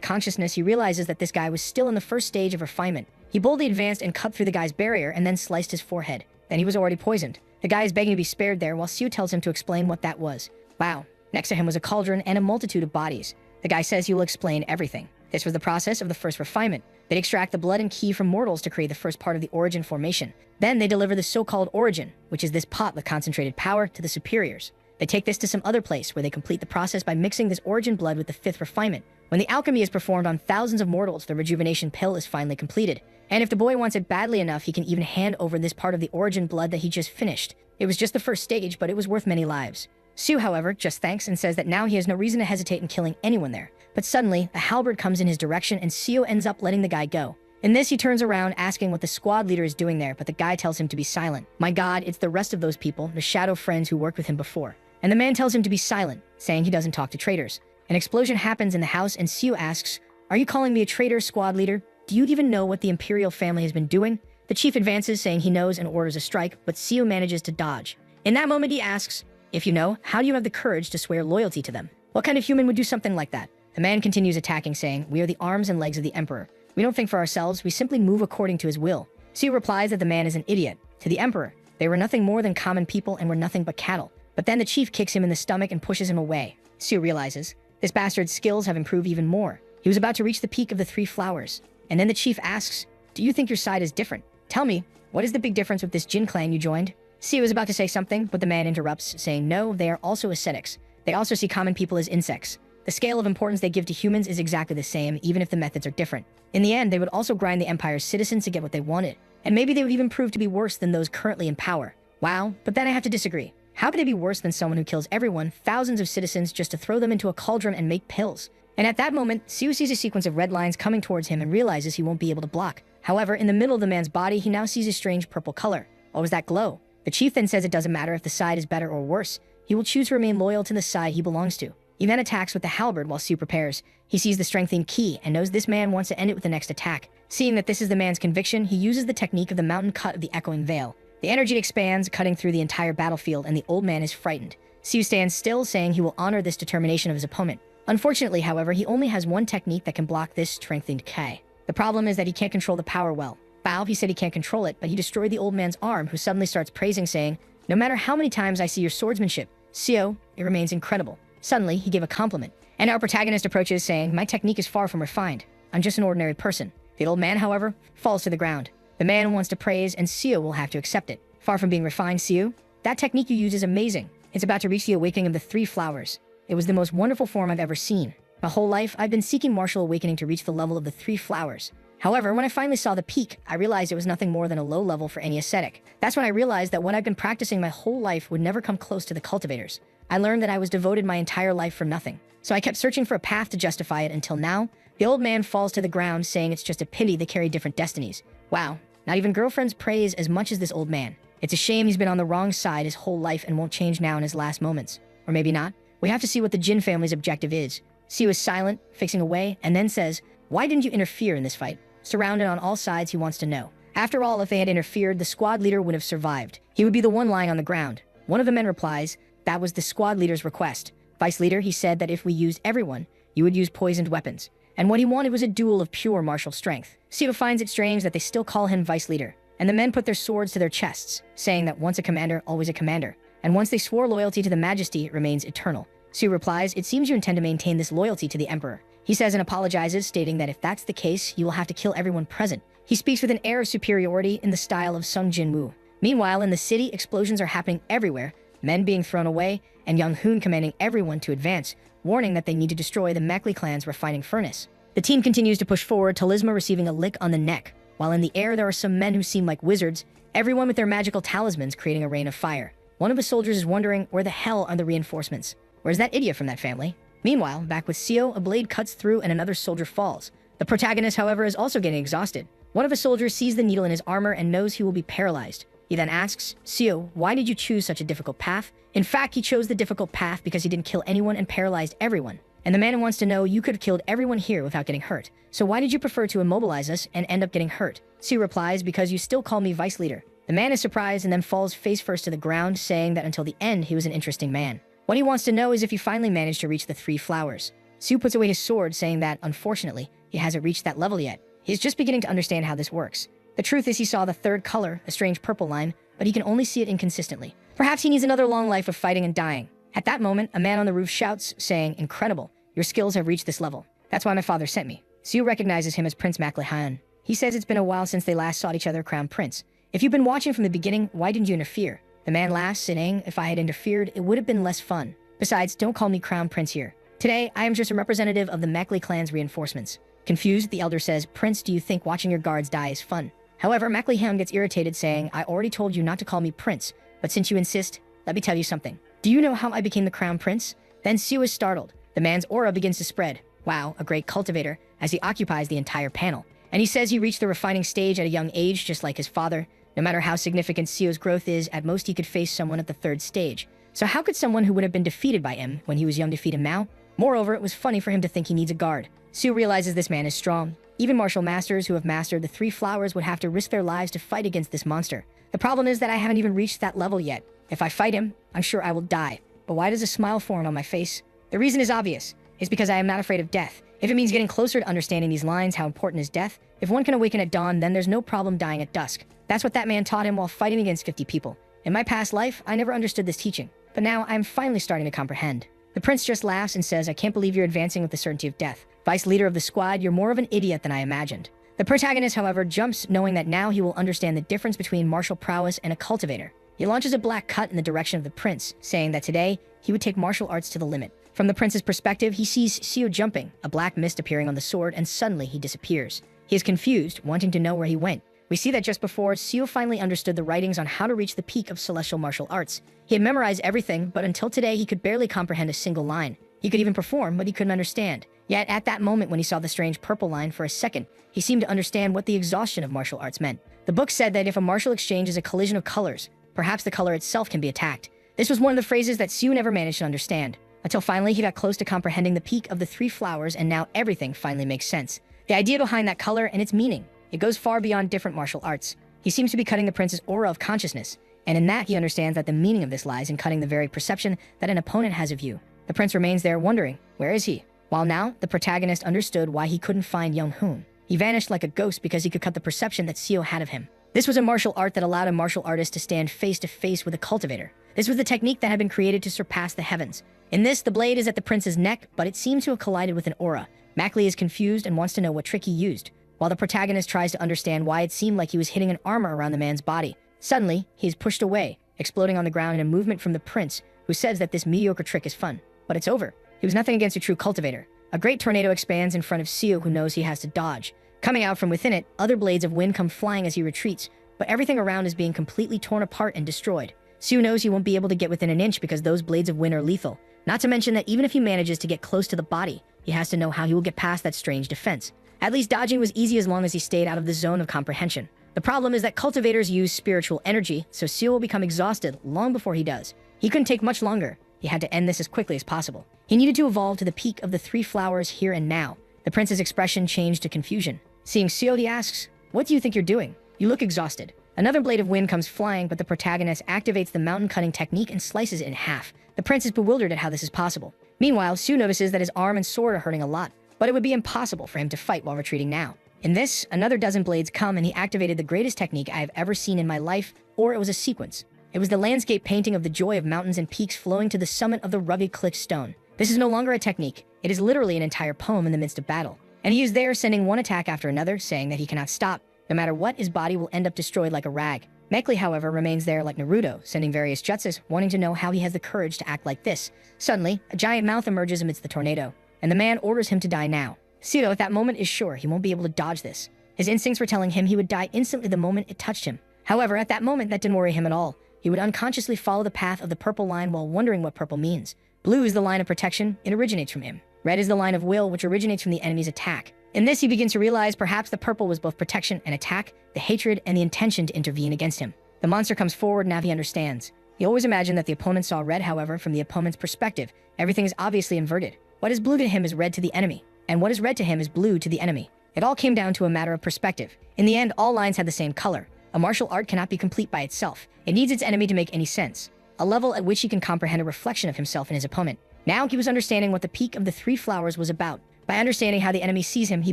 consciousness, he realizes that this guy was still in the first stage of refinement. He boldly advanced and cut through the guy's barrier and then sliced his forehead. Then he was already poisoned. The guy is begging to be spared there while Siu tells him to explain what that was. Wow. Next to him was a cauldron and a multitude of bodies. The guy says he will explain everything. This was the process of the first refinement. They'd extract the blood and ki from mortals to create the first part of the origin formation. Then they deliver the so-called origin, which is this pot with concentrated power, to the superiors. They take this to some other place where they complete the process by mixing this origin blood with the fifth refinement. When the alchemy is performed on thousands of mortals, the rejuvenation pill is finally completed. And if the boy wants it badly enough, he can even hand over this part of the origin blood that he just finished. It was just the first stage, but it was worth many lives. Siu, however, just thanks and says that now he has no reason to hesitate in killing anyone there. But suddenly, a halberd comes in his direction and Siu ends up letting the guy go. In this, he turns around asking what the squad leader is doing there, but the guy tells him to be silent. My god, it's the rest of those people, the shadow friends who worked with him before. And the man tells him to be silent, saying he doesn't talk to traitors. An explosion happens in the house and Siu asks, "Are you calling me a traitor, squad leader? Do you even know what the imperial family has been doing?" The chief advances, saying he knows, and orders a strike, but Siu manages to dodge. In that moment, he asks, "If you know, how do you have the courage to swear loyalty to them? What kind of human would do something like that?" The man continues attacking, saying, "We are the arms and legs of the emperor. We don't think for ourselves, we simply move according to his will." Siu replies that the man is an idiot. To the emperor, they were nothing more than common people and were nothing but cattle. But then the chief kicks him in the stomach and pushes him away. Siu realizes, this bastard's skills have improved even more. He was about to reach the peak of the 3 flowers. And then the chief asks, "Do you think your side is different? Tell me, what is the big difference with this Jin clan you joined?" Siu is about to say something, but the man interrupts, saying no, they are also ascetics. They also see common people as insects. The scale of importance they give to humans is exactly the same, even if the methods are different. In the end, they would also grind the Empire's citizens to get what they wanted. And maybe they would even prove to be worse than those currently in power. Wow, but then I have to disagree. How could they be worse than someone who kills everyone, thousands of citizens, just to throw them into a cauldron and make pills? And at that moment, Siu sees a sequence of red lines coming towards him and realizes he won't be able to block. However, in the middle of the man's body, he now sees a strange purple color. What was that glow? The chief then says it doesn't matter if the side is better or worse. He will choose to remain loyal to the side he belongs to. He then attacks with the halberd while Siu prepares. He sees the strengthening key and knows this man wants to end it with the next attack. Seeing that this is the man's conviction, he uses the technique of the mountain cut of the echoing veil. The energy expands, cutting through the entire battlefield, and the old man is frightened. Siu stands still, saying he will honor this determination of his opponent. Unfortunately, however, he only has one technique that can block this strengthened K. The problem is that he can't control the power well. Bao, he said he can't control it, but he destroyed the old man's arm, who suddenly starts praising, saying, "No matter how many times I see your swordsmanship, Siu, it remains incredible." Suddenly, he gave a compliment, and our protagonist approaches, saying, "My technique is far from refined. I'm just an ordinary person." The old man, however, falls to the ground. The man wants to praise, and Siu will have to accept it. Far from being refined, Siu, that technique you use is amazing. It's about to reach the awakening of the three flowers. It was the most wonderful form I've ever seen. My whole life, I've been seeking martial awakening to reach the level of the three flowers. However, when I finally saw the peak, I realized it was nothing more than a low level for any ascetic. That's when I realized that what I've been practicing my whole life would never come close to the cultivators. I learned that I was devoted my entire life for nothing. So I kept searching for a path to justify it until now. The old man falls to the ground, saying it's just a pity they carry different destinies. Wow, not even girlfriends praise as much as this old man. It's a shame he's been on the wrong side his whole life and won't change now in his last moments. Or maybe not. We have to see what the Jin family's objective is. Siu is silent, fixing away, and then says, "Why didn't you interfere in this fight?" Surrounded on all sides, he wants to know. After all, if they had interfered, the squad leader would have survived. He would be the one lying on the ground. One of the men replies, "That was the squad leader's request. Vice leader, he said that if we used everyone, you would use poisoned weapons." And what he wanted was a duel of pure martial strength. Siu finds it strange that they still call him vice leader. And the men put their swords to their chests, saying that once a commander, always a commander. And once they swore loyalty to the majesty, it remains eternal. Siu replies, "It seems you intend to maintain this loyalty to the emperor." He says and apologizes, stating that if that's the case, you will have to kill everyone present. He speaks with an air of superiority in the style of Sung Jin-woo. Meanwhile, in the city, explosions are happening everywhere, men being thrown away, and Young Hoon commanding everyone to advance, warning that they need to destroy the Mekli clan's refining furnace. The team continues to push forward, Talisma receiving a lick on the neck. While in the air, there are some men who seem like wizards, everyone with their magical talismans creating a rain of fire. One of the soldiers is wondering, where the hell are the reinforcements? Where's that idiot from that family? Meanwhile, back with Siu, a blade cuts through and another soldier falls. The protagonist, however, is also getting exhausted. One of the soldiers sees the needle in his armor and knows he will be paralyzed. He then asks, "Siu, why did you choose such a difficult path?" In fact, he chose the difficult path because he didn't kill anyone and paralyzed everyone. And the man wants to know, "You could have killed everyone here without getting hurt. So why did you prefer to immobilize us and end up getting hurt?" Siu replies, "Because you still call me vice leader." The man is surprised and then falls face first to the ground, saying that until the end, he was an interesting man. What he wants to know is if he finally managed to reach the three flowers. Siu puts away his sword, saying that, unfortunately, he hasn't reached that level yet. He's just beginning to understand how this works. The truth is he saw the third color, a strange purple line, but he can only see it inconsistently. Perhaps he needs another long life of fighting and dying. At that moment, a man on the roof shouts, saying, "Incredible, your skills have reached this level. That's why my father sent me." Siu recognizes him as Prince Maklihan. He says it's been a while since they last saw each other crown prince. "If you've been watching from the beginning, why didn't you interfere?" The man laughs, saying, "If I had interfered, it would have been less fun. Besides, don't call me crown prince here. Today, I am just a representative of the Mekli clan's reinforcements." Confused, the elder says, "Prince, do you think watching your guards die is fun?" However, Maklihan gets irritated, saying, "I already told you not to call me prince, but since you insist, let me tell you something. Do you know how I became the crown prince?" Then Siu is startled. The man's aura begins to spread. Wow, a great cultivator, as he occupies the entire panel. And he says he reached the refining stage at a young age, just like his father. No matter how significant Siu's growth is, at most he could face someone at the third stage. So how could someone who would have been defeated by him when he was young defeat him now? Moreover, it was funny for him to think he needs a guard. Siu realizes this man is strong. Even martial masters who have mastered the three flowers would have to risk their lives to fight against this monster. The problem is that I haven't even reached that level yet. If I fight him, I'm sure I will die. But why does a smile form on my face? The reason is obvious. It's because I am not afraid of death. If it means getting closer to understanding these lines, how important is death? If one can awaken at dawn, then there's no problem dying at dusk. That's what that man taught him while fighting against 50 people. In my past life, I never understood this teaching. But now I'm finally starting to comprehend. The prince just laughs and says, "I can't believe you're advancing with the certainty of death. Vice leader of the squad, you're more of an idiot than I imagined." The protagonist, however, jumps, knowing that now he will understand the difference between martial prowess and a cultivator. He launches a black cut in the direction of the prince, saying that today he would take martial arts to the limit. From the prince's perspective, he sees Seo jumping, a black mist appearing on the sword, and suddenly he disappears. He is confused, wanting to know where he went. We see that just before, Seo finally understood the writings on how to reach the peak of celestial martial arts. He had memorized everything, but until today he could barely comprehend a single line. He could even perform, but he couldn't understand. Yet at that moment when he saw the strange purple line for a second, he seemed to understand what the exhaustion of martial arts meant. The book said that if a martial exchange is a collision of colors, perhaps the color itself can be attacked. This was one of the phrases that Seo never managed to understand, until finally he got close to comprehending the peak of the three flowers, and now everything finally makes sense. The idea behind that color and its meaning, it goes far beyond different martial arts. He seems to be cutting the prince's aura of consciousness, and in that he understands that the meaning of this lies in cutting the very perception that an opponent has of you. The prince remains there wondering, where is he? While now, the protagonist understood why he couldn't find Young-hoon. He vanished like a ghost because he could cut the perception that Seo had of him. This was a martial art that allowed a martial artist to stand face to face with a cultivator. This was the technique that had been created to surpass the heavens. In this, the blade is at the prince's neck, but it seems to have collided with an aura. Mackley is confused and wants to know what trick he used, while the protagonist tries to understand why it seemed like he was hitting an armor around the man's body. Suddenly, he is pushed away, exploding on the ground in a movement from the prince, who says that this mediocre trick is fun. But it's over. He was nothing against a true cultivator. A great tornado expands in front of Seo, who knows he has to dodge. Coming out from within it, other blades of wind come flying as he retreats, but everything around is being completely torn apart and destroyed. Seo knows he won't be able to get within an inch because those blades of wind are lethal. Not to mention that even if he manages to get close to the body, he has to know how he will get past that strange defense. At least dodging was easy as long as he stayed out of the zone of comprehension. The problem is that cultivators use spiritual energy, so Seo will become exhausted long before he does. He couldn't take much longer. He had to end this as quickly as possible. He needed to evolve to the peak of the three flowers here and now. The prince's expression changed to confusion. Seeing Seo, he asks, "What do you think you're doing? You look exhausted." Another blade of wind comes flying, but the protagonist activates the mountain cutting technique and slices it in half. The prince is bewildered at how this is possible. Meanwhile, Seo notices that his arm and sword are hurting a lot, but it would be impossible for him to fight while retreating now. In this, another dozen blades come and he activated the greatest technique I have ever seen in my life, or it was a sequence. It was the landscape painting of the joy of mountains and peaks flowing to the summit of the rugged cliff stone. This is no longer a technique. It is literally an entire poem in the midst of battle. And he is there sending one attack after another, saying that he cannot stop. No matter what, his body will end up destroyed like a rag. Meckley, however, remains there like Naruto, sending various jutsus, wanting to know how he has the courage to act like this. Suddenly, a giant mouth emerges amidst the tornado, and the man orders him to die now. Seo, at that moment, is sure he won't be able to dodge this. His instincts were telling him he would die instantly the moment it touched him. However, at that moment, that didn't worry him at all. He would unconsciously follow the path of the purple line while wondering what purple means. Blue is the line of protection, it originates from him. Red is the line of will, which originates from the enemy's attack. In this, he begins to realize perhaps the purple was both protection and attack, the hatred and the intention to intervene against him. The monster comes forward, now he understands. He always imagined that the opponent saw red, however, from the opponent's perspective. Everything is obviously inverted. What is blue to him is red to the enemy, and what is red to him is blue to the enemy. It all came down to a matter of perspective. In the end, all lines had the same color. A martial art cannot be complete by itself. It needs its enemy to make any sense. A level at which he can comprehend a reflection of himself in his opponent. Now he was understanding what the peak of the three flowers was about. By understanding how the enemy sees him, he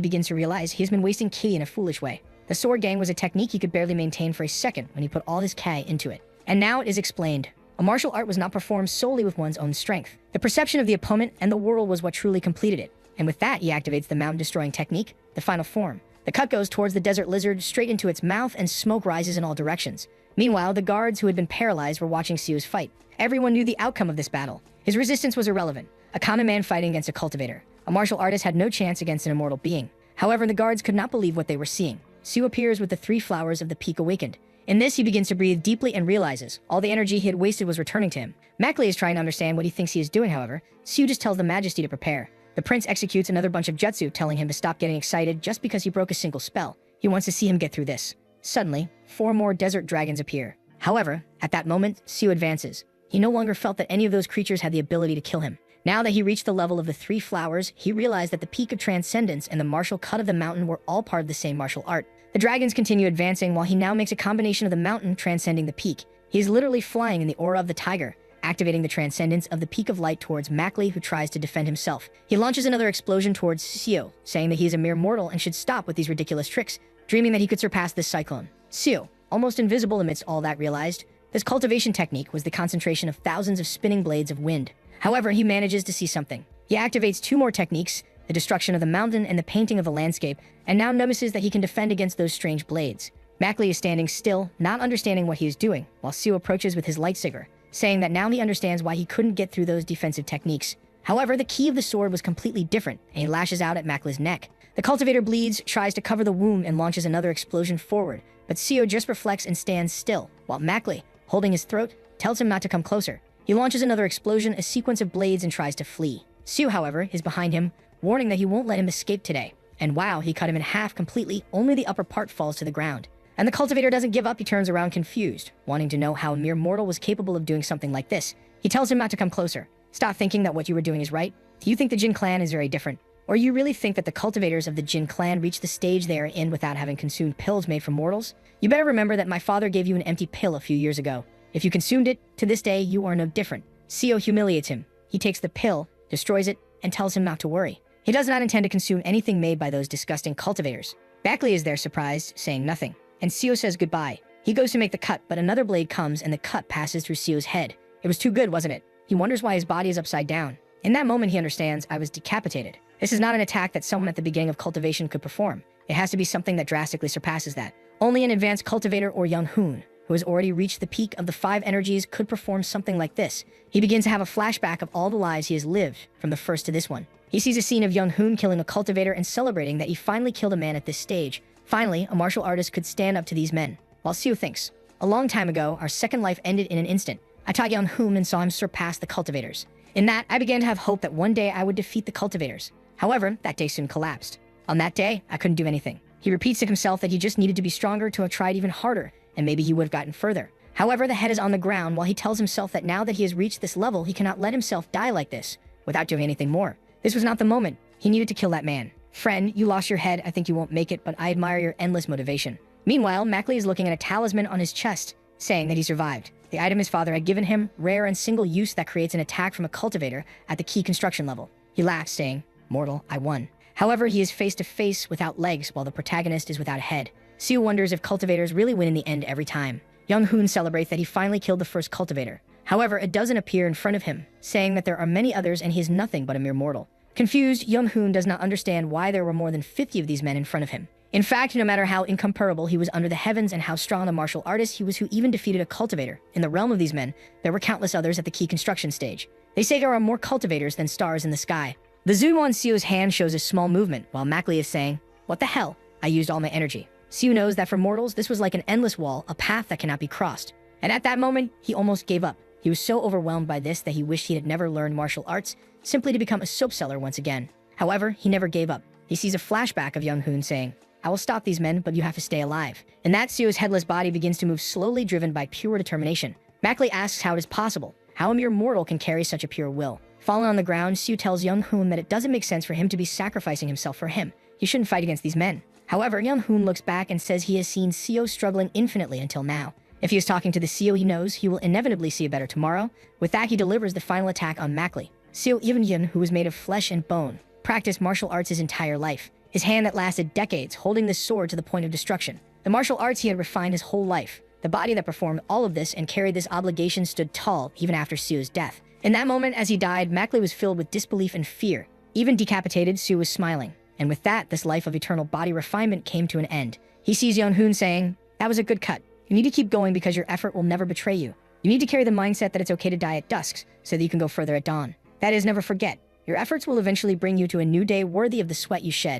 begins to realize he has been wasting ki in a foolish way. The sword gang was a technique he could barely maintain for a second when he put all his ki into it. And now it is explained. A martial art was not performed solely with one's own strength. The perception of the opponent and the world was what truly completed it. And with that, he activates the mountain-destroying technique, the final form. The cut goes towards the desert lizard, straight into its mouth, and smoke rises in all directions. Meanwhile, the guards who had been paralyzed were watching Seo's fight. Everyone knew the outcome of this battle. His resistance was irrelevant. A common man fighting against a cultivator. A martial artist had no chance against an immortal being. However, the guards could not believe what they were seeing. Seo appears with the three flowers of the peak awakened. In this, he begins to breathe deeply and realizes all the energy he had wasted was returning to him. Mackley is trying to understand what he thinks he is doing, however. Seo just tells the Majesty to prepare. The prince executes another bunch of jutsu, telling him to stop getting excited just because he broke a single spell. He wants to see him get through this. Suddenly, 4 more desert dragons appear. However, at that moment, Seo advances. He no longer felt that any of those creatures had the ability to kill him. Now that he reached the level of the three flowers, he realized that the peak of transcendence and the martial cut of the mountain were all part of the same martial art. The dragons continue advancing while he now makes a combination of the mountain transcending the peak. He is literally flying in the aura of the tiger, activating the transcendence of the peak of light towards Mackley, who tries to defend himself. He launches another explosion towards Seo, saying that he is a mere mortal and should stop with these ridiculous tricks, dreaming that he could surpass this cyclone. Seo, almost invisible amidst all that, realized this cultivation technique was the concentration of thousands of spinning blades of wind. However, he manages to see something. He activates 2 more techniques, the destruction of the mountain and the painting of the landscape, and now notices that he can defend against those strange blades. Mackley is standing still, not understanding what he is doing, while Seo approaches with his lightsaber, saying that now he understands why he couldn't get through those defensive techniques. However, the key of the sword was completely different, and he lashes out at Mackley's neck. The cultivator bleeds, tries to cover the wound, and launches another explosion forward, but Seo just reflects and stands still, while Mackley, holding his throat, tells him not to come closer. He launches another explosion, a sequence of blades, and tries to flee. Seo, however, is behind him, warning that he won't let him escape today. And wow, he cut him in half completely, only the upper part falls to the ground. And the cultivator doesn't give up, he turns around confused, wanting to know how a mere mortal was capable of doing something like this. He tells him not to come closer. Stop thinking that what you were doing is right. Do you think the Jin clan is very different? Or you really think that the cultivators of the Jin clan reached the stage they are in without having consumed pills made from mortals? You better remember that my father gave you an empty pill a few years ago. If you consumed it, to this day, you are no different. Seo humiliates him. He takes the pill, destroys it, and tells him not to worry. He does not intend to consume anything made by those disgusting cultivators. Mackley is there surprised, saying nothing. And Seo says goodbye. He goes to make the cut, but another blade comes and the cut passes through Seo's head. It was too good, wasn't it? He wonders why his body is upside down. In that moment, he understands, I was decapitated. This is not an attack that someone at the beginning of cultivation could perform. It has to be something that drastically surpasses that. Only an advanced cultivator or young Hoon, who has already reached the peak of the 5 energies, could perform something like this. He begins to have a flashback of all the lives he has lived, from the first to this one. He sees a scene of young Hoon killing a cultivator and celebrating that he finally killed a man at this stage. Finally, a martial artist could stand up to these men. While Seo thinks, a long time ago, our second life ended in an instant. I taught young Hoon and saw him surpass the cultivators. In that, I began to have hope that one day I would defeat the cultivators. However, that day soon collapsed. On that day, I couldn't do anything. He repeats to himself that he just needed to be stronger to have tried even harder, and maybe he would have gotten further. However, the head is on the ground while he tells himself that now that he has reached this level, he cannot let himself die like this, without doing anything more. This was not the moment. He needed to kill that man. Friend, you lost your head. I think you won't make it, but I admire your endless motivation. Meanwhile, Mackley is looking at a talisman on his chest, saying that he survived. The item his father had given him, rare and single use that creates an attack from a cultivator at the key construction level. He laughs, saying, mortal, I won. However, he is face to face without legs while the protagonist is without a head. Seo wonders if cultivators really win in the end every time. Young Hoon celebrates that he finally killed the first cultivator. However, it doesn't appear in front of him, saying that there are many others and he is nothing but a mere mortal. Confused, young Hoon does not understand why there were more than 50 of these men in front of him. In fact, no matter how incomparable he was under the heavens and how strong a martial artist he was who even defeated a cultivator, in the realm of these men, there were countless others at the key construction stage. They say there are more cultivators than stars in the sky. The zoom on Seo's hand shows a small movement, while Mackley is saying, what the hell? I used all my energy. Seo knows that for mortals, this was like an endless wall, a path that cannot be crossed. And at that moment, he almost gave up. He was so overwhelmed by this that he wished he had never learned martial arts, simply to become a soap seller once again. However, he never gave up. He sees a flashback of young Hoon saying, I will stop these men, but you have to stay alive. And that Seo's headless body begins to move slowly, driven by pure determination. Mackley asks how it is possible, how a mere mortal can carry such a pure will. Falling on the ground, Seo tells young Hoon that it doesn't make sense for him to be sacrificing himself for him. He shouldn't fight against these men. However, young Hoon looks back and says he has seen Seo struggling infinitely until now. If he is talking to the Seo he knows, he will inevitably see a better tomorrow. With that, he delivers the final attack on Mackley. Seo Evan-Yun, who was made of flesh and bone, practiced martial arts his entire life. His hand that lasted decades, holding this sword to the point of destruction. The martial arts he had refined his whole life. The body that performed all of this and carried this obligation stood tall even after Seo's death. In that moment, as he died, Mackley was filled with disbelief and fear. Even decapitated, Seo was smiling. And with that, this life of eternal body refinement came to an end. He sees young Hoon saying, that was a good cut. You need to keep going because your effort will never betray you. You need to carry the mindset that it's okay to die at dusk so that you can go further at dawn. That is, never forget. Your efforts will eventually bring you to a new day worthy of the sweat you shed.